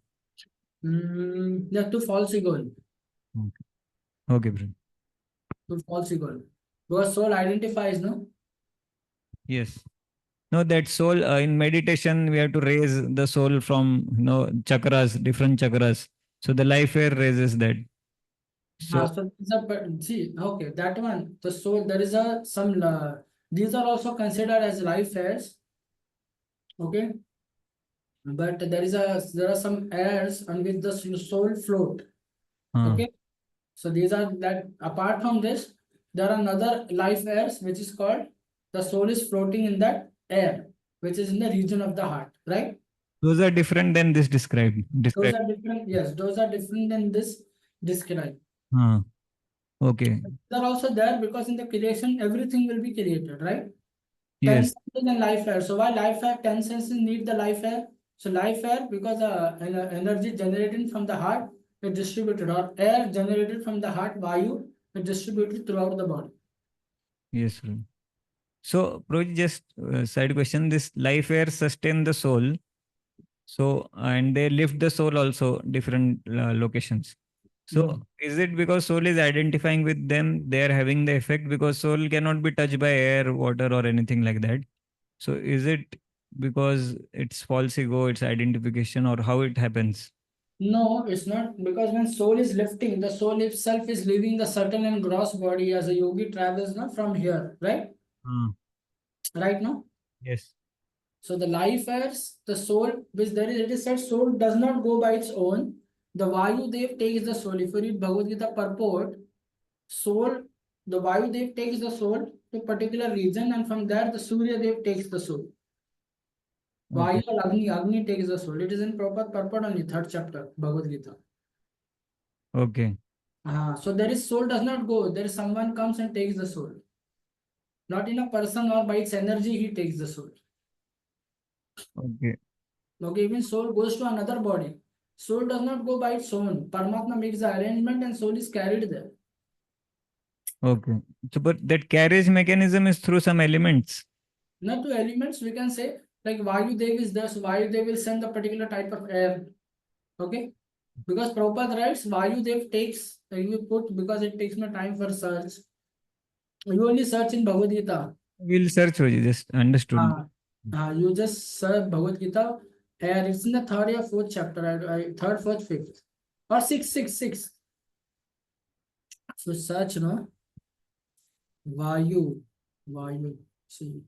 Yeah, to false ego. Okay, bro. To false ego. Because soul identifies, no? Yes. No, that soul in meditation we have to raise the soul from chakras, different chakras. So the life air raises that. So So see, okay, that one, the soul, there is these are also considered as life airs. Okay. But there are some airs on which the soul float. Okay. So these are that apart from this, there are another life airs which is called the soul is floating in that air, which is in the region of the heart, right? those are different than this described. Those are different, yes, those are different than this described. Okay. They're also there because in the creation, everything will be created, right? 10 Yes. senses and life air. So why life air, 10 senses need the life air? So life air, because energy generated from the heart is distributed, or air generated from the heart, vayu, is distributed throughout the body. Yes, sir. So, Proj, just side question: this life air sustain the soul, so and they lift the soul also different locations. So, is it because soul is identifying with them? They are having the effect because soul cannot be touched by air, water, or anything like that. So, is it because it's false ego, it's identification, or how it happens? No, it's not, because when soul is lifting, the soul itself is leaving the subtle and gross body as a yogi travels now from here, right? Right now. Yes. So the life airs, the soul, which there is, it is said, soul does not go by its own. The Vayu Dev takes the soul. If you read Bhagavad Gita purport, soul, the Vayu Dev takes the soul to a particular region, and from there the Surya Dev takes the soul. Vayu Okay. or Agni takes the soul. It is in proper purport only, third chapter, Bhagavad Gita. Okay. So there is soul does not go. There is someone comes and takes the soul. Not in a person or by its energy, he takes the soul. Okay. Okay, even soul goes to another body. Soul does not go by its own. Paramatma makes the arrangement and soul is carried there. Okay. So, but that carriage mechanism is through some elements. Not to elements, we can say like Vayu Dev is there, so Vayu Dev will send a particular type of air. Okay, because Prabhupada writes Vayu Dev takes, you put, because it takes no time for search. You only search in Bhagavad Gita. We'll search for you. Just understood. You just search Bhagavad Gita, and it's in the third or fourth chapter, third, fourth, fifth, or six. So search, no? Vayu. See.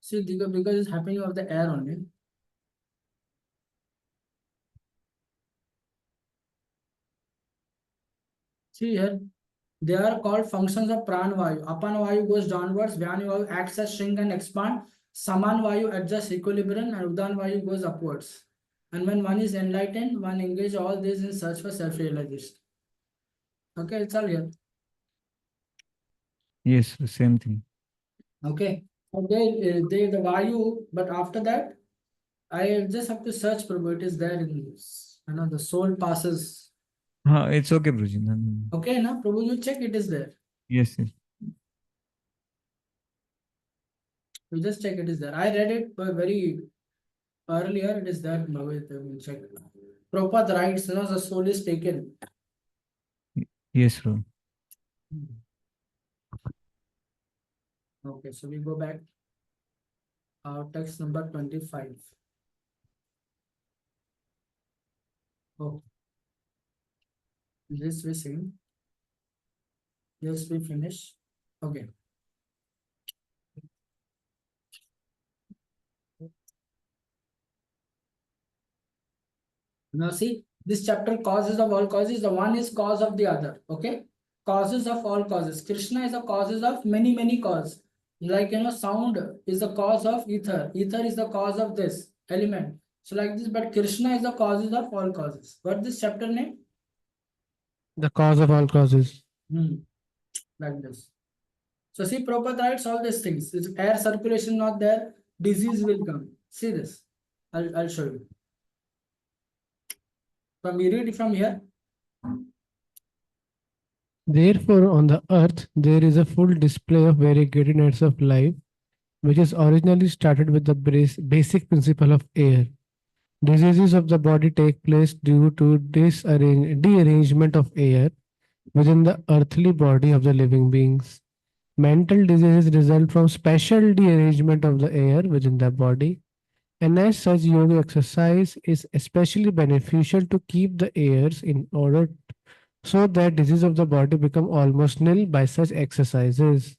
See, because it's happening of the air only. See here, they are called functions of Pran Vayu. Apan Vayu goes downwards, Vyan Vayu acts as shrink and expand, Saman Vayu adjusts equilibrium, and Udan Vayu goes upwards. And when one is enlightened, one engages all this in search for self-realization. Okay, it's all here. Yes, same thing. Okay. So they the Vayu, but after that, I just have to search for it is there in this. The soul passes. It's okay, Bruji. No, no, no. Okay, now Prabhu, you check, it is there. Yes, yes. You just check, it is there. I read it very earlier, it is there. Bhagavad Gita, we'll check. Prabhupada writes, the soul is taken. Yes, bro. Okay, so we go back. Text number 25. Oh. This we see. Yes, we finish. Okay. Now see, this chapter, causes of all causes, the one is cause of the other. Okay. Causes of all causes. Krishna is the causes of many causes. Like, sound is the cause of ether. Ether is the cause of this element. So like this, but Krishna is the causes of all causes. What this chapter name? The cause of all causes. Like this. So see, Prabhupada writes all these things. If air circulation not there, disease will come. See this. I'll show you. From we read from here. Therefore, on the earth, there is a full display of variegated nature of life, which is originally started with the basic principle of air. Diseases of the body take place due to derangement of air within the earthly body of the living beings. Mental diseases result from special derangement of the air within the body, and as such, yoga exercise is especially beneficial to keep the airs in order so that disease of the body become almost nil by such exercises.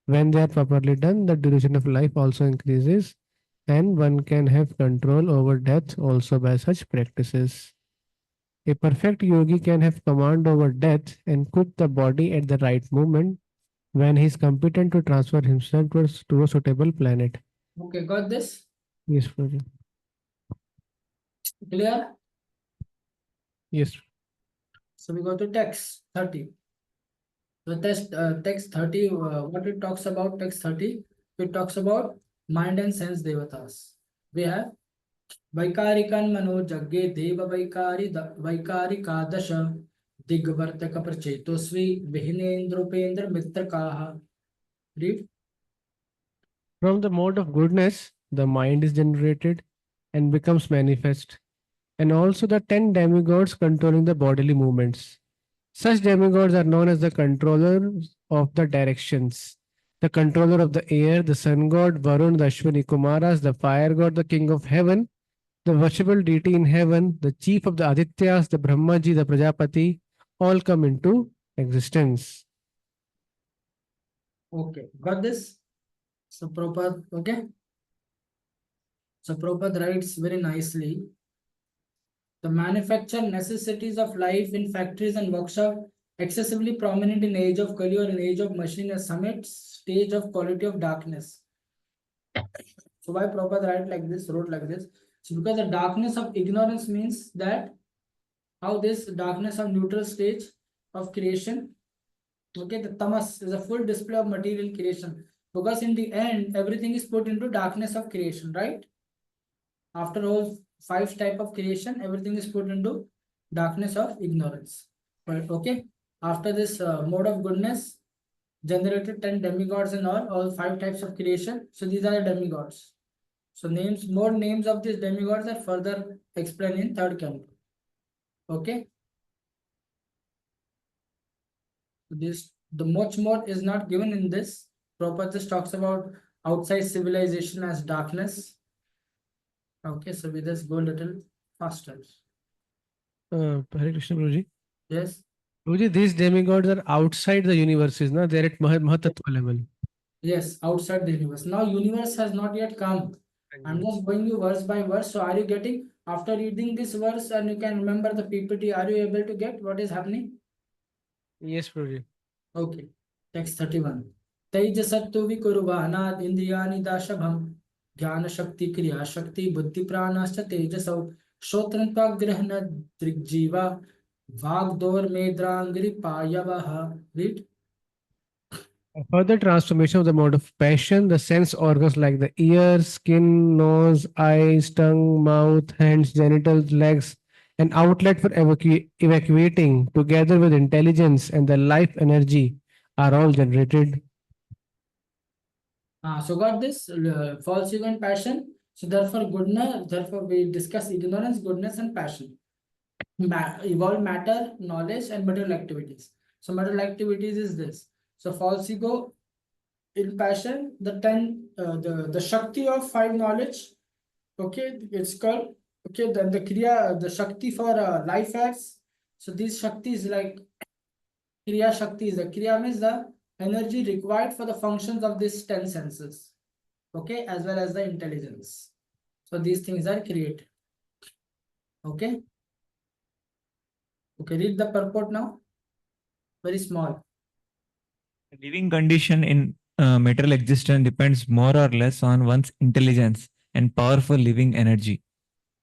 When they are properly done, the duration of life also increases, and one can have control over death also by such practices. A perfect yogi can have command over death and cook the body at the right moment when he is competent to transfer himself to a suitable planet. Okay, got this? Yes, Prabhu. Clear? Yes. So we go to text 30. So text 30, what it talks about, text 30, it talks about mind and sense devatas. We have Vaikarikan Mano Jagge Deva Vaikarikadasha Digvartaka Prachetosvi Vihinendrupendra Mitrakaha. Read. From the mode of goodness, the mind is generated and becomes manifest, and also the 10 demigods controlling the bodily movements. Such demigods are known as the controllers of the directions. the controller of the air, the sun god, Varun, the Ashwini Kumaras, the fire god, the king of heaven, the worshipable deity in heaven, the chief of the Adityas, the Brahmaji, the Prajapati, all come into existence. Okay, got this? So Prabhupada, okay. So Prabhupada writes very nicely. The manufactured necessities of life in factories and workshops excessively prominent in age of Kali or in age of machine a summit stage of quality of darkness. So why Prabhupada wrote like this? So because the darkness of ignorance means that how this darkness of neutral stage of creation, okay, the tamas is a full display of material creation. Because in the end, everything is put into darkness of creation, right? After all 5 type of creation, everything is put into darkness of ignorance. Right? Okay. After this mode of goodness, generated 10 demigods and all 5 types of creation. So these are the demigods. So more names of these demigods are further explained in third canto. Okay. The much more is not given in this. Prabhupada just talks about outside civilization as darkness. Okay, so we just go a little faster. Hare Krishna Guruji. Yes. Guruji, these demigods are outside the universes, no? They're at Mahatattva level. Yes, outside the universe. Now universe has not yet come. I'm just going you verse by verse. So are you getting, after reading this verse and you can remember the PPT, are you able to get what is happening? Yes, Guruji. Okay. Text 31. Tejasattu vikurvanad indriyani dashabham ज्ञान शक्ति क्रिया शक्ति बुद्धि प्राणाश्च तेजसौ श्रोत्रत्वाग्रहण दृग्जीवा वाग्दोर मेद्रांग्रि पायवः. Read. A further transformation of the mode of passion, the sense organs like the ears, skin, nose, eyes, tongue, mouth, hands, genitals, legs, an outlet for evacuating, together with intelligence and the life energy, are all generated. So got this false ego and passion. So therefore goodness, therefore we discuss ignorance, goodness and passion. Evolve matter, knowledge and material activities. So material activities is this. So false ego in passion, the 10 the shakti of 5 knowledge. Okay, it's called, okay, then the kriya, the shakti for life acts. So these shakti is like kriya shakti is the kriya means the energy required for the functions of these 10 senses. Okay, as well as the intelligence. So these things are created. Okay. Okay, read the purport now. Very small. The living condition in material existence depends more or less on one's intelligence and powerful living energy.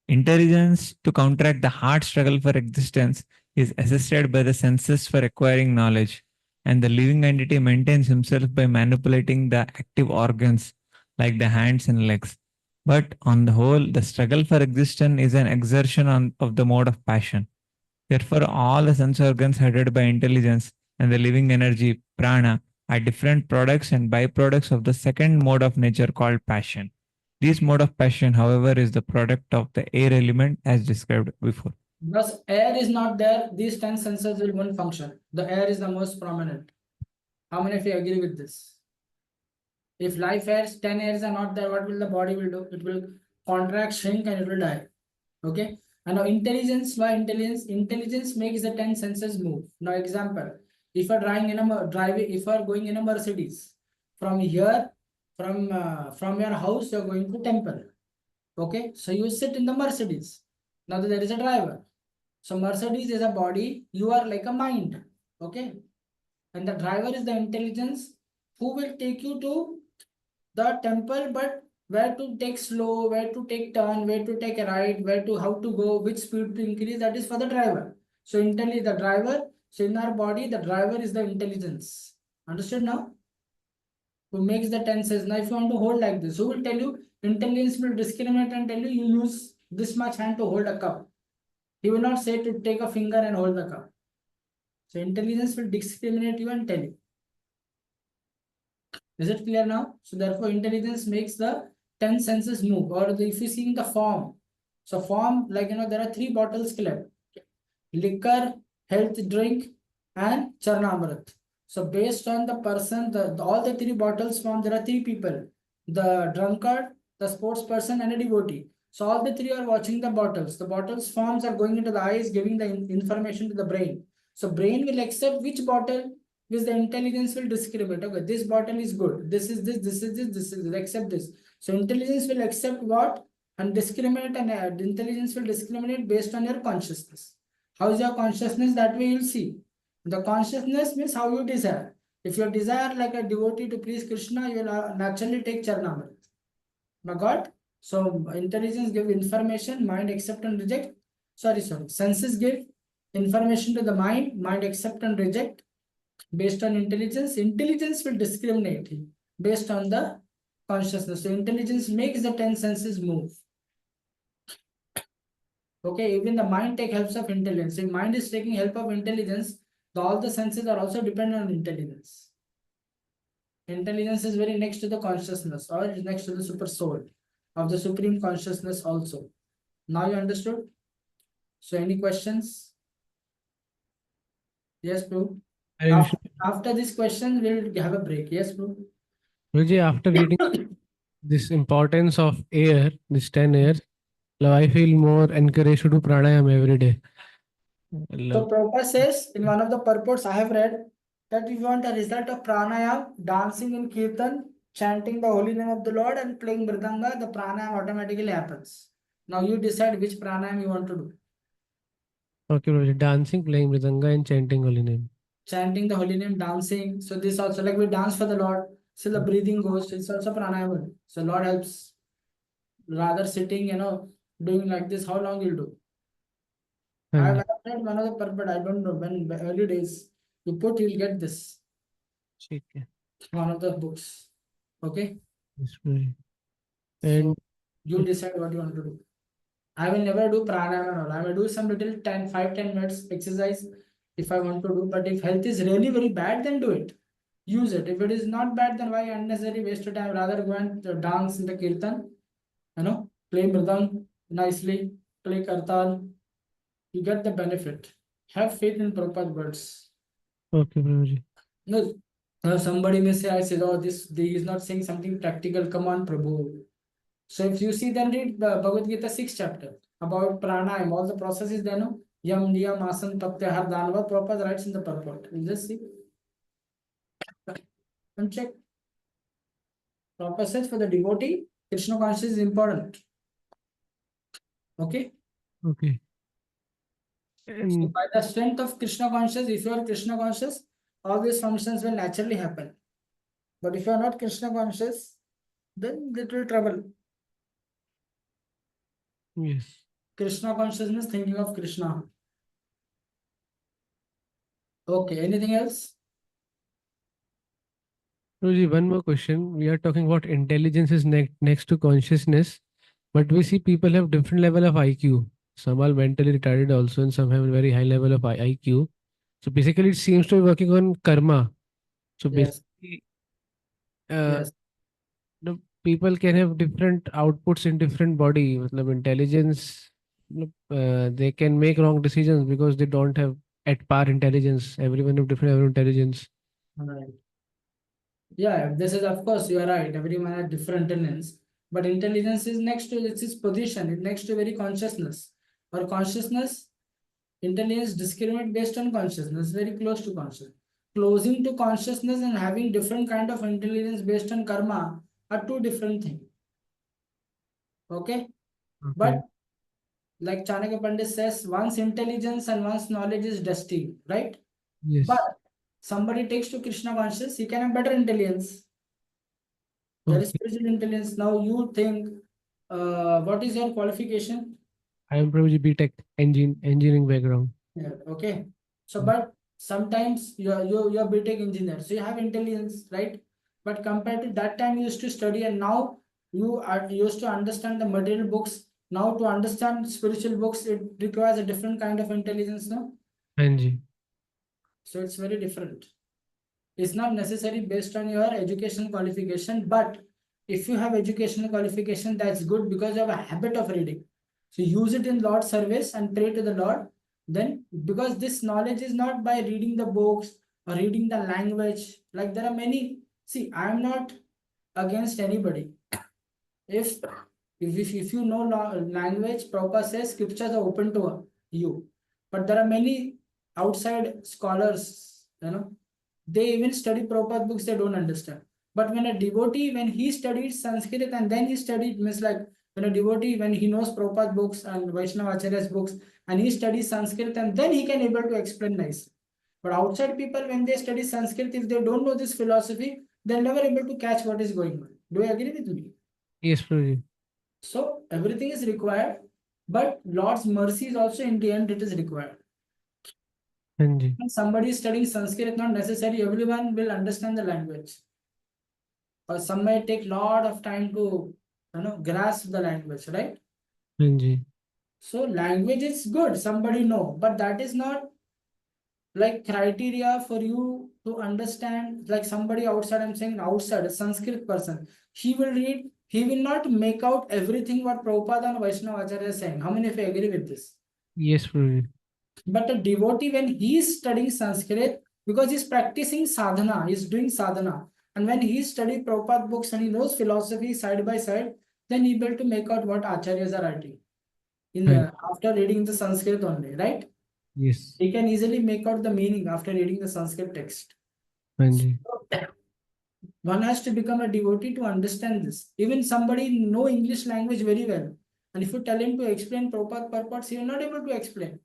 Intelligence to counteract the hard struggle for existence is assisted by the senses for acquiring knowledge, and the living entity maintains himself by manipulating the active organs like the hands and legs. But on the whole, the struggle for existence is an exertion of the mode of passion. Therefore, all the sense organs headed by intelligence and the living energy, prana, are different products and byproducts of the second mode of nature called passion. This mode of passion, however, is the product of the air element as described before. Because air is not there, these 10 senses will one function. The air is the most prominent. How many of you agree with this? If life airs, 10 airs are not there, what will the body will do? It will contract, shrink, and it will die. Okay. And now intelligence, why intelligence? Intelligence makes the 10 senses move. Now example, if you're driving in if you're going in a Mercedes, from here, from your house, you're going to temple. Okay. So you sit in the Mercedes. Now there is a driver. So Mercedes is a body, you are like a mind. Okay. And the driver is the intelligence who will take you to the temple, but where to take slow, where to take turn, where to take a right, how to go, which speed to increase, that is for the driver. So the driver, so in our body, the driver is the intelligence. Understood now? Who makes the tenses. Now if you want to hold like this, who will tell you? Intelligence will discriminate and tell you, you use this much hand to hold a cup. He will not say to take a finger and hold the cup. So intelligence will discriminate you and tell you. Is it clear now? So therefore intelligence makes the 10 senses move. Or if you see in the form. So form, like there are 3 bottles kept. Liquor, health drink and Charnamrit. So based on the person, all the three bottles form, there are three people: the drunkard, the sports person, and a devotee. So all the three are watching the bottles. The bottles forms are going into the eyes, giving the information to the brain. So brain will accept which bottle, which the intelligence will discriminate. Okay, this bottle is good. This is this. This is this. This is this. Accept this. So intelligence will accept what and discriminate, and intelligence will discriminate based on your consciousness. How is your consciousness? That way you'll see. The consciousness means how you desire. If you desire like a devotee to please Krishna, you will naturally take Charanamrit. My God. So intelligence give information, mind accept and reject. Sorry. Senses give information to the mind, mind accept and reject based on intelligence. Intelligence will discriminate based on the consciousness. So intelligence makes the 10 senses move. Okay, even the mind take helps of intelligence. If mind is taking help of intelligence, all the senses are also dependent on intelligence. Intelligence is very next to the consciousness, or is next to the super soul of the supreme consciousness also. Now you understood? So any questions? Yes, bro. After this question, we'll have a break. Yes, bro. Guruji, after reading this importance of air, this 10 air, I feel more encouraged to do pranayam every day. So Prabhupada says in one of the purports I have read that if you want a result of pranayam, dancing in kirtan, chanting the holy name of the Lord and playing mridanga, the pranayam automatically happens. Now you decide which pranayam you want to do. Okay, Guruji, dancing, playing mridanga and chanting holy name. Chanting the holy name, dancing. So this also like we dance for the Lord. So the breathing goes, it's also pranayam. So Lord helps. Rather sitting, doing like this, how long you'll do? I've read one of the purport, I don't know, when early days, you put, you'll get this. Okay. One of the books. Okay. Yes, Guruji. So And you decide what you want to do. I will never do pranayama and all. I will do some little 5-10 minutes exercise if I want to do. But if health is really very bad, then do it. Use it. If it is not bad, then why unnecessary waste of time? Rather go and dance in the kirtan, play mridang nicely, play kartal. You get the benefit. Have faith in Prabhupada's words. okay, Guruji. No, somebody may say, I said, oh, he is not saying something practical. Come on, Prabhu. So if you see, then read the Bhagavad Gita 6th chapter about pranayam. All the processes there, no? Yam, niyam, asan, pratyahar, dhanava. Prabhupada writes in the purport. You just see. And check. Prabhupada says for the devotee, Krishna consciousness is important. Okay? Okay. So And by the strength of Krishna consciousness, if you are Krishna conscious, all these functions will naturally happen. But if you are not Krishna conscious, then little trouble. yes. Krishna consciousness, thinking of Krishna. Okay, anything else? Guruji, one more question. We are talking about intelligence is next to consciousness, but we see people have different level of IQ. Some are mentally retarded also, and some have a very high level of IQ. So basically, it seems to be working on karma. So Yes, basically, yes. people can have different outputs in different body. Matlab intelligence, they can make wrong decisions because they don't have at par intelligence. Everyone have different level of intelligence. Right. Yeah, this is of course you are right. Everyone has different intelligence, but intelligence is next to its position. It's next to very consciousness. Or consciousness, intelligence discriminate based on consciousness, very close to consciousness. Closing to consciousness and having different kind of intelligence based on karma are two different things. Okay, Okay. but like Chanakya Pandit says, one's intelligence and one's knowledge is destined, right? Yes. But somebody takes to Krishna consciousness, he can have better intelligence. There is Okay. spiritual intelligence. Now you think, what is your qualification? I am probably BTech engineering background. Yeah, okay. So, but sometimes you're BTech engineer, so you have intelligence, right? But compared to that time, you used to study, and now you are used to understand the material books. Now to understand spiritual books, it requires a different kind of intelligence, no? Anji. So it's very different. It's not necessary based on your education qualification, but if you have educational qualification, that's good because you have a habit of reading. So use it in Lord's service and pray to the Lord. Then, because this knowledge is not by reading the books or reading the language. Like there are many. See, I am not against anybody. If if you know language, Prabhupada says scriptures are open to you. But there are many outside scholars, they even study Prabhupada books, they don't understand. But when a devotee, when he studied Sanskrit and then he studied, means like when a devotee, when he knows Prabhupada books and Vaishnava Acharya's books and he studies Sanskrit and then he can able to explain nicely. But outside people, when they study Sanskrit, if they don't know this philosophy, they're never able to catch what is going on. Do you agree with me? Yes, Prabhuji. So everything is required, but Lord's mercy is also in the end it is required. Hanji. When somebody is studying Sanskrit, not necessarily everyone will understand the language. Or some may take lot of time to grasp the language, right? Hanji. So language is good, somebody know, but that is not like criteria for you to understand. Like somebody outside, I'm saying outside, a Sanskrit person, he will read, he will not make out everything what Prabhupada and Vaishnava Acharya is saying. How many of you agree with this? Yes, Prabhuji. But a devotee, when he is studying Sanskrit, because he's practicing sadhana, he's doing sadhana, and when he studies Prabhupada books and he knows philosophy side by side, then he able to make out what acharyas are writing in Right. after reading the Sanskrit only, right? Yes. He can easily make out the meaning after reading the Sanskrit text. Hanji. One has to become a devotee to understand this. Even somebody know English language very well, and if you tell him to explain Prabhupada purports, he will not able to explain.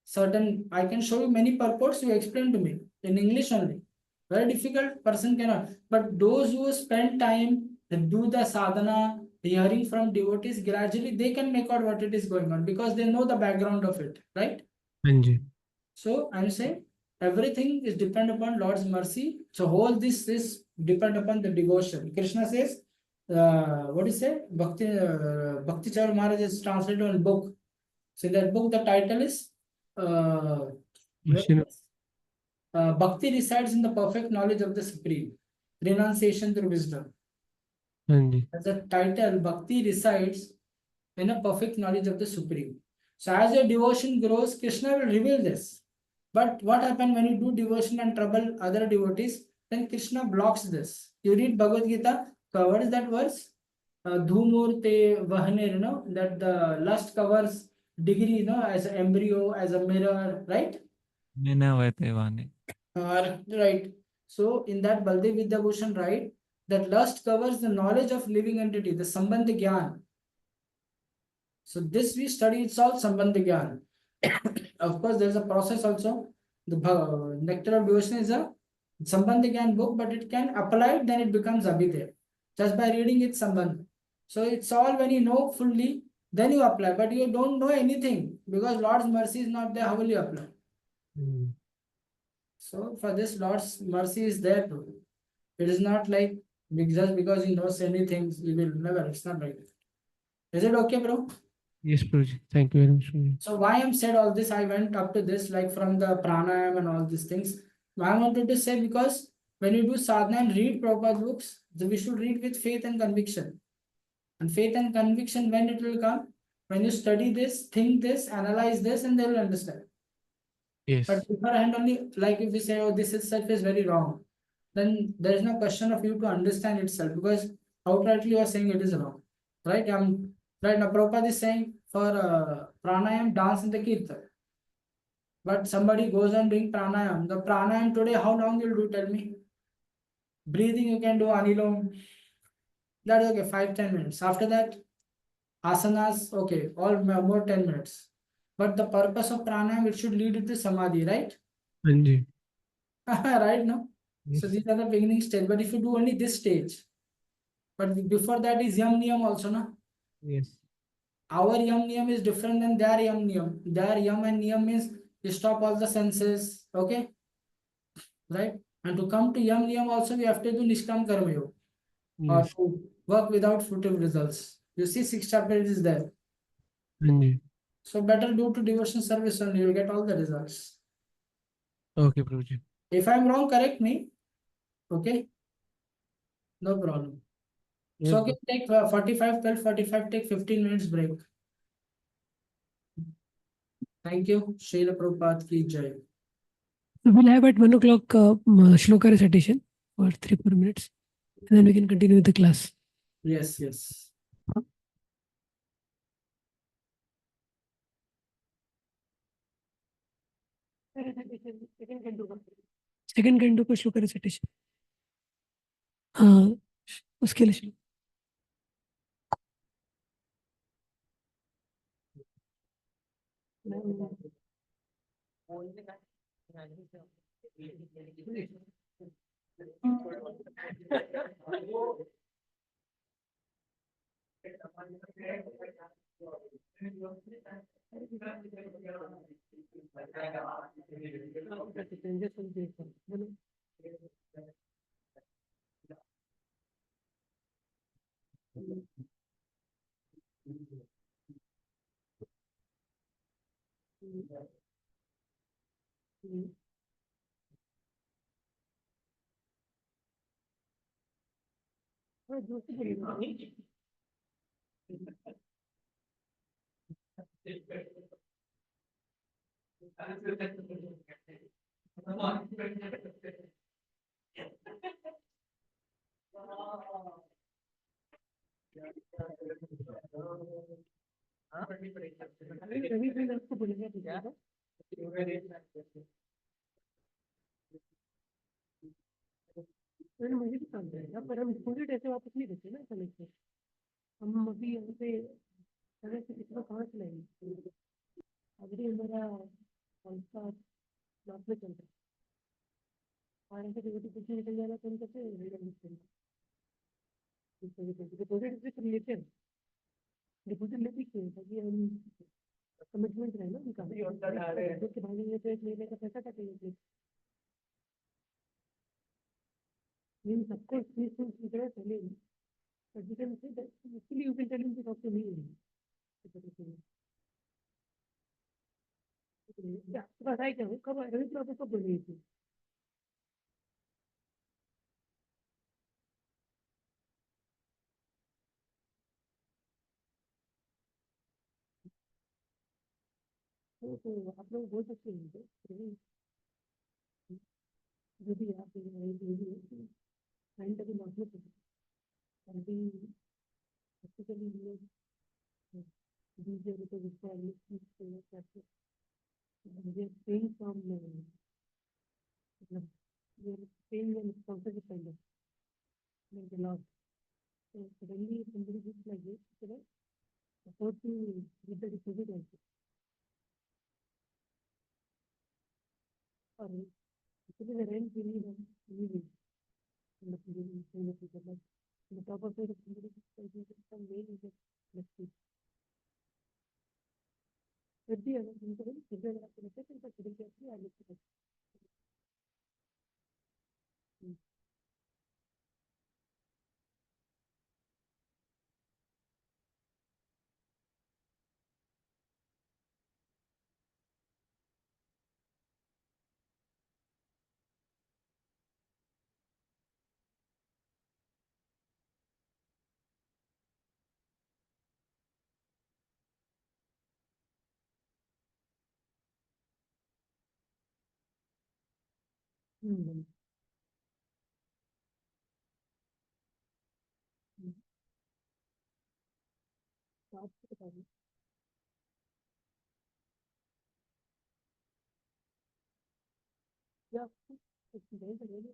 Certain, I can show you many purports, you explain to me in English only. Very difficult, person cannot. But those who spend time and do the sadhana, hearing from devotees, gradually they can make out what it is going on because they know the background of it, right? Hanji. So I'm saying everything is depend upon Lord's mercy. So whole this is depend upon the devotion. Krishna says, what is it? Bhakti Chavar Maharaj is translated on book. So that book, the title is where Mission. it is? Bhakti resides in the perfect knowledge of the Supreme. Renunciation through wisdom. Hanji. As a title, Bhakti resides in a perfect knowledge of the Supreme. So as your devotion grows, Krishna will reveal this. But what happens when you do devotion and trouble other devotees? Then Krishna blocks this. You read Bhagavad Gita, what is that verse? Dhumurte Vahane, that the lust covers degree, as an embryo, as a mirror, right? Right. So in that Baldev Vidya Bhushan, right, that lust covers the knowledge of living entity, the Sambandha Gyan. So this we study, it's all Sambandha Gyan. Of course, there's a process also. The Nectar of Devotion is a Sambandha Gyan book, but it can apply it, then it becomes Abhidya. Just by reading it, Sambandha. So it's all when you know fully, then you apply, but you don't know anything because Lord's mercy is not there. How will you apply? So for this, Lord's mercy is there too. It is not like just because he knows anything, he will never. It's not like that. Is it okay, bro? Yes, Prabhuji. Thank you very much, Prabhuji. So why I'm said all this, I went up to this like from the pranayam and all these things. I wanted to say because when you do sadhana and read Prabhupada books, we should read with faith and conviction. And faith and conviction, when it will come? When you study this, think this, analyze this, and they will understand. Yes. But beforehand only, like if we say, oh, this itself is very wrong, then there is no question of you to understand itself because outrightly you are saying it is wrong. Right? Right now, Prabhupada is saying for pranayam, dance in the kirtan. But somebody goes on doing pranayam. The pranayam today, how long you'll do? Tell me. Breathing, you can do anilom. That is okay, 5-10 minutes. After that, asanas, okay, all more 10 minutes. But the purpose of pranayam, it should lead you to samadhi, right? Hanji. Right, no? Yes. So these are the beginning stage. But if you do only this stage, but before that is yam niyam also, no? Yes. Our yam niyam is different than their yam niyam. Their yam and niyam means you stop all the senses, okay? Right? And to come to yam niyam also, we have to do nishkam karma yoga, or Yes. to work without fruitive results. You see, 6 chapters is there. Hanji. So better do to devotion service and you will get all the results. Okay, Prabhuji. If I'm wrong, correct me. Okay? No problem. Yeah, So okay, take 45, 12, 45, take 15 minutes break. Thank you. Srila Prabhupada ki jai. So we'll have at 1 o'clock shloka recitation for 3-4 minutes, and then we can continue with the class. Yes, yes. Second canto का shloka recitation. हाँ, उसके लिए श्लोक. मुझे भी काम रहेगा, पर हम डिपॉजिट ऐसे वापस नहीं देते ना समय से. हम अभी यहाँ पे समय से कितना कहाँ से लाएंगे? अभी हमारा संस्था लाभ में चल रहा है, और ऐसे कुछ निकल जाना तो हम कैसे डिपॉजिट से लेते हैं. डिपॉजिट लेते क्यों? ताकि हम कमिटमेंट रहे ना उनका. के भागेंगे तो 1 महीने का पैसा कटेगा. इन सबको चीज पहले but you can say that actually you can tell him to talk to me only. Yeah, बस आई क्या कब रवि प्रभु कब बोली थी? तो आप लोग बोल सकते हैं तो जो भी आप टाइम तक नॉट में अभी बेसिकली ये डीजे को जिसको करते मुझे पेन फ्रॉम मतलब ये पेन में स्पॉन्सरशिप चाहिए like a lot. So suddenly somebody gives like this, you know, afford to give the deposit also. Or actually the rent we need in the future. But on the top of it, if somebody gives some way, we just let's see. फिर भी अगर उनको फिर भी अगर आपको लगता है कि फिर भी अच्छी आगे की बात बता दें. या कुछ नहीं करेंगे.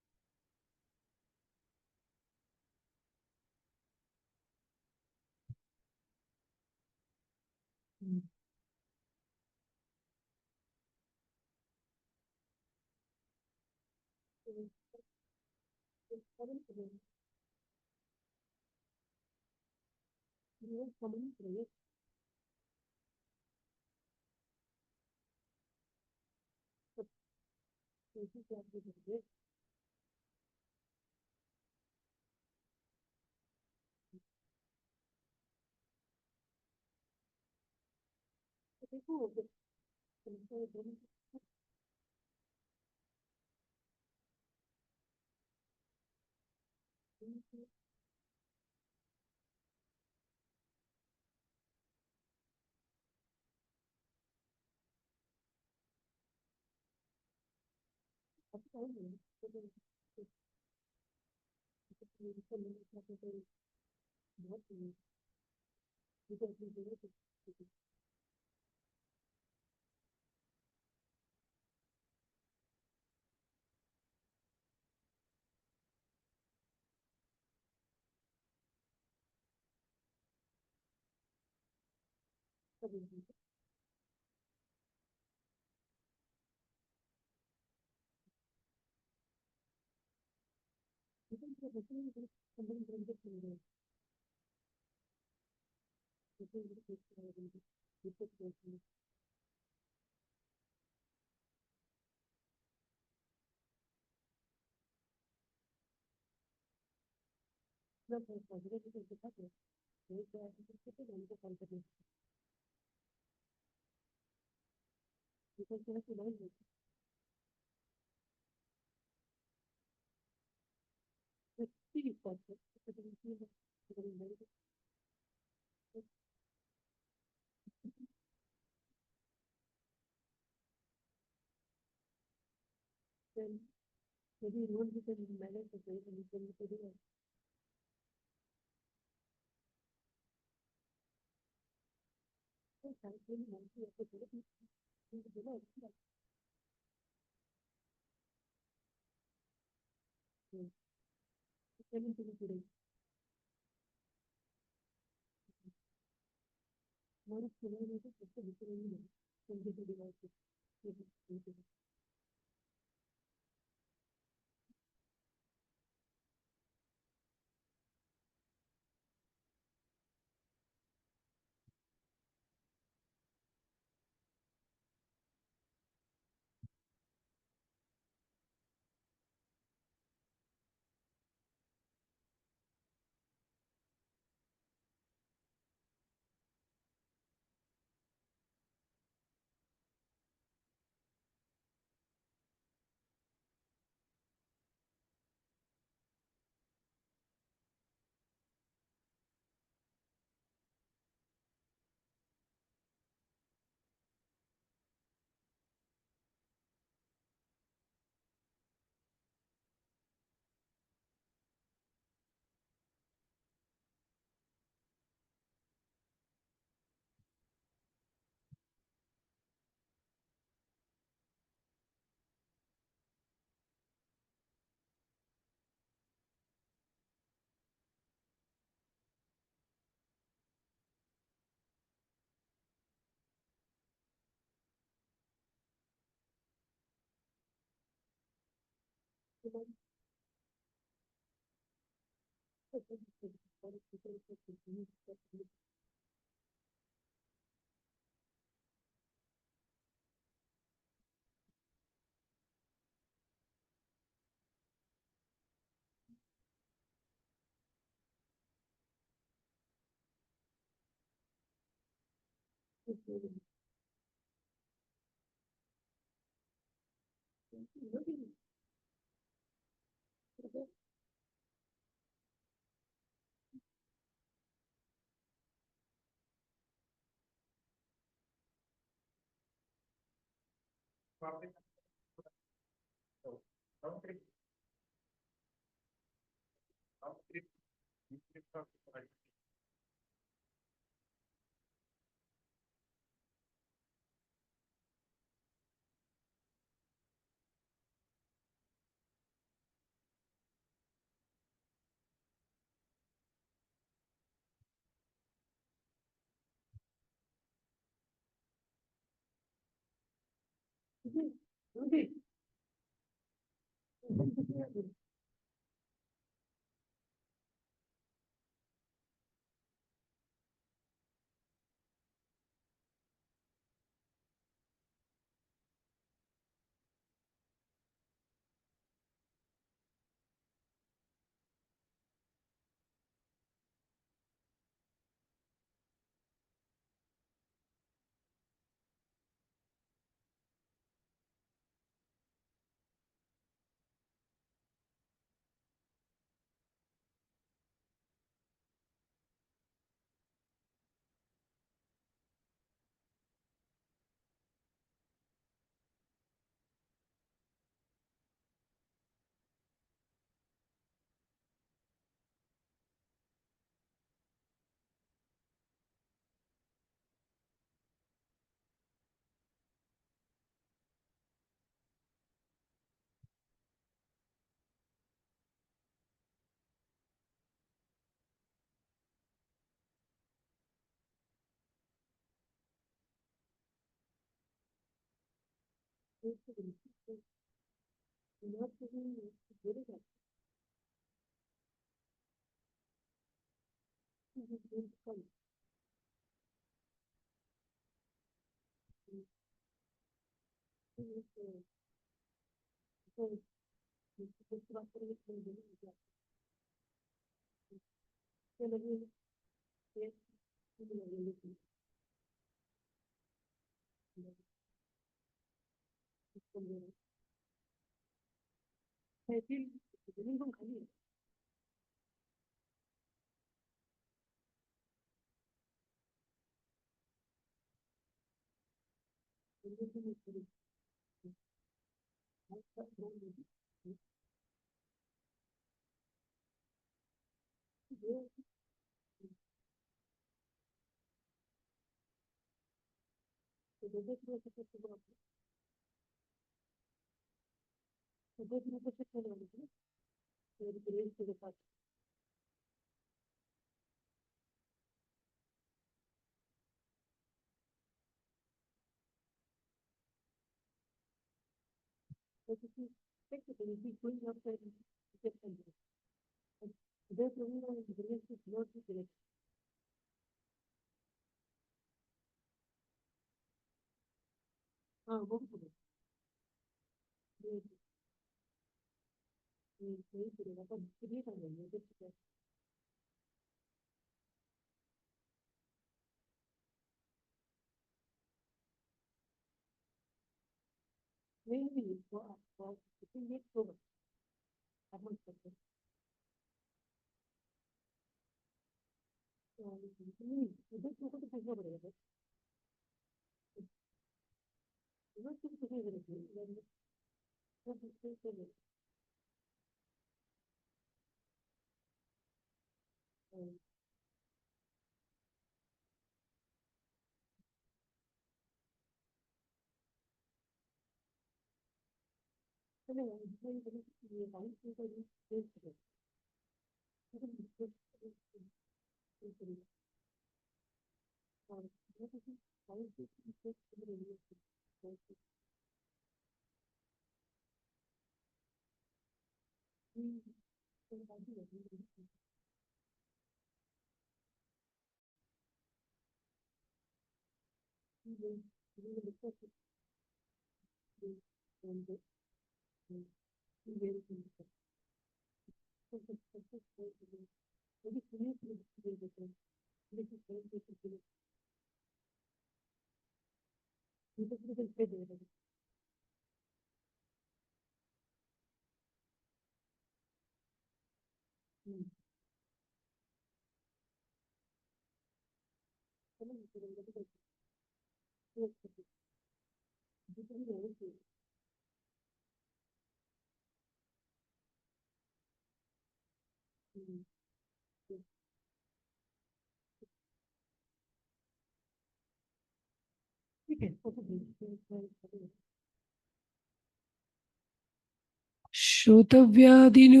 श्रोतव्यादीनि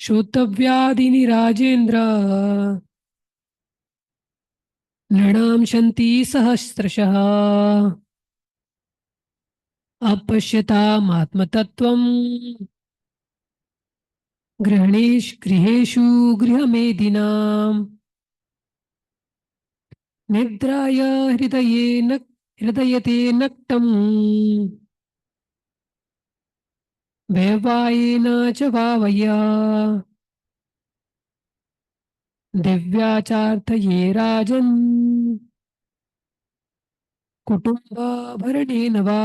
श्रोतव्यादीनि राजेन्द्र नृणां शन्ति सहस्रशः अपश्यतामात्मतत्त्वम् गृहेषु गृहमेदिनाम् निद्राय हृदयते नक्तम् वैवायेन च वावया दिव्याचार्थये राजन् कुटुम्बभरणेन वा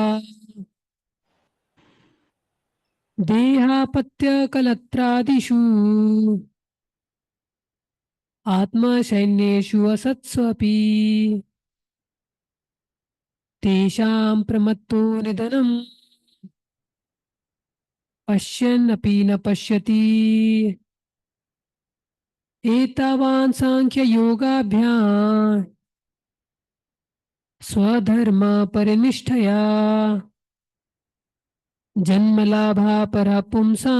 देहापत्यकलत्रादिषु आत्मसैन्येषु असत्सु अपि तेषां प्रमत्तो निधनं पश्यन्नपि न पश्यति एतावान् साङ्ख्ययोगाभ्याम् स्वधर्म परिनिष्ठया जन्मलाभा परा पुंसा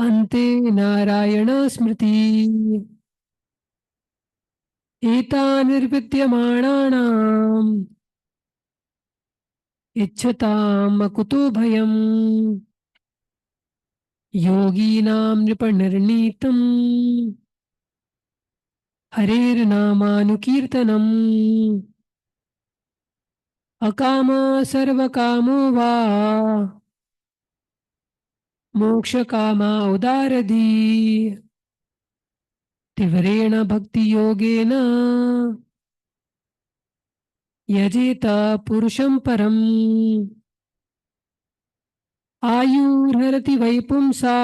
अन्ते नारायण स्मृति एतानिर्विद्यमाणानाम् इच्छताम् अकुतो भयम् योगीनां नृपनिर्णीतम् हरेर्नामानुकीर्तनम् अकाम सर्वकामो वा मोक्षकामा उदारधी तीव्रेण भक्तियोगेन यजेत पुरुषं परम् आयुर्हरति वै पुंसा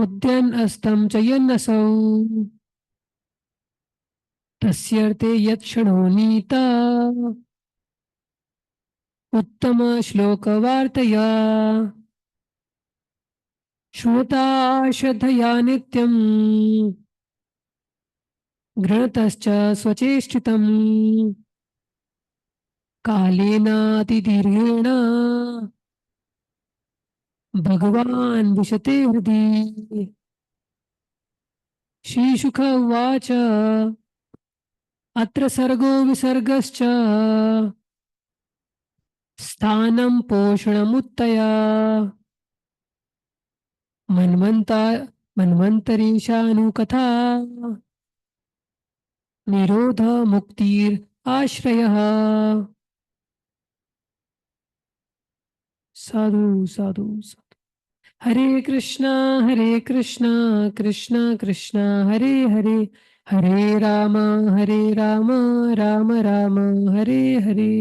उद्यन् अस्तं च यन्नसौ तस्यर्थे यत्क्षणो नीता उत्तम श्लोकवार्तया श्रोता श्रद्धया नित्यम् गृणतश्च स्वचेष्टितम् कालेनातिदीर्घेण भगवान् विशते हृदि श्रीशुक उवाच अत्र सर्गो विसर्गश्च स्थानं पोषणमुत्तया मन्वन्तरीशानुकथा निरोध मुक्तिराश्रयः साधु साधु साधु हरे कृष्णा कृष्णा कृष्णा हरे हरे हरे राम राम राम हरे हरे.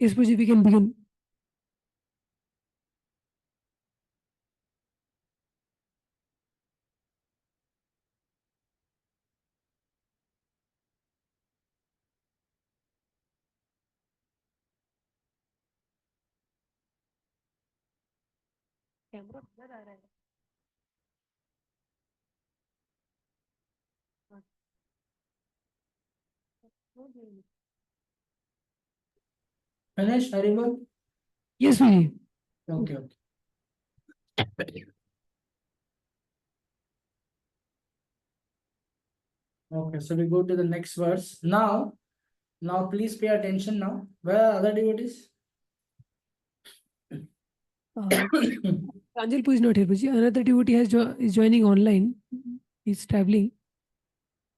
Yes, Puji, we can begin. Camera blur आ रहा है. Finish, Haribol? Yes, Puji. Okay. Okay, so we go to the next verse. Now please pay attention now. Where are other devotees? Anjalpu is not here, Puji. Another devotee is joining online. He's traveling.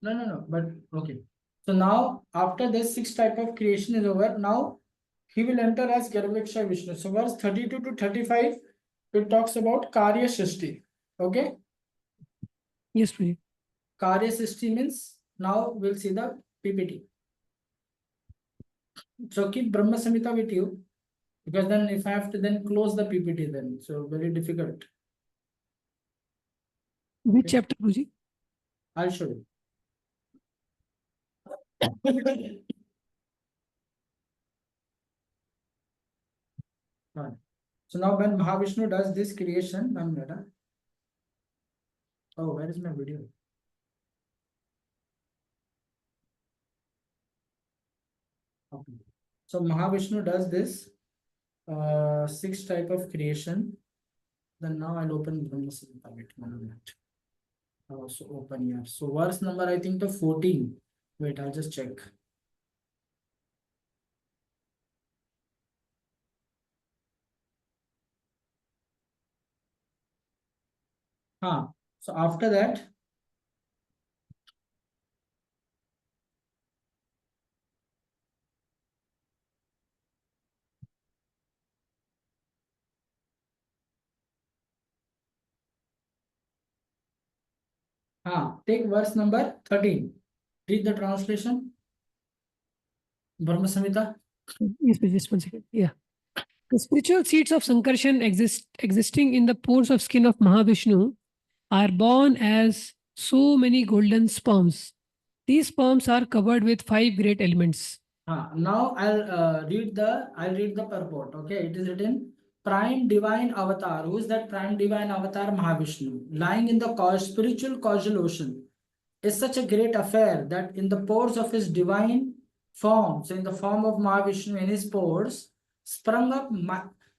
No. But okay. So now after this 6 type of creation is over, now he will enter as Garbhaksha Vishnu. So verse 32 to 35, it talks about Karya Srishti. Okay. Yes, Puji. Karya Srishti means now we'll see the PPT. So keep Brahma Samhita with you, because then if I have to then close the PPT, then so very difficult. Which Okay. chapter, Puji? I'll show you. Fine. So now when Mahavishnu does this creation, one minute, huh? Oh, where is my video? Okay. So Mahavishnu does this 6 type of creation. Then now I'll open Brahma Samhita. Wait 1 minute. I'll also open here. So verse number I think the 14. Wait, I'll just check. So after that, take verse number 13. Read the translation. Brahma Samhita. Yes, Puji. Just 1 second. Yeah. The spiritual seeds of Sankarshan existing in the pores of skin of Mahavishnu are born as so many golden sperms. These sperms are covered with 5 great elements. Now I'll read the purport. Okay, it is written Prime Divine Avatar. Who is that Prime Divine Avatar? Mahavishnu, lying in the spiritual causal ocean, is such a great affair that in the pores of his divine form, so in the form of Mahavishnu in his pores, sprung up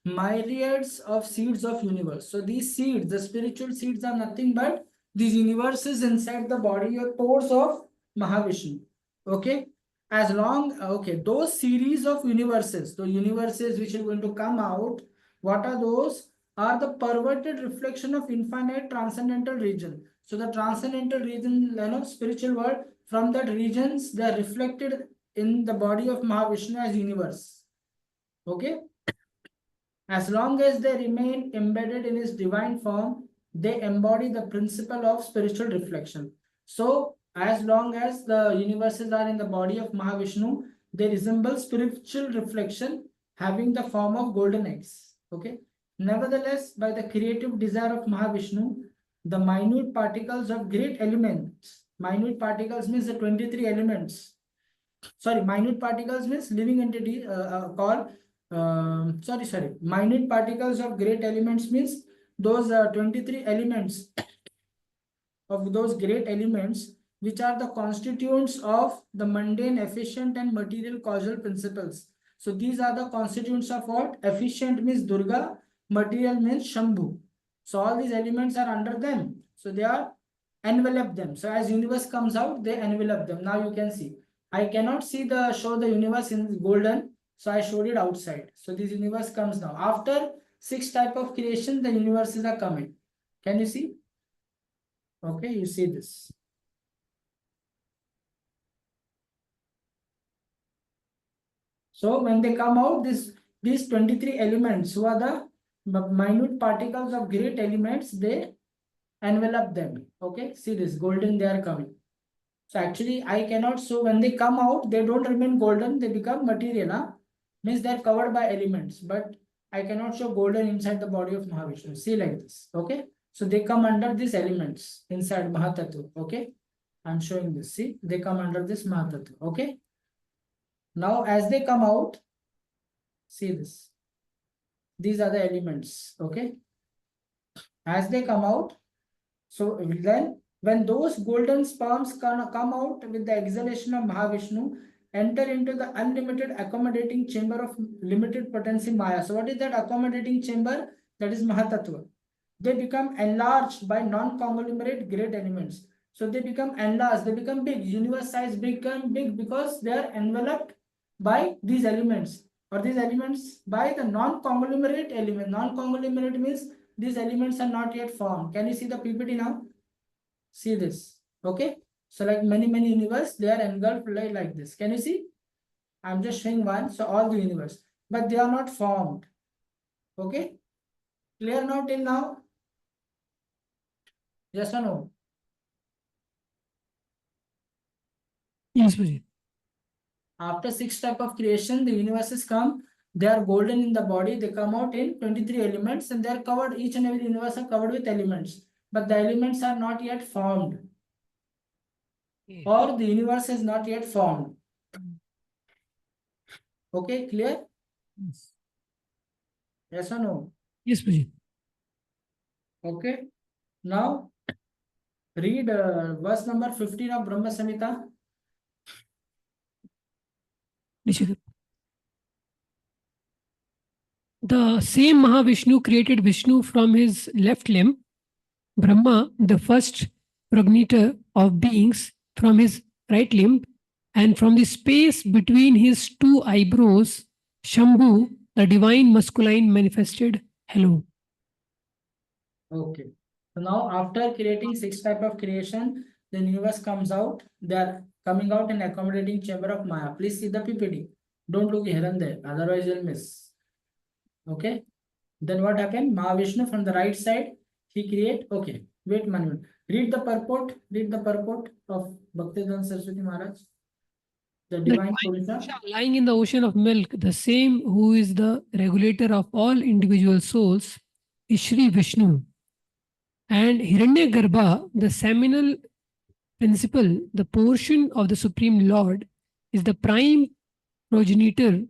myriads of seeds of universe. So these seeds, the spiritual seeds, are nothing but these universes inside the body or pores of Mahavishnu. Okay. Those series of universes, the universes which are going to come out, what are those? Are the perverted reflection of infinite transcendental region. So the transcendental region, spiritual world, from that regions, they are reflected in the body of Mahavishnu as universe. Okay. As long as they remain embedded in his divine form, they embody the principle of spiritual reflection. So as long as the universes are in the body of Mahavishnu, they resemble spiritual reflection having the form of golden eggs. Okay. Nevertheless, by the creative desire of Mahavishnu, the minute particles of great elements, minute particles means the 23 elements. Sorry, minute particles means living entity called minute particles of great elements means those 23 elements of those great elements which are the constituents of the mundane, efficient and material causal principles. So these are the constituents of what? Efficient means Durga, material means Shambhu. So all these elements are under them. So they are envelop them. So as universe comes out, they envelop them. Now you can see. I cannot show the universe in golden. So I showed it outside. So this universe comes now. After 6 type of creation, the universes are coming. Can you see? Okay, you see this. So when they come out, these 23 elements, who are the minute particles of great elements, they envelop them. Okay, see this golden, they are coming. So actually I cannot show. When they come out, they don't remain golden, they become material. Means they're covered by elements, but I cannot show golden inside the body of Mahavishnu. See like this. Okay, so they come under these elements inside Mahatattva. Okay, I'm showing this. See, they come under this Mahatattva. Okay, now as they come out, see this. These are the elements. Okay, as they come out, so then when those golden sperms come out with the exhalation of Mahavishnu, enter into the unlimited accommodating chamber of limited potency Maya. So what is that accommodating chamber? That is Mahatattva. They become enlarged by non-conglomerate great elements. So they become enlarged, they become big. Universe size become big because they are enveloped by these elements, or these elements by the non-conglomerate element. Non-conglomerate means these elements are not yet formed. Can you see the PPT now? See this. Okay. So like many universe, they are engulfed like this. Can you see? I'm just showing one. So all the universe, but they are not formed. Okay. Clear now till now? Yes or no? Yes, Guruji. After 6 type of creation, the universes come. They are golden in the body. They come out in 23 elements, and they are covered. Each and every universe are covered with elements, but the elements are not yet formed, or the universe is not yet formed. Okay, clear? Yes. Yes or no? Yes, Guruji. Okay. Now read verse number 15 of Brahma Samhita. Nishida. The same Mahavishnu created Vishnu from his left limb, Brahma, the first progenitor of beings, from his right limb, and from the space between his two eyebrows, Shambhu, the divine masculine, manifested hello. Okay. So now after creating 6 type of creation, the universe comes out. They are coming out in accommodating chamber of Maya. Please see the PPT. Don't look here and there, otherwise you'll miss. Okay. Then what happened? Mahavishnu from the right side, he create. Okay. Wait, Manu. Read the purport. Read the purport of Bhaktivedanta Saraswati Maharaj. The The divine divine Purusha. Purusha lying in the ocean of milk, the same who is the regulator of all individual souls, is Shri Vishnu. And Hiranyagarbha, the seminal principle, the portion of the Supreme Lord, is the prime progenitor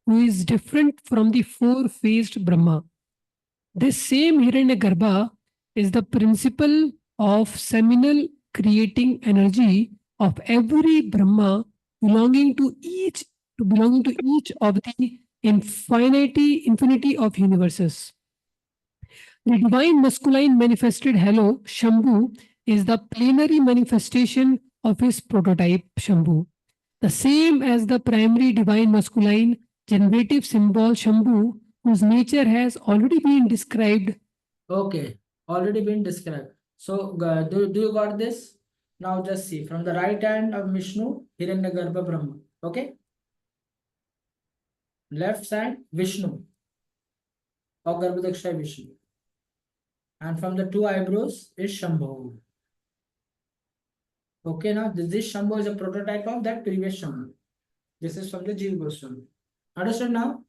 who is different from the four-faced Brahma. This same Hiranyagarbha is the principle of seminal creating energy of every Brahma belonging to each of the infinity of universes. The divine masculine manifested hello, Shambhu, is the plenary manifestation of his prototype, Shambhu. The same as the primary divine masculine generative symbol, Shambhu, whose nature has already been described. Okay, already been described. So do you got this? Now just see from the right hand of Vishnu, Hiranyagarbha Brahma. Okay. Left side Vishnu or Garbhodaksha Vishnu. And from the two eyebrows is Shambhu. Okay, now this Shambhu is a prototype of that previous Shambhu. This is from the Jiva Goswami. Understood now?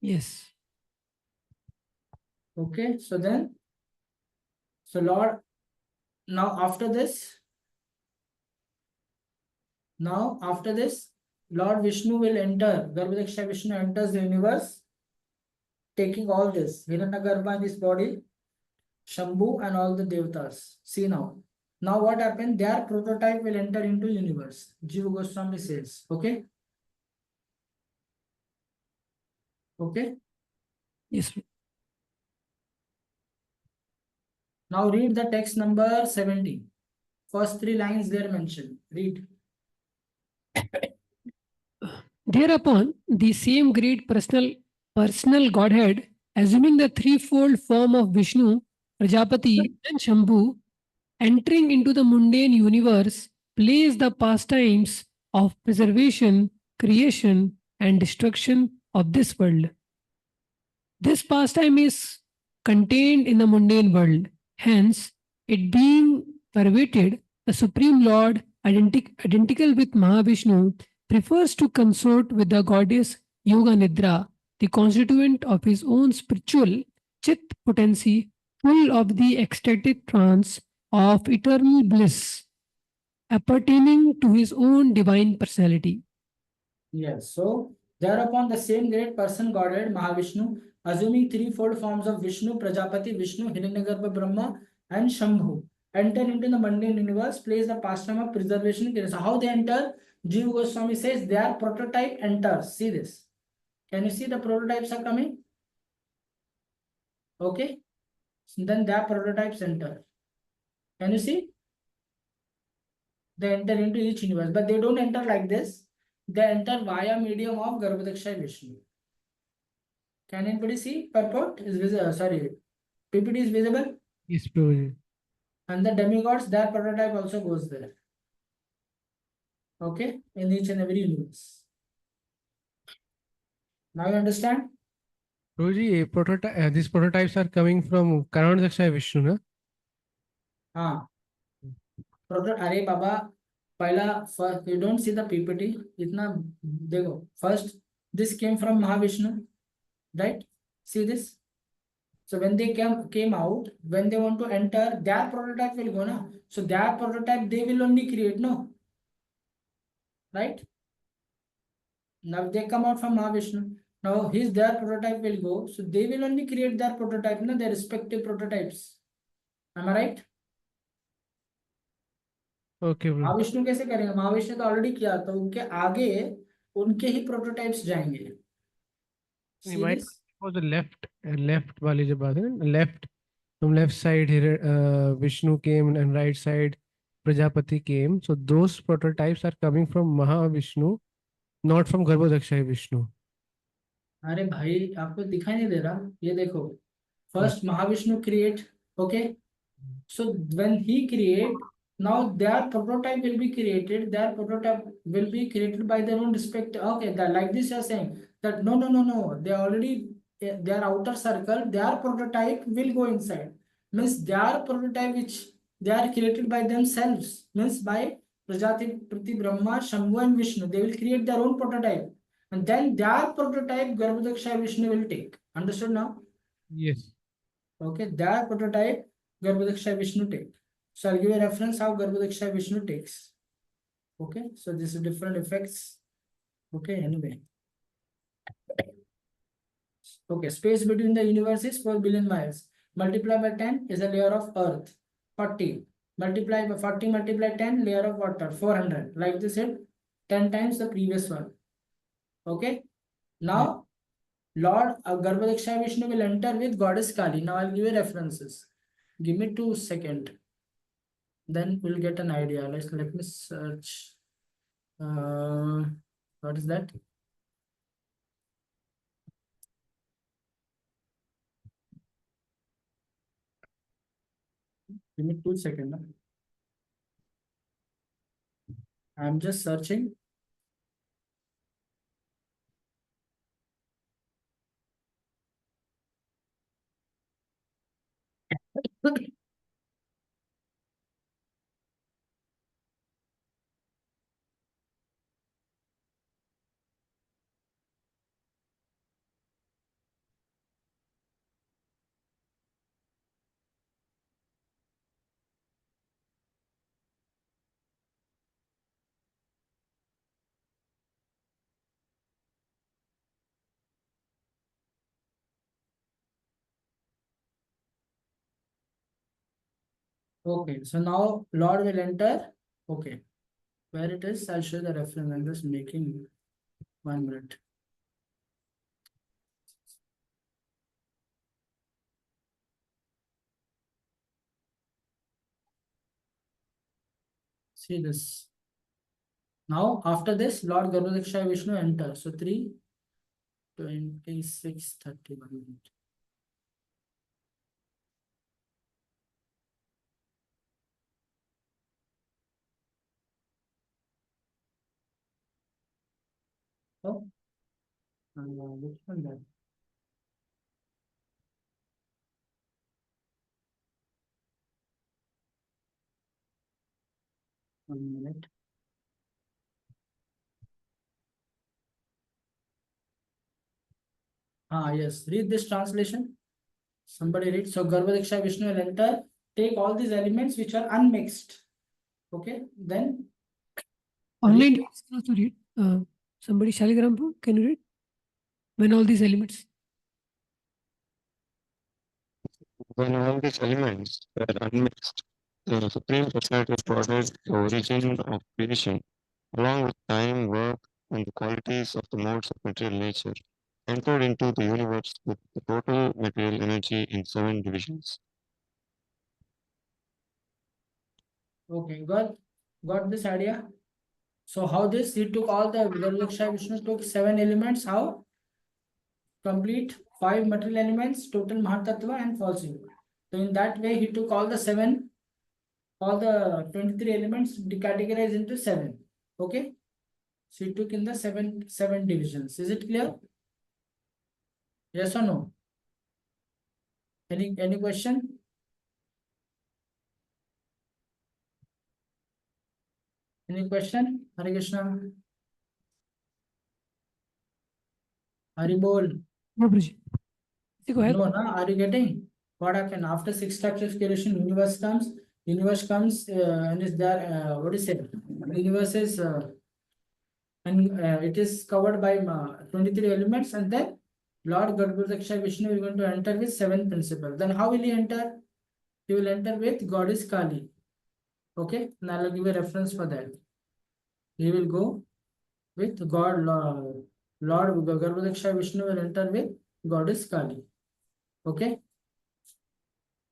Yes. Okay, so then, so Lord, now after this, Lord Vishnu will enter, Garbhodaksha Vishnu enters the universe, taking all this, Hiranyagarbha in his body, Shambhu and all the Devatas. See now. Now what happened? Their prototype will enter into universe. Jiva Goswami says. Okay? Okay? Yes. Now read the text number 70. First 3 lines there mentioned. Read. Thereupon, the same great personal Godhead, assuming the threefold form of Vishnu, Prajapati, and Shambhu, entering into the mundane universe, plays the pastimes of preservation, creation, and destruction of this world. This pastime is contained in the mundane world. Hence, it being pervaded, the Supreme Lord, identical with Mahavishnu, prefers to consort with the goddess Yoga Nidra, the constituent of his own spiritual Chit potency, full of the ecstatic trance of eternal bliss, appertaining to his own divine personality. Yes. So thereupon the same great person Godhead Mahavishnu, assuming threefold forms of Vishnu, Prajapati, Vishnu, Hiranyagarbha Brahma, and Shambhu, enter into the mundane universe, plays the pastime of preservation. So how they enter? Jiva Goswami says their prototype enters. See this. Can you see the prototypes are coming? Okay. So then their prototypes enter. Can you see? They enter into each universe, but they don't enter like this. They enter via medium of Garbhodaksha Vishnu. Can anybody see? Purport is visible. Sorry, PPT is visible, Yes, Prabhuji. and the demigods, their prototype also goes there. Okay, in each and every universe. Now you understand? Prabhuji, these prototypes are coming from Karana Daksha Vishnu, na? हाँ अरे बाबा पहला you don't see the PPT इतना देखो first this came from Mahavishnu, right? See this. So when they came out, when they want to enter, their prototype will go na. So their prototype they will only create, no, right? Now they come out from Mahavishnu. Now their prototype will go. So they will only create their prototype, na, their respective prototypes. Am I right? Okay, bro. Mahavishnu कैसे करेंगे? महाविष्णु तो already किया, तो उनके आगे उनके ही prototypes जाएंगे. You might for the left वाली जो बात है ना, left from left side here, Vishnu came and right side Prajapati came. So those prototypes are coming from Mahavishnu, not from Garbhodaksha Vishnu. अरे भाई आपको दिखाई नहीं दे रहा? ये देखो, first Mahavishnu create, okay, so when he create, now their prototype will be created, their prototype will be created by their own respect. Okay, that like this you are saying that no, they already their outer circle, their prototype will go inside, means their prototype which they are created by themselves, means by Prajapati, Brahma, Shambhu and Vishnu, they will create their own prototype, and then their prototype Garbhodaksha Vishnu will take. Understood now? Yes. Okay, their prototype Garbhodaksha Vishnu take. So I'll give a reference how Garbhodaksha Vishnu takes. Okay, so this is different effects. Okay, anyway. Okay, space between the universe is 4 billion miles. Multiply by 10 is a layer of earth. 40. Multiply by 40 multiply 10, layer of water. 400. Like this said, 10 times the previous one. Okay. Now, Lord Garbhodaksha Vishnu will enter with Goddess Kali. Now I'll give you references. Give me 2 seconds. Then we'll get an idea. Let me search. What is that? Give me 2 seconds. I'm just searching. Okay, so now Lord will enter. Okay, where it is, I'll show the reference. I'm just making 1 minute. See this. Now, after this, Lord Garbhodaksha Vishnu enter. So 3, 26, 31 minutes. Oh, which one that? One minute. Yes, read this translation. Somebody read. So Garbhodaksha Vishnu will enter, take all these elements which are unmixed. Okay, then Online is also read. Somebody, Shaligrampur, can you read? When all these elements. When all these elements were unmixed, the Supreme Personality of Godhead, the origin of creation, along with time, work, and the qualities of the modes of material nature, entered into the universe with the total material energy in 7 divisions. okay, got this idea? So how this? He took all the Garbhodaksha Vishnu took 7 elements. How? Complete 5 material elements, total Mahatattva and false ego. So in that way, he took all the 23 elements categorized into 7. Okay. So he took in the seven divisions. Is it clear? Yes or no? Any question? Any question? Hare Krishna. Hari bol. No, Guruji. Go ahead. No, na? Are you getting what happened after 6 types of creation? Universe comes. Universe comes and is there. What is it? Universe is and it is covered by 23 elements, and then Lord Garbhodaksha Vishnu is going to enter with 7 principles. Then how will he enter? He will enter with Goddess Kali. Okay, now I'll give a reference for that. He will go with Lord Garbhodaksha Vishnu will enter with Goddess Kali. Okay.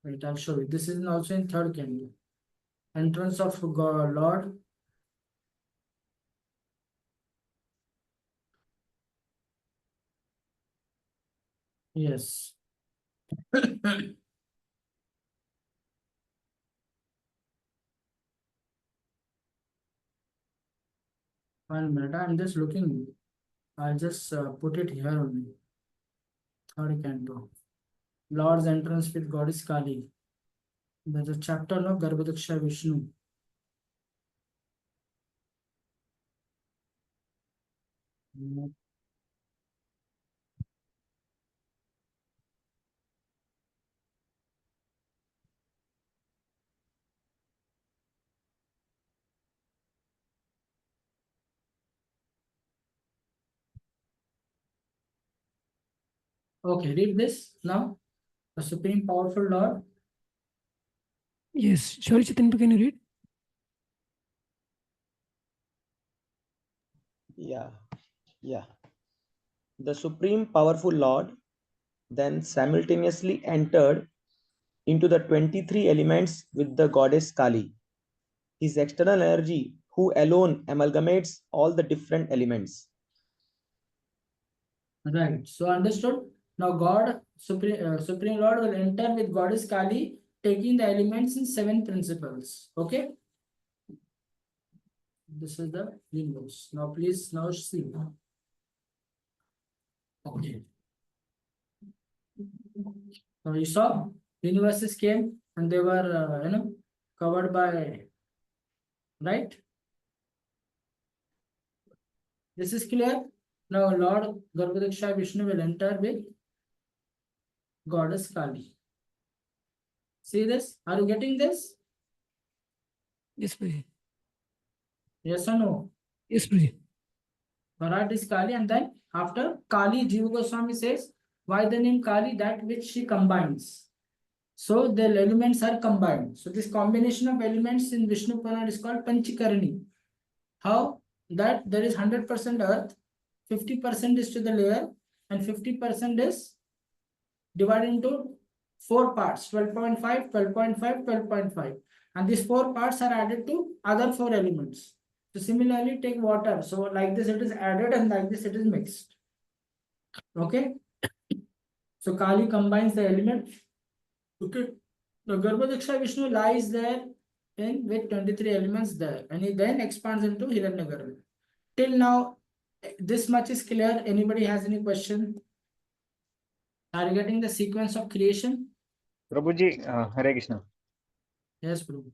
Wait, I'll show you. This is also in third canto. Entrance of God, Lord. Yes. 1 minute. I'm just looking. I'll just put it here only. Third canto. Lord's entrance with Goddess Kali. There's a chapter of Garbhodaksha Vishnu. Okay, read this now. The Supreme Powerful Lord. Yes. Shori Chaitanya, can you read? Yeah. The Supreme Powerful Lord then simultaneously entered into the 23 elements with the goddess Kali, his external energy, who alone amalgamates all the different elements. Right. So understood. Now God, Supreme Lord will enter with Goddess Kali, taking the elements in 7 principles. Okay. This is the universe. Now please now see. Okay. So you saw universes came and they were covered by, right? This is clear. Now Lord Garbhodaksha Vishnu will enter with Goddess Kali. See this? Are you getting this? Yes, Guruji. Yes or no? Yes, Guruji. Virat is Kali, and then after Kali, Jiva Goswami says, why the name Kali? That which she combines. So the elements are combined. So this combination of elements in Vishnu Purana is called Panchakarani. How? That there is 100% earth, 50% is to the layer, and 50% is divided into 4 parts, 12.5, 12.5, 12.5. And these 4 parts are added to other 4 elements. So similarly, take water. So like this it is added and like this it is mixed. Okay. So Kali combines the elements. Okay. The Garbhodaksha Vishnu lies there in with 23 elements there, and he then expands into Hiranyagarbha. Till now, this much is clear. Anybody has any question? Are you getting the sequence of creation? Prabhuji, Hare Krishna. Yes, Prabhu.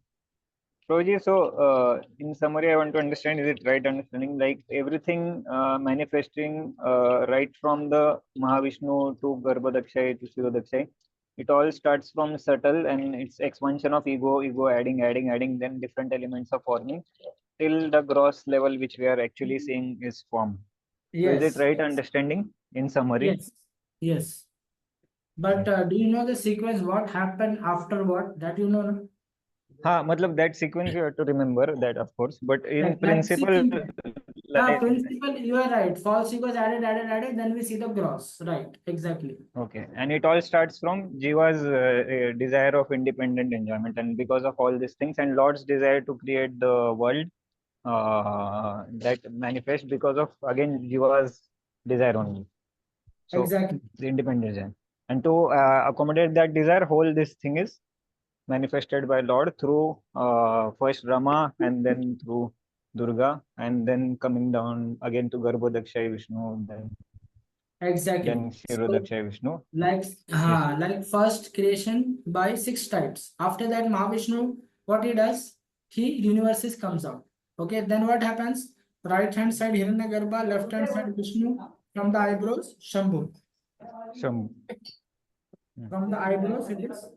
Prabhuji, so in summary, I want to understand, is it right understanding, like everything manifesting right from the Mahavishnu to Garbhodakshay to Shivodakshay, it all starts from subtle and it's expansion of ego, adding, then different elements are forming till the gross level which we are actually seeing is formed. So is it Yes. right understanding in summary? Yes. Yes. But do you know the sequence? What happened after what? That you know? No? Matlab that sequence you have to remember that, of course, but in Like principle, principle, you are right. False ego is added, then we see the gross. Right, exactly. okay, and it all starts from Jiva's desire of independent enjoyment, and because of all these things, and Lord's desire to create the world that manifests because of again Jiva's desire only. So Exactly. the independent desire. And to accommodate that desire, whole this thing is manifested by Lord through first Rama and then through Durga, and then coming down again to Garbhodakshay Vishnu, Exactly. then So, Shirodakshay Vishnu. like, Yes. like first creation by 6 types. After that, Mahavishnu, what he does, he universes comes out. Okay, then what happens? Right hand side Hiranyagarbha, left hand side Vishnu, from the eyebrows, Shambhu. Some From the eyebrows, it is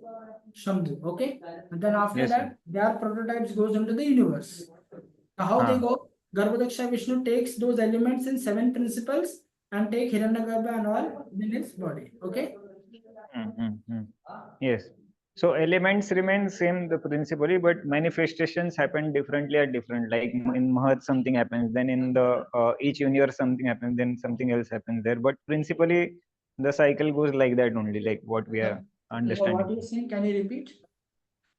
Shambhu. Okay, and then after yes, that, their prototypes goes into the universe. Now, how they go? Garbhodaksha Vishnu takes those elements in 7 principles and take Hiranyagarbha and all in his body. Okay. yes. So elements remain same the principally, but manifestations happen differently at different. Like in Mahat something happens, then in the each universe something happens, then something else happens there. But principally, the cycle goes like that only, like what we are What understanding. you saying? Can you repeat?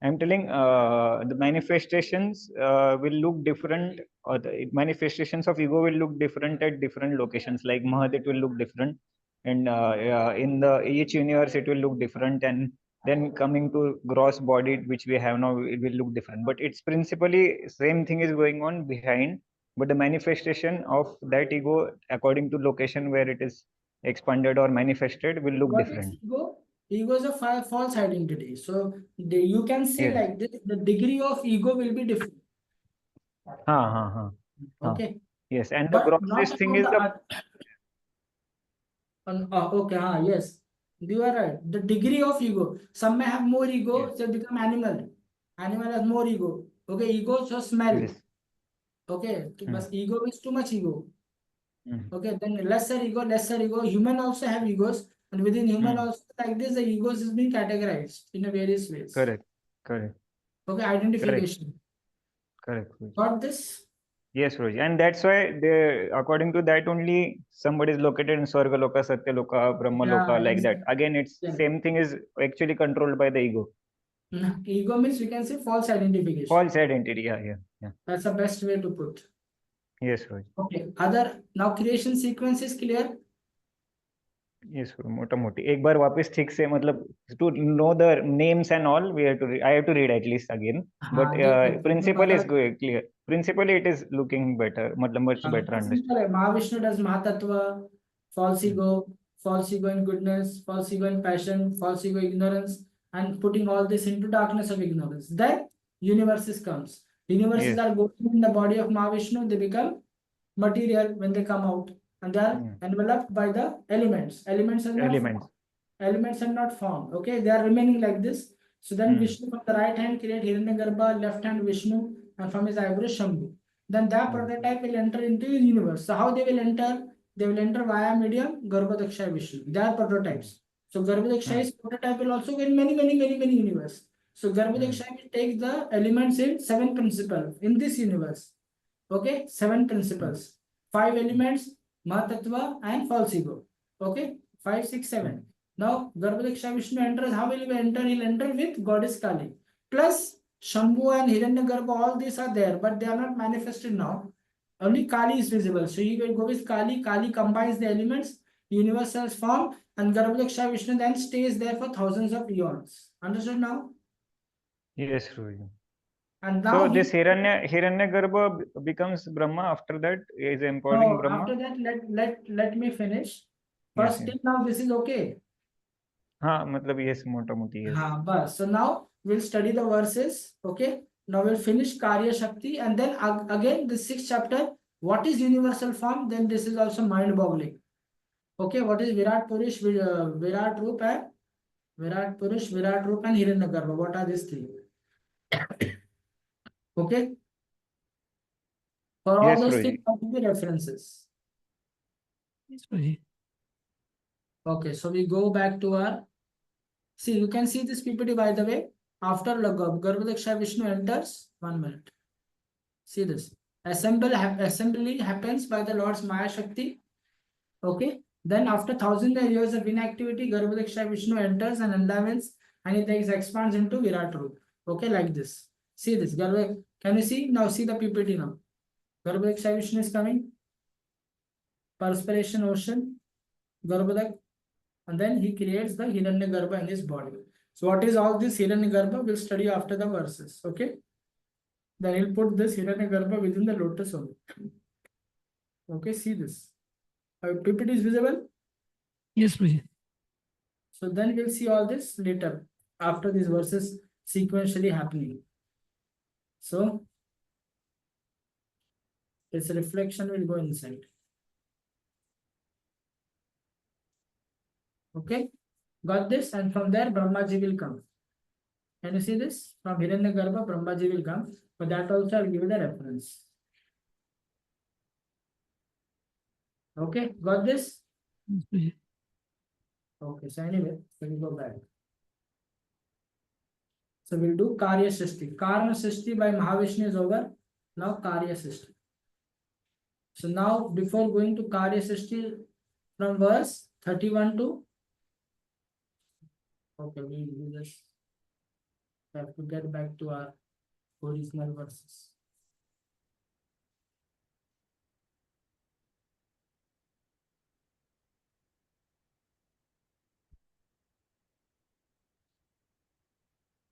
I'm telling the manifestations will look different, or the manifestations of ego will look different at different locations. Like Mahat, it will look different, and in the each universe it will look different, and then coming to gross body, which we have now, it will look different. But it's principally same thing is going on behind, but the manifestation of that ego, according to location where it is expanded or manifested, will look What is different. ego? Ego is a false identity. So you can say Yes. like this: the degree of ego will be different. Okay. Yes, and the But not grossest thing about is the okay, yes. You are right. The degree of ego. Some may have more ego, yes, they become animal. Animal has more ego. Okay, ego just smell. yes. Okay, Hmm. but ego is too much ego. Hmm. Okay, then lesser ego. Human also have egos, and within human Hmm. also like this, the egos is being categorized in a various ways. Correct, correct, Okay, identification. correct. Roji. Got this? Yes, Roji. And that's why they, according to that only, somebody is located in Swarga Loka, Satya Loka, Brahma Loka, like that. Exactly. Again, it's Yeah. same thing is actually controlled by the ego. Ego means we can say false identification. False identity. Yeah. That's the best way to put. Yes, Roji. Okay. Now creation sequence is clear. Yes, मोटा मोटी एक बार वापस ठीक से मतलब to know the names and all we have to I have to read at least again, but principle is clear. Principally it is looking better, मतलब much better understood. Mahavishnu does Mahatattva, false ego in goodness, false ego in passion, false ego ignorance, and putting all this into darkness of ignorance. Then universes comes. Universes are going in the body of Mahavishnu, they become material when they come out, and they are enveloped by the elements. Elements are not formed. Okay, they are remaining like this. So then Vishnu from the right hand create Hiranyagarbha, left hand Vishnu, and from his eyebrows Shambhu. Then that prototype will enter into the universe. So how they will enter? They will enter via medium Garbhodakshay Vishnu. They are prototypes. So Garbhodakshay's prototype will also go in many universe. So Garbhodakshay will take the elements in 7 principles in this universe. Okay, 7 principles, 5 elements, Mahatattva and false ego. Okay, 5, 6, 7. Now Garbhodaksha Vishnu enters. How will he enter? He'll enter with goddess Kali. Plus Shambhu and Hiranyagarbha, all these are there, but they are not manifested now. Only Kali is visible. So he will go with Kali. Kali combines the elements, universals form, and Garbhodaksha Vishnu then stays there for thousands of eons. Understood now? Yes, Roji. And now so this Hiranyagarbha becomes Brahma. After that is empowering Brahma. After that, let me finish. Yes, First, till now this is okay. हाँ मतलब yes मोटा मोटी yes. But so now we'll study the verses. Okay. Now we'll finish Karya Shakti, and then again the 6th chapter. What is universal form? Then this is also mind-boggling. Okay. What is Virat Purush, Virat Roop, and Hiranyagarbha? What are these three? Okay. For all Yes, those Roji. things, what will be references? Yes, Roji. Okay, so we go back to our. See, you can see this PPT by the way. After Garbhodaksha Vishnu enters, 1 minute. See this. Assembly happens by the Lord's Maya Shakti. Okay. Then after 1,000 years of inactivity, Garbhodaksha Vishnu enters and enlivens, and it expands into Virat Roop. Okay, like this. See this. Can you see? Now see the PPT now. Garbhodaksha Vishnu is coming. Perspiration ocean. Garbhodak and then he creates the Hiranyagarbha in his body. So what is all this Hiranyagarbha? We'll study after the verses. Okay. Then he'll put this Hiranyagarbha within the lotus only. Okay, see this. PPT is visible. Yes, Guruji. So then we'll see all this later after these verses sequentially happening. So its reflection will go inside. Okay, got this? And from there Brahmaji will come. Can you see this? From Hiranyagarbha, Brahmaji will come. For that also I'll give you the reference. Okay, got this? Yes, Guruji. Okay, so anyway, we'll go back. So we'll do Karya Srishti. Karma Srishti by Mahavishnu is over. Now Karya Srishti. So now before going to Karya Srishti from verse 31 to, okay, we just have to get back to our original verses.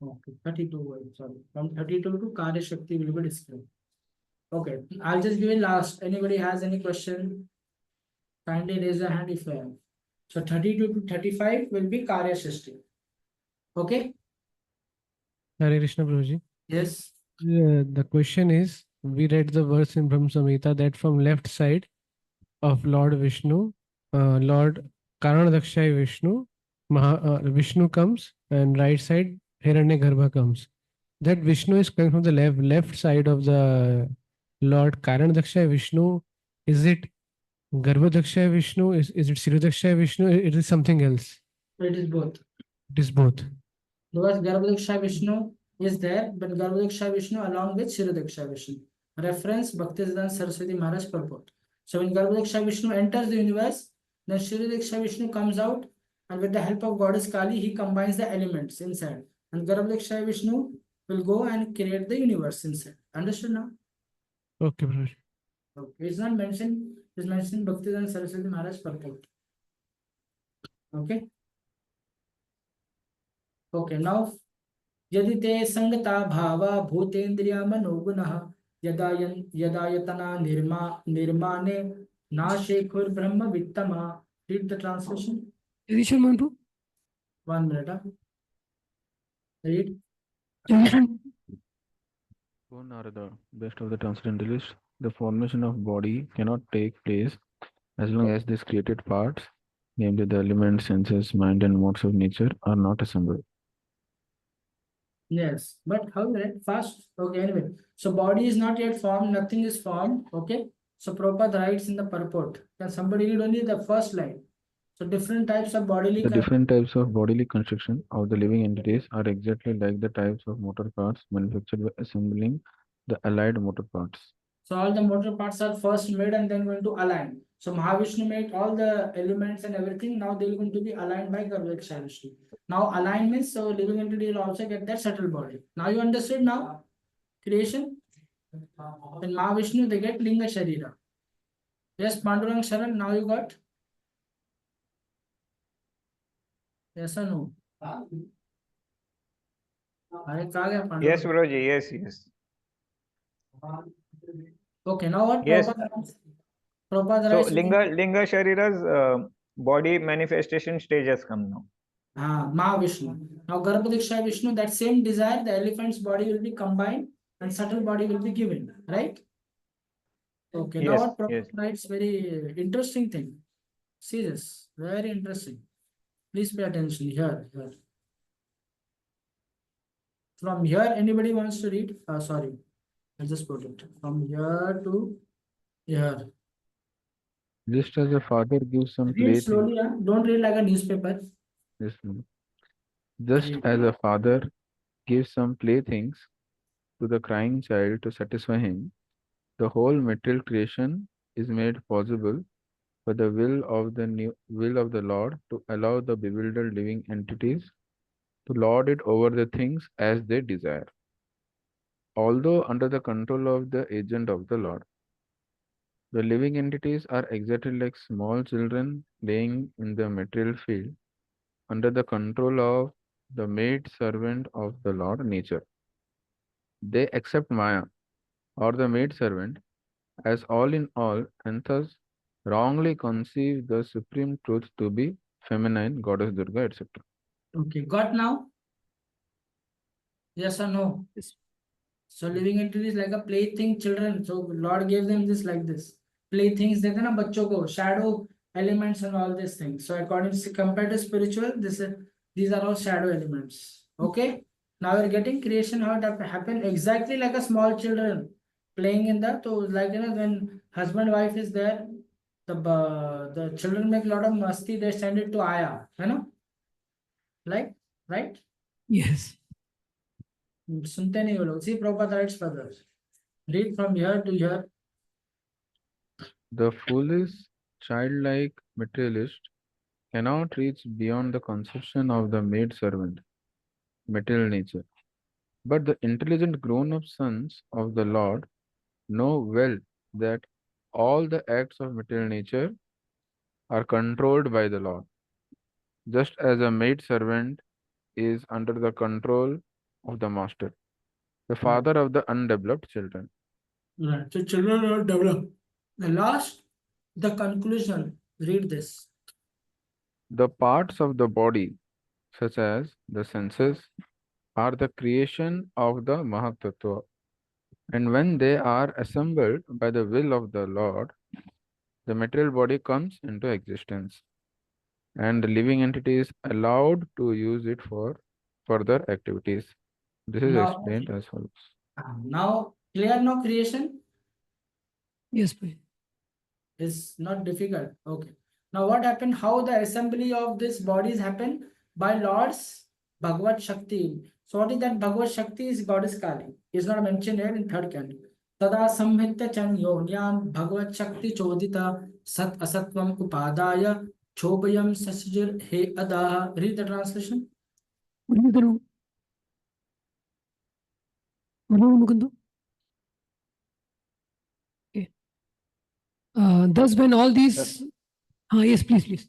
Okay, 32, sorry. From 32 to Karya Shakti will be discussed. Okay, I'll just give it last. Anybody has any question? Kindly raise your hand if you have. So 32 to 35 will be Karya Shakti. Okay? Hare Krishna Prabhuji. Yes. The question is, we read the verse in Brahma Samhita that from left side of Lord Vishnu, Lord Karanadakshay Vishnu, Vishnu comes, and right side Hiranyagarbha comes. That Vishnu is coming from the left side of the Lord Karanadakshay Vishnu. Is it Garbhadakshay Vishnu? Is it Sirodakshay Vishnu? It is something else. It is both. It is both. Because Garbhadaksha Vishnu is there, but Garbhadaksha Vishnu along with Shirodaksha Vishnu. Reference Bhaktivedanta Saraswati Maharaj purport. So when Garbhadaksha Vishnu enters the universe, then Shirodaksha Vishnu comes out, and with the help of goddess Kali, he combines the elements inside. And Garbhadaksha Vishnu will go and create the universe inside. Understood now? Okay, Prabhuji. Okay. It's not mentioned, it's mentioned Bhaktivedanta Saraswati Maharaj purport. Okay. Okay, now यदि ते संगता भावा भूतेन्द्रिया मनोगुणः यदायतना निर्माणे नाशेखुर ब्रह्म वित्तमा. Read the translation. Jagdishwar Mantu. 1 minute. Read. Jagdishwar. O Narada, best of the transcendentalists, the formation of body cannot take place as long as these created parts, namely the elements, senses, mind, and modes of nature, are not assembled. Yes, but how right? Fast. Okay, anyway. So body is not yet formed, nothing is formed. Okay. So Prabhupada writes in the purport. Can somebody read only the first line? So different types of bodily. The different types of bodily construction of the living entities are exactly like the types of motor parts manufactured by assembling the allied motor parts. So all the motor parts are first made and then going to align. So Mahavishnu made all the elements and everything. Now they are going to be aligned by Garbhadaksha Vishnu. Now alignment, so living entity will also get that subtle body. Now you understood now? Creation. In Mahavishnu they get Linga Sharira. Yes, Pandurang Sharan, now you got? Yes or no? Yes, Guruji. Yes, yes. Okay, now what? Yes. Prabhupada So writes. Linga Sharira's body manifestation stage has come now. Mahavishnu. Now Garbhadaksha Vishnu, that same desire, the elephant's body will be combined and subtle body will be given, right? Okay, now Yes, what Prabhupada yes. writes, very interesting thing. See this, very interesting. Please pay attention here. From here, anybody wants to read? Sorry, I just put it. From here to here. Just as a father gives some Read playthings. slowly, don't read like a newspaper. Yes, ma'am. Just as a father gives some playthings to the crying child to satisfy him, the whole material creation is made possible by the will of the Lord to allow the bewildered living entities to lord it over the things as they desire, although under the control of the agent of the Lord. The living entities are exactly like small children playing in the material field, under the control of the maid servant of the Lord nature. They accept Maya or the maid servant as all in all and thus wrongly conceive the supreme truth to be feminine, goddess Durga, etc. Okay, got now? Yes or no? Yes. So living entity is like a plaything children. So Lord gave them this like this. Playthings देते ना बच्चों को, shadow elements and all these things. So according to compared to spiritual, these are all shadow elements. Okay. Now we're getting creation how it happen exactly like a small children playing in the. So like when husband wife is there, the children make a lot of masti. They send it to Aya. Like right? Yes. सुनते नहीं वो लोग. See Prabhupada writes further. Read from here to here. The foolish, childlike materialist cannot reach beyond the conception of the maid servant, material nature. But the intelligent grown-up sons of the Lord know well that all the acts of material nature are controlled by the Lord, just as a maid servant is under the control of the master, the father of the undeveloped children. Right. So children are developed. The last, the conclusion. Read this. The parts of the body, such as the senses, are the creation of the Mahatattva. And when they are assembled by the will of the Lord, the material body comes into existence. And the living entity is allowed to use it for further activities. This is Now- explained as follows. Now, clear no creation Yes, please. is not difficult. Okay. Now, what happened? How the assembly of these bodies happen? By Lord's Bhagavad Shakti. So, what is that Bhagavad Shakti? Is Goddess Kali. Is not mentioned here in third canto. Tada samhita chan yonyam Bhagavad Shakti chodita sat asatvam upadaya chobhayam sasjir he adaha. Read the translation. Mukundu. Mukundu. Okay. Thus, when all these. Yes, please.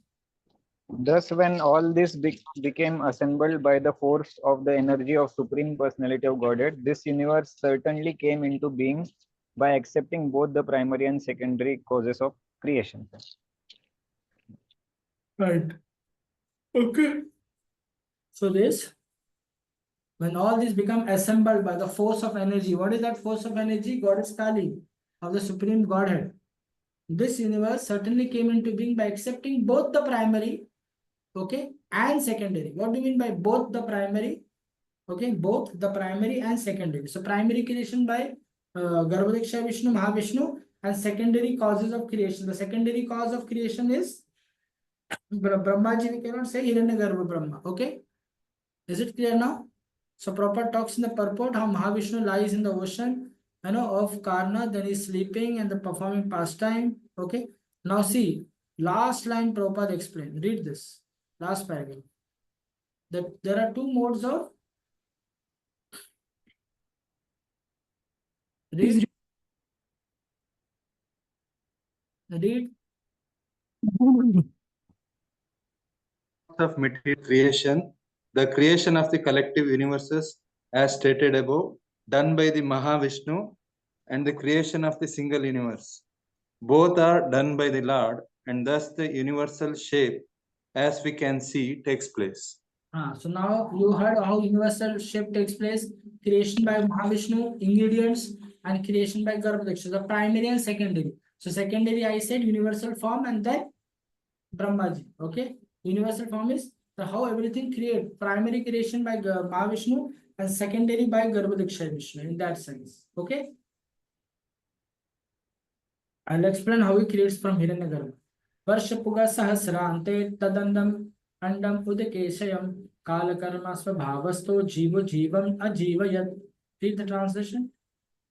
Thus, when all this became assembled by the force of the energy of Supreme Personality of Godhead, this universe certainly came into being by accepting both the primary and secondary causes of creation. Right. Okay. So this, when all these become assembled by the force of energy, what is that force of energy? Goddess Kali of the Supreme Godhead. This universe certainly came into being by accepting both the primary, okay, and secondary. What do you mean by both the primary? Okay, both the primary and secondary. So primary creation by Garbhodaksha Vishnu, Mahavishnu, and secondary causes of creation. The secondary cause of creation is Brahmaji. We cannot say Hiranyagarbha Brahma. Okay, is it clear now? So Prabhupada talks in the purport how Mahavishnu lies in the ocean, of Karna, then he's sleeping and the performing pastime. Okay. Now see, last line Prabhupada explained. Read this. Last paragraph. That there are two modes of read. Of material creation, the creation of the collective universes as stated above, done by the Mahavishnu, and the creation of the single universe. Both are done by the Lord, and thus the universal shape, as we can see, takes place. So now you heard how universal shape takes place. Creation by Mahavishnu, ingredients, and creation by Garbhodaksha. The primary and secondary. So secondary, I said universal form, and then Brahmaji. Okay. Universal form is how everything create. Primary creation by Mahavishnu and secondary by Garbhodaksha Vishnu in that sense. Okay. I'll explain how he creates from Hiranyagarbha. Varshapuga Sahasrante Tadandam Andam Udakeshayam Kalakarma Svabhavasto Jiva Jivam Ajivayat. Read the translation.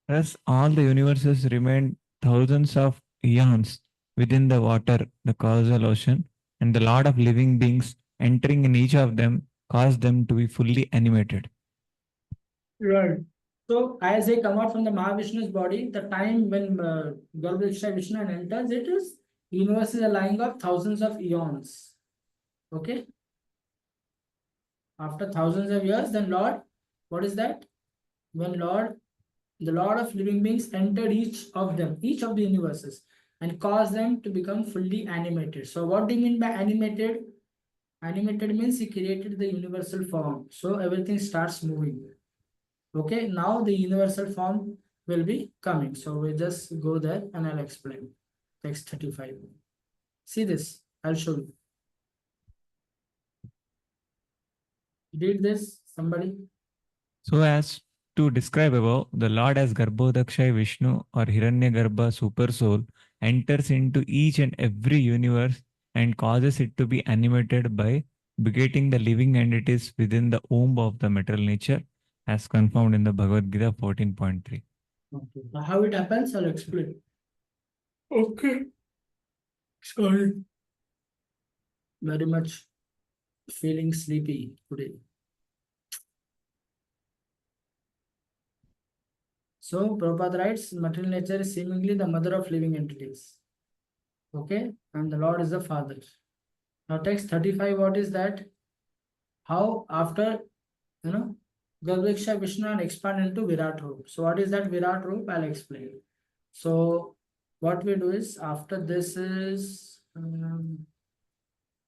Thus, all the universes remained thousands of eons within the water, the causal ocean, and the Lord of living beings entering in each of them caused them to be fully animated. Right. So as they come out from the Mahavishnu's body, the time when Garbhodaksha Vishnu enters, it is universe is a lying of thousands of eons. Okay. After thousands of years, then Lord, what is that? When the Lord of living beings entered each of them, each of the universes, and caused them to become fully animated. So what do you mean by animated? Animated means he created the universal form. So everything starts moving. Okay, now the universal form will be coming. So we just go there and I'll explain. Text 35. See this, I'll show you. Read this, somebody. So as to describe above, the Lord as Garbhodakshay Vishnu or Hiranyagarbha super soul enters into each and every universe and causes it to be animated by begetting the living entities within the womb of the material nature as confirmed in the Bhagavad Gita 14.3. Okay. Now how it happens, I'll explain. Okay. Sorry. Very much feeling sleepy today. So Prabhupada writes, material nature is seemingly the mother of living entities. Okay, and the Lord is the father. Now text 35, what is that? How after, Garbhodakshay Vishnu and expand into Virat Roop. So what is that Virat Roop? I'll explain. So what we do is, after this is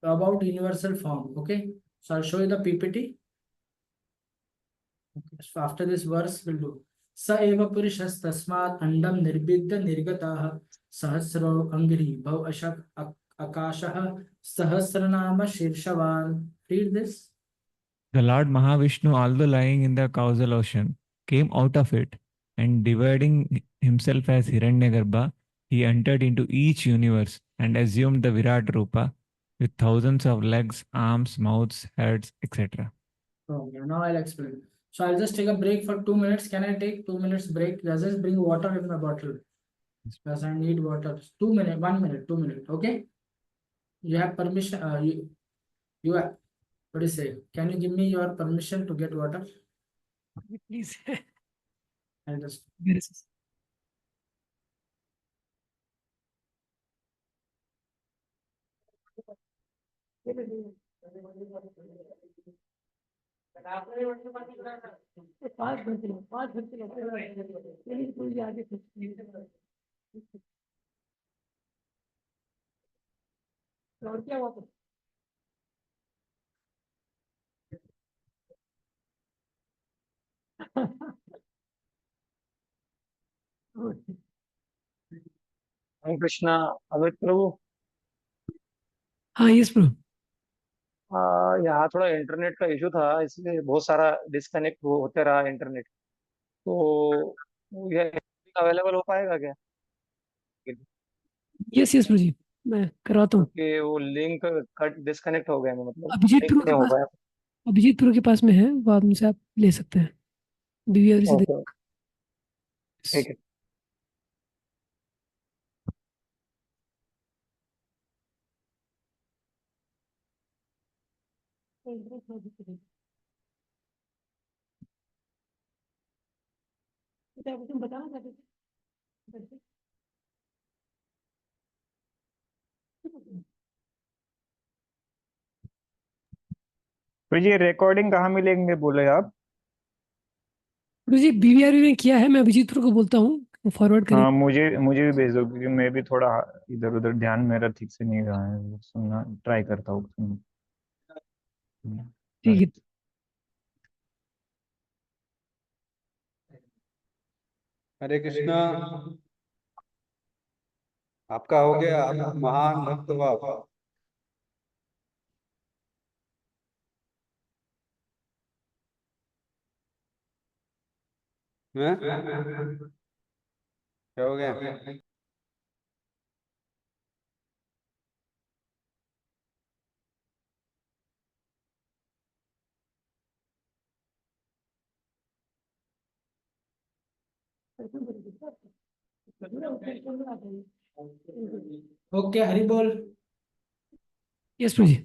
about universal form. Okay, so I'll show you the PPT. Okay. So after this verse we'll do स एव पुरुषस् तस्मात् अंडम निर्विद्य निर्गतः सहस्रो angry भव अशक आकाशः सहस्रनाम शीर्षवान्. Read this. The Lord Mahavishnu, although lying in the causal ocean, came out of it and dividing himself as Hiranyagarbha, he entered into each universe and assumed the Virat Rupa with thousands of legs, arms, mouths, heads, etc. Okay, now I'll explain. So I'll just take a break for 2 minutes. Can I take 2 minutes break? Just bring water in my bottle. Because I need water. 2 minutes, 1 minute, 2 minutes. Okay. You have permission. You have, what do you say? Can you give me your permission to get water? Please. I'll just. Where is this? और क्या हुआ? हरे कृष्णा अमित प्रभु। हाँ yes bro. यहाँ थोड़ा internet का issue था, इसलिए बहुत सारा डिस्कनेक्ट होते रहा इंटरनेट। तो ये अवेलेबल हो पाएगा क्या? यस यस ब्रो जी, मैं करवाता हूँ. क्योंकि वो लिंक कट डिस्कनेक्ट हो गया, मतलब अभिजीत connect प्रो के नहीं हो पास, पाया। अभिजीत प्रो के पास में है, वो आप उनसे आप ले सकते हैं. बीवी से ओके, ठीक है। बताना चाहते थे. तो ये रिकॉर्डिंग कहाँ मिलेंगे बोले आप? गुरु जी बीवीआरवी में किया है, मैं अभिजीत प्रो को बोलता हूँ, वो फॉरवर्ड करें. हाँ, मुझे भी भेज दो, क्योंकि मैं भी थोड़ा इधर उधर ध्यान मेरा ठीक से नहीं रहा है, सुनना ट्राई करता हूँ सुनना। ठीक है. हरे कृष्णा। आपका हो गया, आप महान भक्त हो आप। हैं? क्या हो गया? Okay, Hari bol. यस प्रो जी.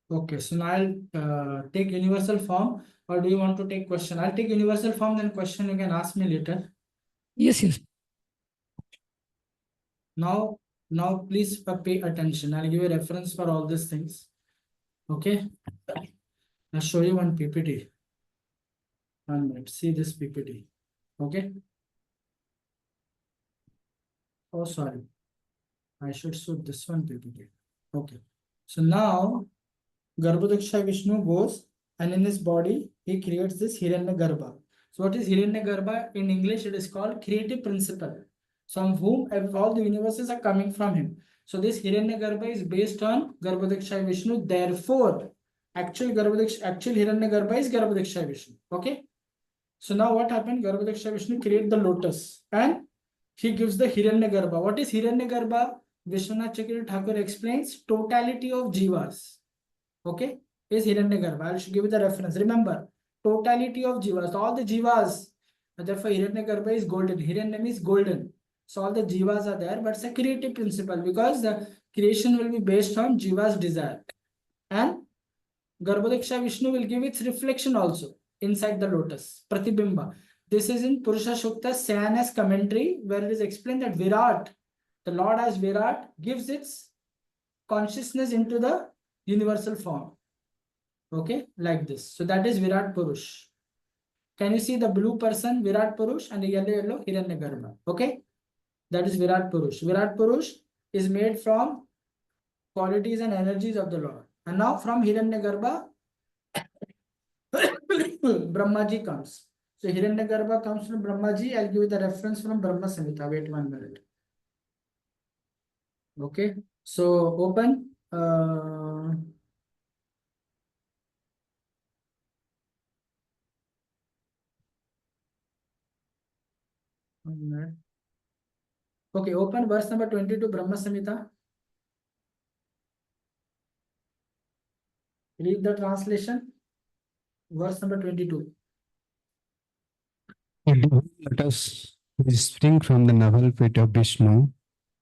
Okay, so now I'll take universal form, or do you want to take question? I'll take universal form, then question you can ask me later. Yes yes. Now please pay attention. I'll give you a reference for all these things. Okay. I'll show you one PPT. 1 minute. See this PPT. Okay. Oh, sorry. I should show this one PPT. Okay. So now Garbhodaksha Vishnu goes and in his body he creates this Hiranyagarbha. So what is Hiranyagarbha? In English it is called creative principle. From whom all the universes are coming from him. So this Hiranyagarbha is based on Garbhodaksha Vishnu. Therefore, actual Hiranyagarbha is Garbhodaksha Vishnu. Okay. So now what happened? Garbhodaksha Vishnu create the lotus and he gives the Hiranyagarbha. What is Hiranyagarbha? Vishwanath Chakravarti Thakur explains totality of jivas. Okay, is Hiranyagarbha. I'll give you the reference. Remember, totality of jivas, all the jivas. Therefore, Hiranyagarbha is golden. Hiranya is golden. So all the jivas are there, but it's a creative principle because the creation will be based on jiva's desire. And Garbhodaksha Vishnu will give its reflection also inside the lotus, Pratibimba. This is in Purusha Shukta Sayanas commentary, where it is explained that Virat, the Lord as Virat, gives its consciousness into the universal form. Okay, like this. So that is Virat Purush. Can you see the blue person, Virat Purush, and the yellow Hiranyagarbha? Okay, that is Virat Purush. Virat Purush is made from qualities and energies of the Lord. And now from Hiranyagarbha, Brahmaji comes. So Hiranyagarbha comes from Brahmaji. I'll give you the reference from Brahma Samhita. Wait 1 minute. Okay, so open. Okay, open verse number 22, Brahma Samhita. Read the translation. Verse number 22. A divine lotus which spring from the navel pit of Vishnu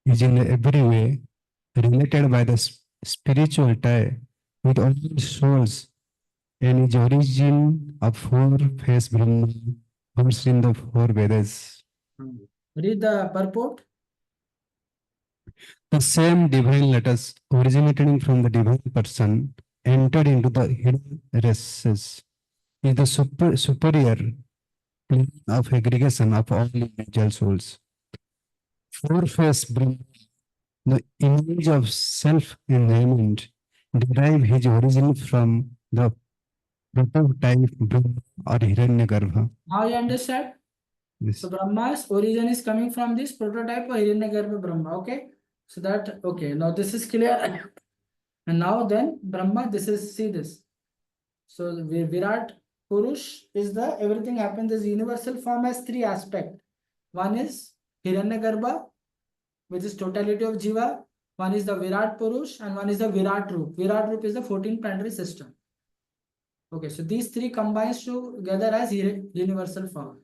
is in every way related by the spiritual tie with all souls and is origin of four-faced Brahma, verse in the four Vedas. Read the purport. The same divine lotus originating from the divine person entered into the hidden races is the superior plane of aggregation of all individual souls. Four-faced Brahma, the image of self-enjoyment, derive his origin from the prototype Brahma or Hiranyagarbha. How you understand? Yes. So Brahma's origin is coming from this prototype of Hiranyagarbha Brahma. Okay. So that, okay, now this is clear. And now then Brahma, this is, see this. So Virat Purush is the, everything happens, this universal form has three aspects. One is Hiranyagarbha, which is totality of Jiva. One is the Virat Purush and one is the Virat Roop. Virat Roop is the 14 planetary system. Okay, so these three combines together as universal form.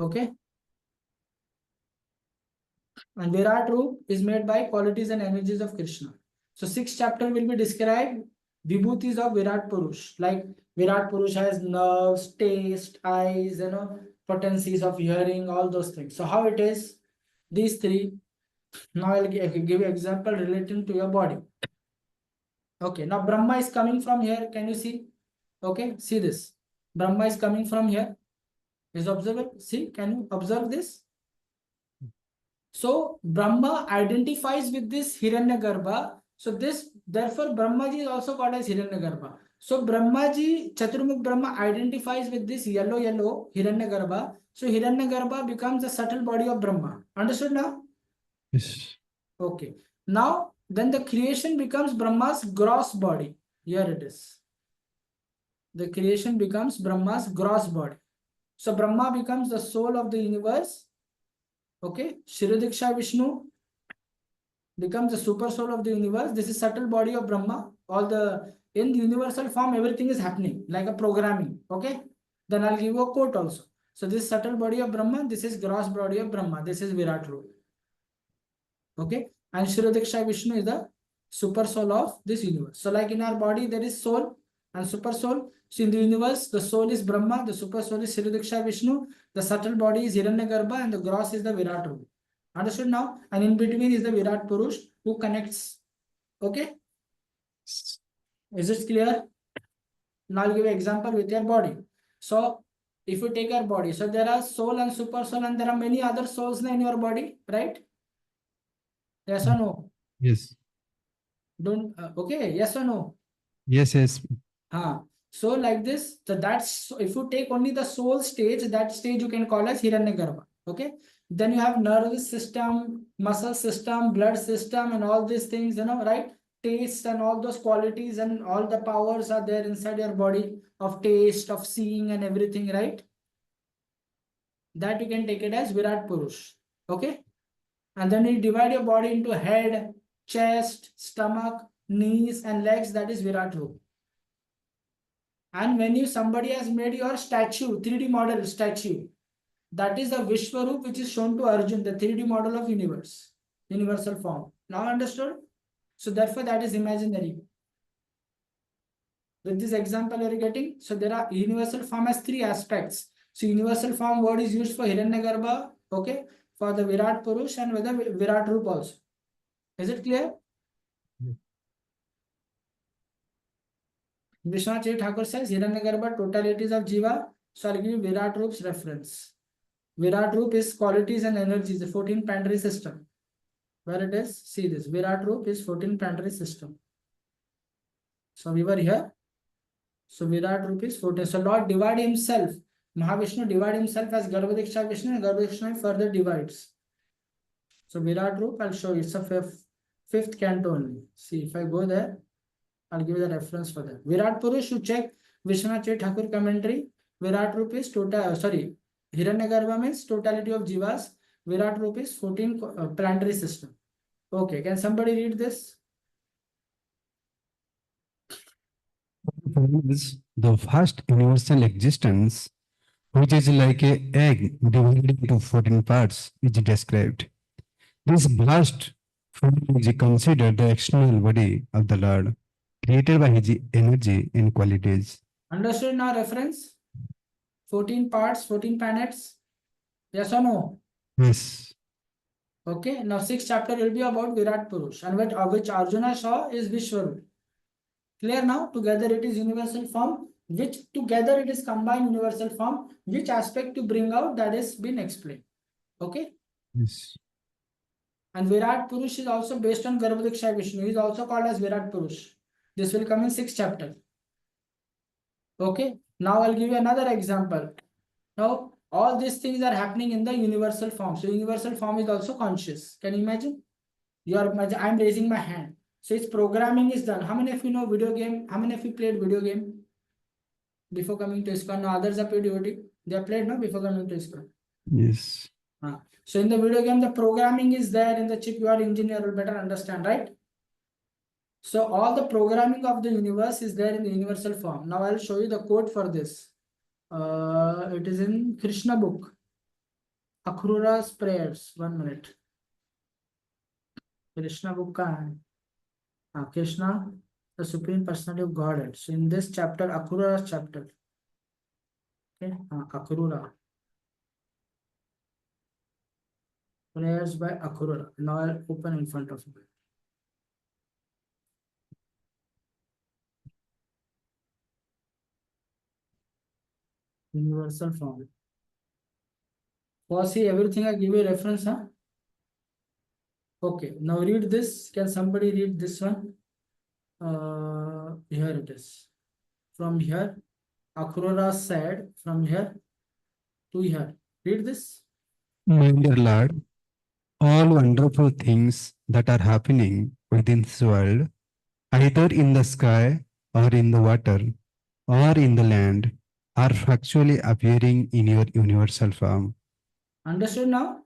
Okay. And Virat Roop is made by qualities and energies of Krishna. So 6th chapter will be described vibhutis of Virat Purush. Like Virat Purush has nerves, taste, eyes, potencies of hearing, all those things. So how it is? These three. Now I'll give you example relating to your body. Okay, now Brahma is coming from here. Can you see? Okay, see this. Brahma is coming from here. Is observable? See, can you observe this? So Brahma identifies with this Hiranyagarbha. So this, therefore, Brahmaji is also called as Hiranyagarbha. So Brahmaji, Chaturmukh Brahma identifies with this yellow Hiranyagarbha. So Hiranyagarbha becomes the subtle body of Brahma. Understood now? Yes. Okay. Now, then the creation becomes Brahma's gross body. Here it is. The creation becomes Brahma's gross body. So Brahma becomes the soul of the universe. Okay. Shridiksha Vishnu becomes the super soul of the universe. This is subtle body of Brahma. All the, in the universal form, everything is happening like a programming. Okay. Then I'll give you a quote also. So this subtle body of Brahma, this is gross body of Brahma. This is Virat Roop. Okay. And Shridiksha Vishnu is the super soul of this universe. So like in our body, there is soul and super soul. So in the universe, the soul is Brahma, the super soul is Shridiksha Vishnu, the subtle body is Hiranyagarbha, and the gross is the Virat Roop. Understood now? And in between is the Virat Purush who connects. Okay? Is it clear? Now I'll give you an example with your body. So if you take your body, so there are soul and super soul, and there are many other souls in your body, right? Yes or no? Yes. Don't okay, yes or no? Yes, yes. So like this, so that's so if you take only the soul stage, that stage you can call as Hiranyagarbha. Okay. Then you have nervous system, muscle system, blood system, and all these things, right? Taste and all those qualities and all the powers are there inside your body of taste, of seeing, and everything, right? That you can take it as Virat Purush. Okay. And then you divide your body into head, chest, stomach, knees, and legs. That is Virat Rupa. And when somebody has made your statue, 3D model statue, that is the Vishwarup which is shown to Arjun, the 3D model of universe, universal form. Now understood? So therefore that is imaginary. With this example you are getting, so there are universal form has three aspects. So universal form word is used for Hiranyagarbha, okay, for the Virat Purush and with the Virat Rup also. Is it clear? Vishwanath Chetri Thakur says Hiranyagarbha totalities of Jiva. So I'll give you Virat Rup's reference. Virat Rup is qualities and energies, the 14 planetary system. Where it is? See this. Virat Rup is 14 planetary system. So we were here. So Virat Rup is 14. So Lord divide himself. Mahavishnu divide himself as Garbhadiksha Vishnu, and Garbhadiksha further divides. So Virat Rup, I'll show you. It's a fifth canto only. See, if I go there, I'll give you the reference for that. Virat Purush, you check Vishwanath Chetri Thakur commentary. Virat Rup is total, Hiranyagarbha means totality of jivas. Virat Rup is 14 planetary system. Okay, can somebody read this? Is the first universal existence, which is like a egg divided into 14 parts, is described. This blast is considered the external body of the Lord, created by his energy and qualities. Understood now reference? 14 parts, 14 planets. Yes or no? Yes. Okay, now 6th chapter will be about Virat Purush, and which Arjuna saw is Vishwarup. Clear now? Together it is universal form, which together it is combined universal form, which aspect to bring out that has been explained. Okay? Yes. And Virat Purush is also based on Garbhadiksha Vishnu. He is also called as Virat Purush. This will come in 6th chapter. Okay? Now I'll give you another example. Now, all these things are happening in the universal form. So universal form is also conscious. Can you imagine? I'm raising my hand. So its programming is done. How many of you know video game? How many of you played video game before coming to ISKCON? No, others are played devotee. They are played, no, before coming to ISKCON. Yes. So in the video game, the programming is there in the chip. You are engineer, will better understand, right? So all the programming of the universe is there in the universal form. Now I'll show you the code for this. It is in Krishna book. Akrura's prayers. 1 minute. Krishna book ka hai. Krishna, the Supreme Personality of Godhead. So in this chapter, Akrura's chapter. Okay, Akrura. Prayers by Akrura. Now I'll open in front of you. Universal form. See everything I give you a reference, huh? Okay, now read this. Can somebody read this one? Here it is. From here, Akrura said from here to here. Read this. My dear Lord, all wonderful things that are happening within this world, either in the sky or in the water or in the land, are factually appearing in your universal form. Understood now?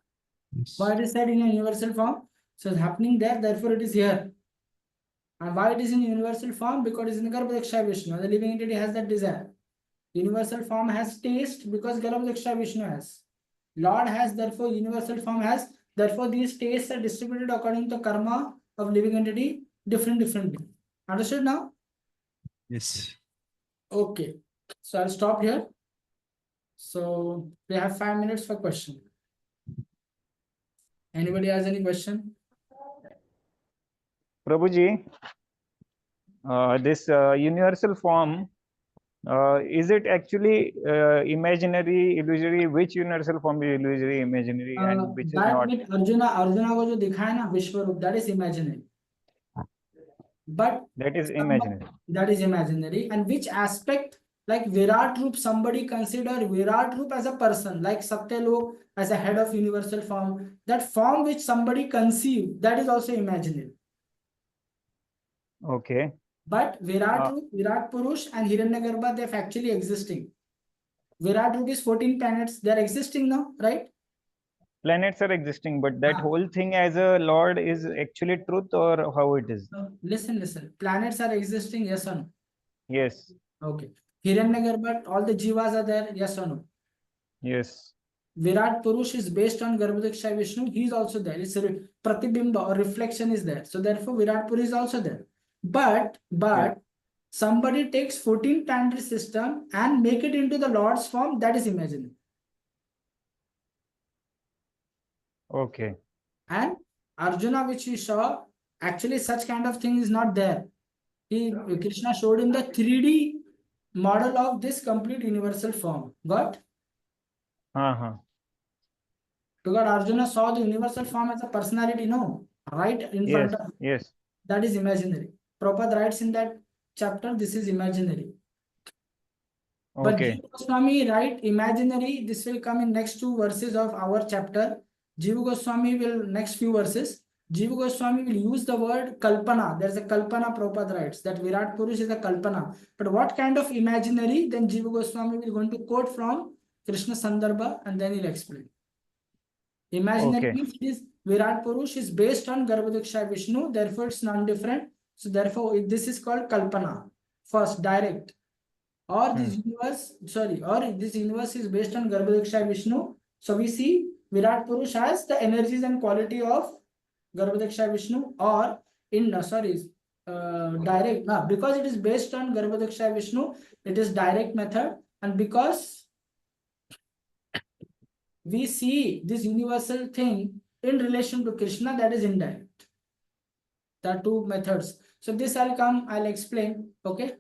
Yes. Why it is said in a universal form? So it's happening there, therefore it is here. And why it is in universal form? Because it is in Garbhadaksha Vishnu. The living entity has that desire. Universal form has taste because Garbhadaksha Vishnu has. Lord has, therefore universal form has. Therefore these tastes are distributed according to karma of living entity differently. Understood now? Yes. Okay. So I'll stop here. So we have 5 minutes for question. Anybody has any question? Prabhuji, this universal form Is it actually imaginary, illusory? Which universal form is illusory, imaginary, and which is That not? with Arjuna को जो दिखाया ना विश्वरूप, that is imaginary. But That is imaginary. that is imaginary. And which aspect, like Virat Roop, somebody consider Virat Roop as a person, like Satyalok as a head of universal form. That form which somebody conceived, that is also imaginary. Okay. But Virat Roop, Virat Purush and Hiranyagarbha, they're actually existing. Virat Roop is 14 planets, they're existing now, right? Planets are existing, but that whole thing as a lord is actually truth, or how it is? Listen. Planets are existing, yes or no? Yes. Okay. Hiranyagarbha, all the jivas are there, yes or no? Yes. Virat Purush is based on Garbhodaksha Vishnu. He is also there. It's a pratibimba or reflection is there. So therefore, Virat Purush is also there. But somebody takes 14 planetary system and make it into the Lord's form. That is imaginary. Okay. And Arjuna, which we saw, actually such kind of thing is not there. Krishna showed him the 3D model of this complete universal form. Got? Because Arjuna saw the universal form as a personality, no? Right in front of him. Yes. That is imaginary. Prabhupada writes in that chapter, this is imaginary. But Okay. Jiva Goswami write imaginary. This will come in next 2 verses of our chapter. Jiva Goswami will, next few verses, Jiva Goswami will use the word kalpana. There's a kalpana, Prabhupada writes, that Virat Purush is a kalpana. But what kind of imaginary? Then Jiva Goswami will going to quote from Krishna Sandarbha and then he'll explain. Imaginary means this Virat Purush is based on Garbhodaksha Vishnu, therefore it's non-different. So therefore this is called kalpana. First, direct. Or this universe is based on Garbhodaksha Vishnu. So we see Virat Purush has the energies and quality of Garbhodaksha Vishnu, or direct. Now, because it is based on Garbhodaksha Vishnu, it is direct method, and because we see this universal thing in relation to Krishna, that is indirect. There are 2 methods. So this I'll explain. Okay.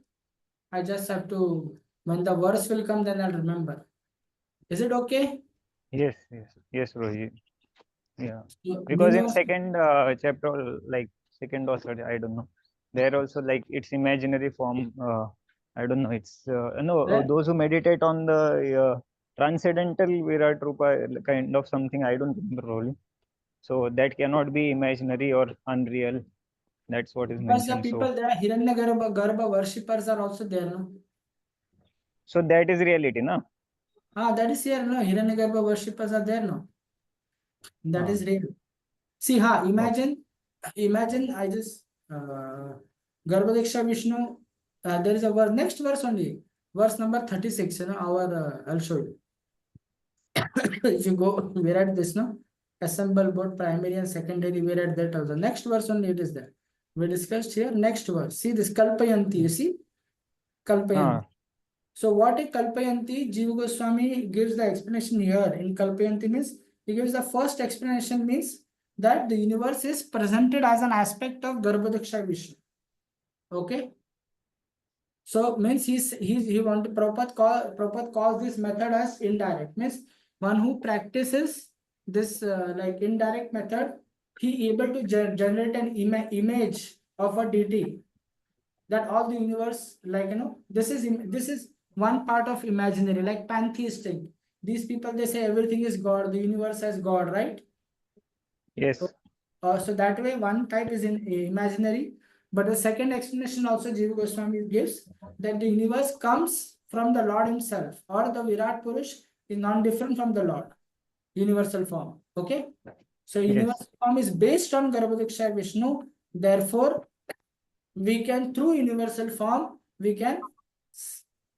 I just have to, when the verse will come, then I'll remember. Is it okay? Yes, Rohit. Yeah. So, Because in second chapter, like second or third, I don't know. There also like it's imaginary form. I don't know. It's those who meditate on the transcendental Virat Rupa kind of something. I don't remember really. So that cannot be imaginary or unreal. That's what is because the mentioned. people there, Hiranyagarbha worshippers are also there, no? So that is reality, no? That is here, no? Hiranyagarbha worshippers are there, no? That is real. See, imagine I just Garbhodaksha Vishnu, there is a verse, next verse only, verse number 36, I'll show you. If you go, we're at this, no? Assemble both primary and secondary, we're at that also. Next verse only it is there. We discussed here, next verse. See this Kalpayanti, you see? Kalpayanti. So what is Kalpayanti? Jiva Goswami gives the explanation here. In Kalpayanti means, he gives the first explanation means that the universe is presented as an aspect of Garbhodaksha Vishnu. Okay? So means he want Prabhupada calls this method as indirect. Means one who practices this like indirect method, he able to generate an image of a deity. That all the universe, like this is one part of imaginary, like pantheistic. These people, they say everything is God, the universe has God, right? Yes. So that way one type is in imaginary, but the second explanation also Jiva Goswami gives, that the universe comes from the Lord himself, or the Virat Purush is non-different from the Lord, universal form. Okay, so universal form is based on Garbhodaksha Vishnu, therefore we can, through universal form, we can,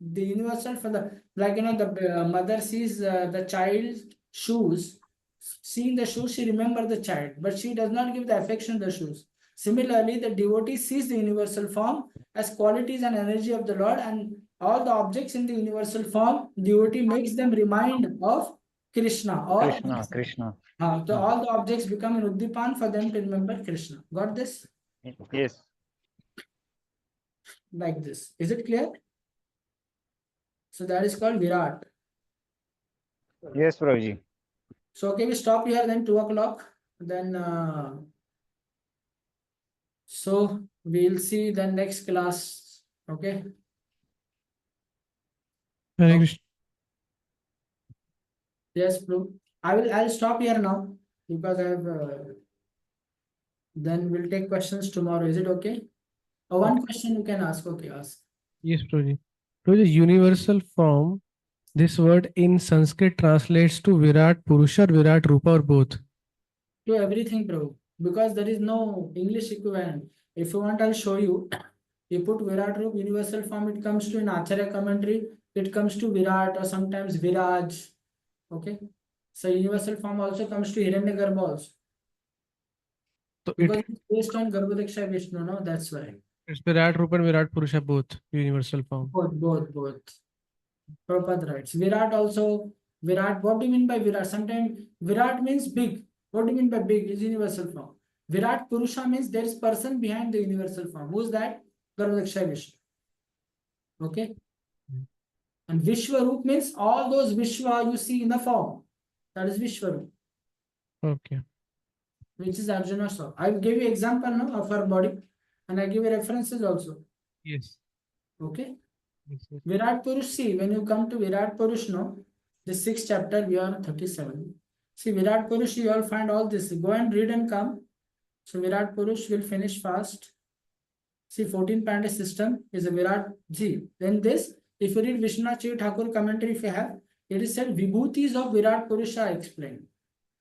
the universal for the, like the mother sees the child's shoes, seeing the shoes she remembers the child, but she does not give the affection to the shoes. Similarly, the devotee sees the universal form as qualities and energy of the Lord, and all the objects in the universal form, devotee makes them remind of Krishna, or Krishna. So all the objects become an Uddipan for them to remember Krishna. Got this? Yes. Like this. Is it clear? So that is called Virat. Yes, Prabhuji. So okay, we stop here then 2 o'clock. Then so we'll see the next class. Okay. Hare Okay. Krishna. Yes, Prabhu. I'll stop here now because I have then we'll take questions tomorrow. Is it okay? One question you can ask. Okay, ask. Yes, Prabhuji. Prabhuji, universal form, this word in Sanskrit translates to Virat Purusha or Virat Rupa or both. To everything, Prabhu. Because there is no English equivalent. If you want, I'll show you. You put Virat Rup, universal form, it comes to in Acharya commentary, it comes to Virat or sometimes Viraj. Okay. So universal form also comes to Hiranyagarbha also. So Because it's based on Garbhodaksha Vishnu, no? That's why. it's Virat Rupa and Virat Purusha both, universal form. Both. Prabhupada writes. Virat also, Virat, what do you mean by Virat? Sometimes Virat means big. What do you mean by big? Is universal form. Virat Purusha means there is person behind the universal form. Who's that? Garbhodaksha Vishnu. Okay. And Vishwarup means all those Vishwa you see in the form. That is Vishwarup, Okay. which is Arjuna Saw. I will give you example now of our body and I give you references also. Yes. Okay. Yes, yes. Virat Purush, see, when you come to Virat Purush, no, the 6th chapter, we are 37. See, Virat Purush, you all find all this. Go and read and come. So, Virat Purush will finish fast. See, 14 Pandey system is a Virat. See, then this, if you read Vishwanath Chavi Thakur commentary, if you have, it is said Vibhutis of Virat Purusha explained.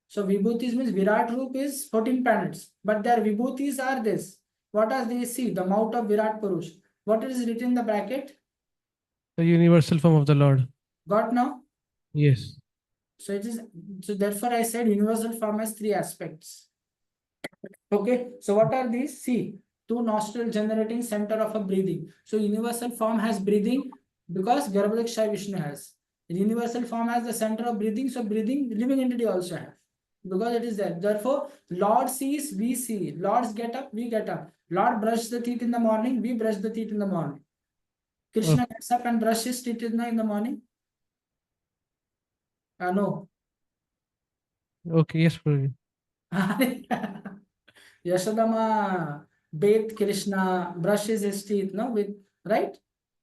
So, Vibhutis means Virat Roop is 14 planets, but their Vibhutis are this. What are they? See, the mouth of Virat Purush. What is written in the bracket? The universal form of the Lord. Got now? Yes. So it is, so therefore I said universal form has 3 aspects. Okay, so what are these? See, 2 nostril generating center of a breathing. So universal form has breathing because Garbhodaksha Vishnu has. Universal form has the center of breathing, so breathing living entity also have. Because it is there. Therefore, Lord sees, we see. Lord's get up, we get up. Lord brush the teeth in the morning, we brush the teeth in the morning. Krishna gets up and brush his teeth in the morning. No. Okay, yes, Prabhuji. Yashodama bathed Krishna, brushes his teeth, no, with right.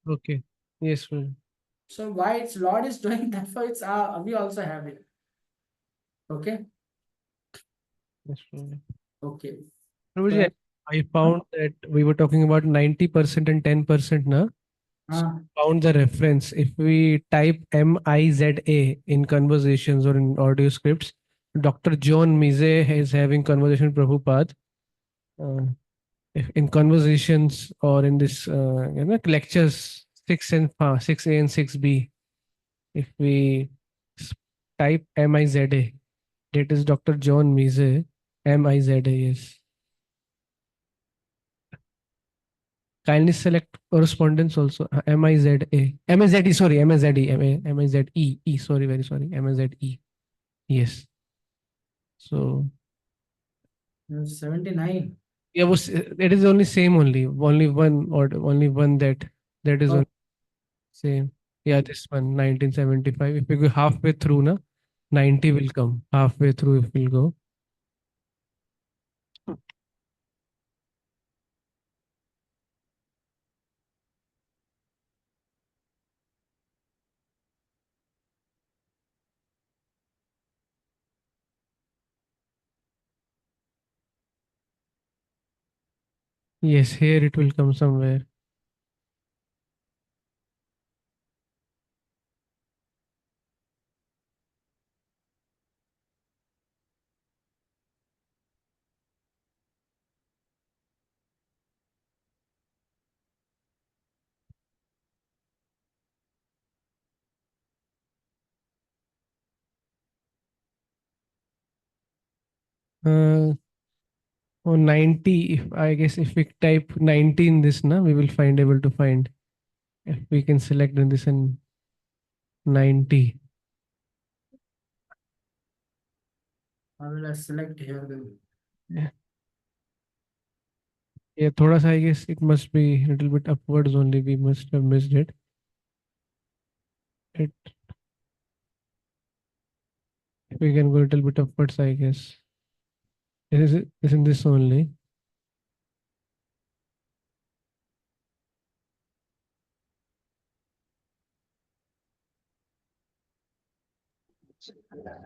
Okay. Yes, Prabhuji. So why it's Lord is doing that? For it's we also have it. Okay. Yes, Prabhuji. Okay. Prabhuji, I found that we were talking about 90% and 10% now. Found the reference. If we type MIZA in conversations or in audio scripts, Dr. John Mize is having conversation with Prabhupada. If in conversations or in this lectures 6A and 6B, if we type MIZA, that is Dr. John Mize, MIZA, yes. Kindly select correspondence also. MIZA. MIZE, sorry, MIZE, sorry, very sorry. MIZE. Yes. So 79. yeah, it is only same only. Only one or only one that is only same. Yeah, this one, 1975. If we go halfway through, na 90 will come. Halfway through if we'll go. Yes, here it will come somewhere. Or 90, if I guess if we type 90 in this, na, we will able to find. If we can select in this and 90. I will select here then. Yeah. Yeah, thoda sa, I guess it must be a little bit upwards only. We must have missed it. it. We can go a little bit upwards, I guess. Isn't this only?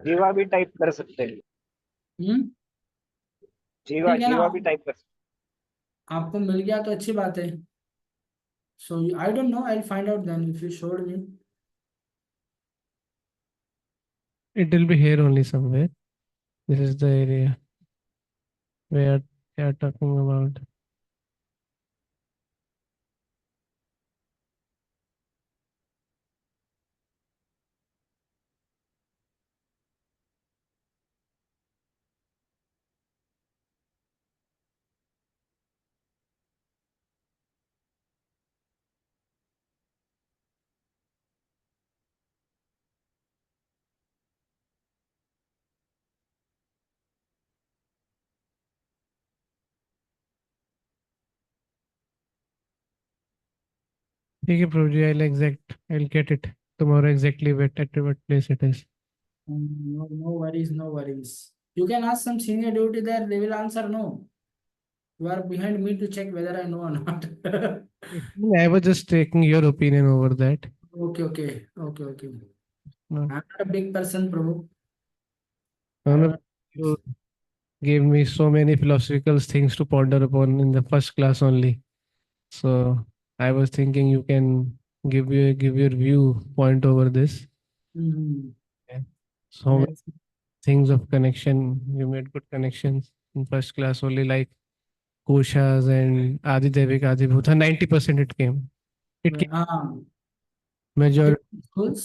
जीवा भी type कर सकते हैं, जीवा ठीक है ना, जीवा भी टाइप कर सकते आपको मिल गया तो अच्छी बात है. So I don't know, I'll find out then if you showed me. It will be here only somewhere. This is the area where they are talking about. ठीक है प्रभु जी, I'll get it tomorrow exactly at what place it is. No worries, no worries. You can ask some senior duty there, they will answer no. You are behind me to check whether I know or not. I was just taking your opinion over that. Okay. No. I'm not a big person, Prabhu. No, you gave me so many philosophical things to ponder upon in the first class only. So I was thinking you can give your viewpoint over this. Mhm. Yeah. So many Let's- things of connection. You made good connections in first class only, like koshas and Adi Devik, Adi Bhuta. 90% it came. It came major. Souls?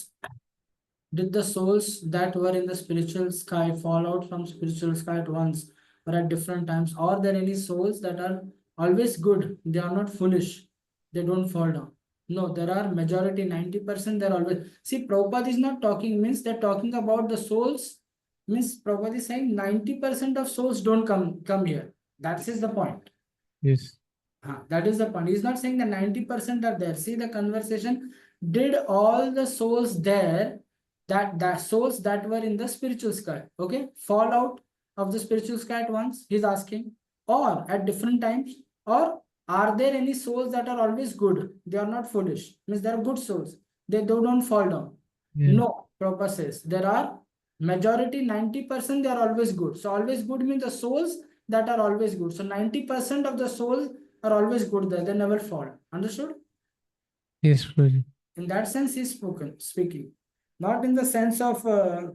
Did the souls that were in the spiritual sky fall out from spiritual sky at once or at different times? Or are there any souls that are always good? They are not foolish. They don't fall down. No, there are majority, 90%, they're always. See, Prabhupada is not talking, means they're talking about the souls. Means Prabhupada is saying 90% of souls don't come here. That is the point. Yes. That is the point. He's not saying that 90% are there. See the conversation. Did all the souls there, that souls that were in the spiritual sky, okay, fall out of the spiritual sky at once? He's asking, or at different times, or are there any souls that are always good? They are not foolish. Means they are good souls. They don't fall down. Yeah. No, Prabhupada says there are majority 90% they are always good. So always good means the souls that are always good. So 90% of the souls are always good there. They never fall. Understood? Yes, Prabhuji. In that sense, he's speaking. Not in the sense of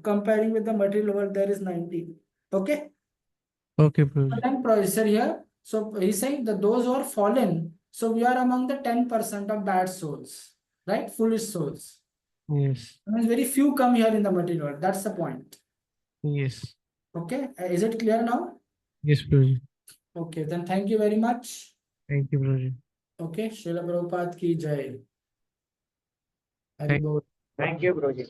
comparing with the material world, there is 90. Okay? Okay, But Prabhuji. then professor here, so he's saying that those who are fallen, so we are among the 10% of bad souls, right? Foolish souls. Yes. I mean, very few come here in the material world. That's the point. Yes. Okay? Is it clear now? Yes, Prabhuji. Okay, then thank you very much. Thank you, Prabhuji. Okay, Srila Prabhupada ki jai. Hari Thank- Bol. हैं। Thank you bro ji.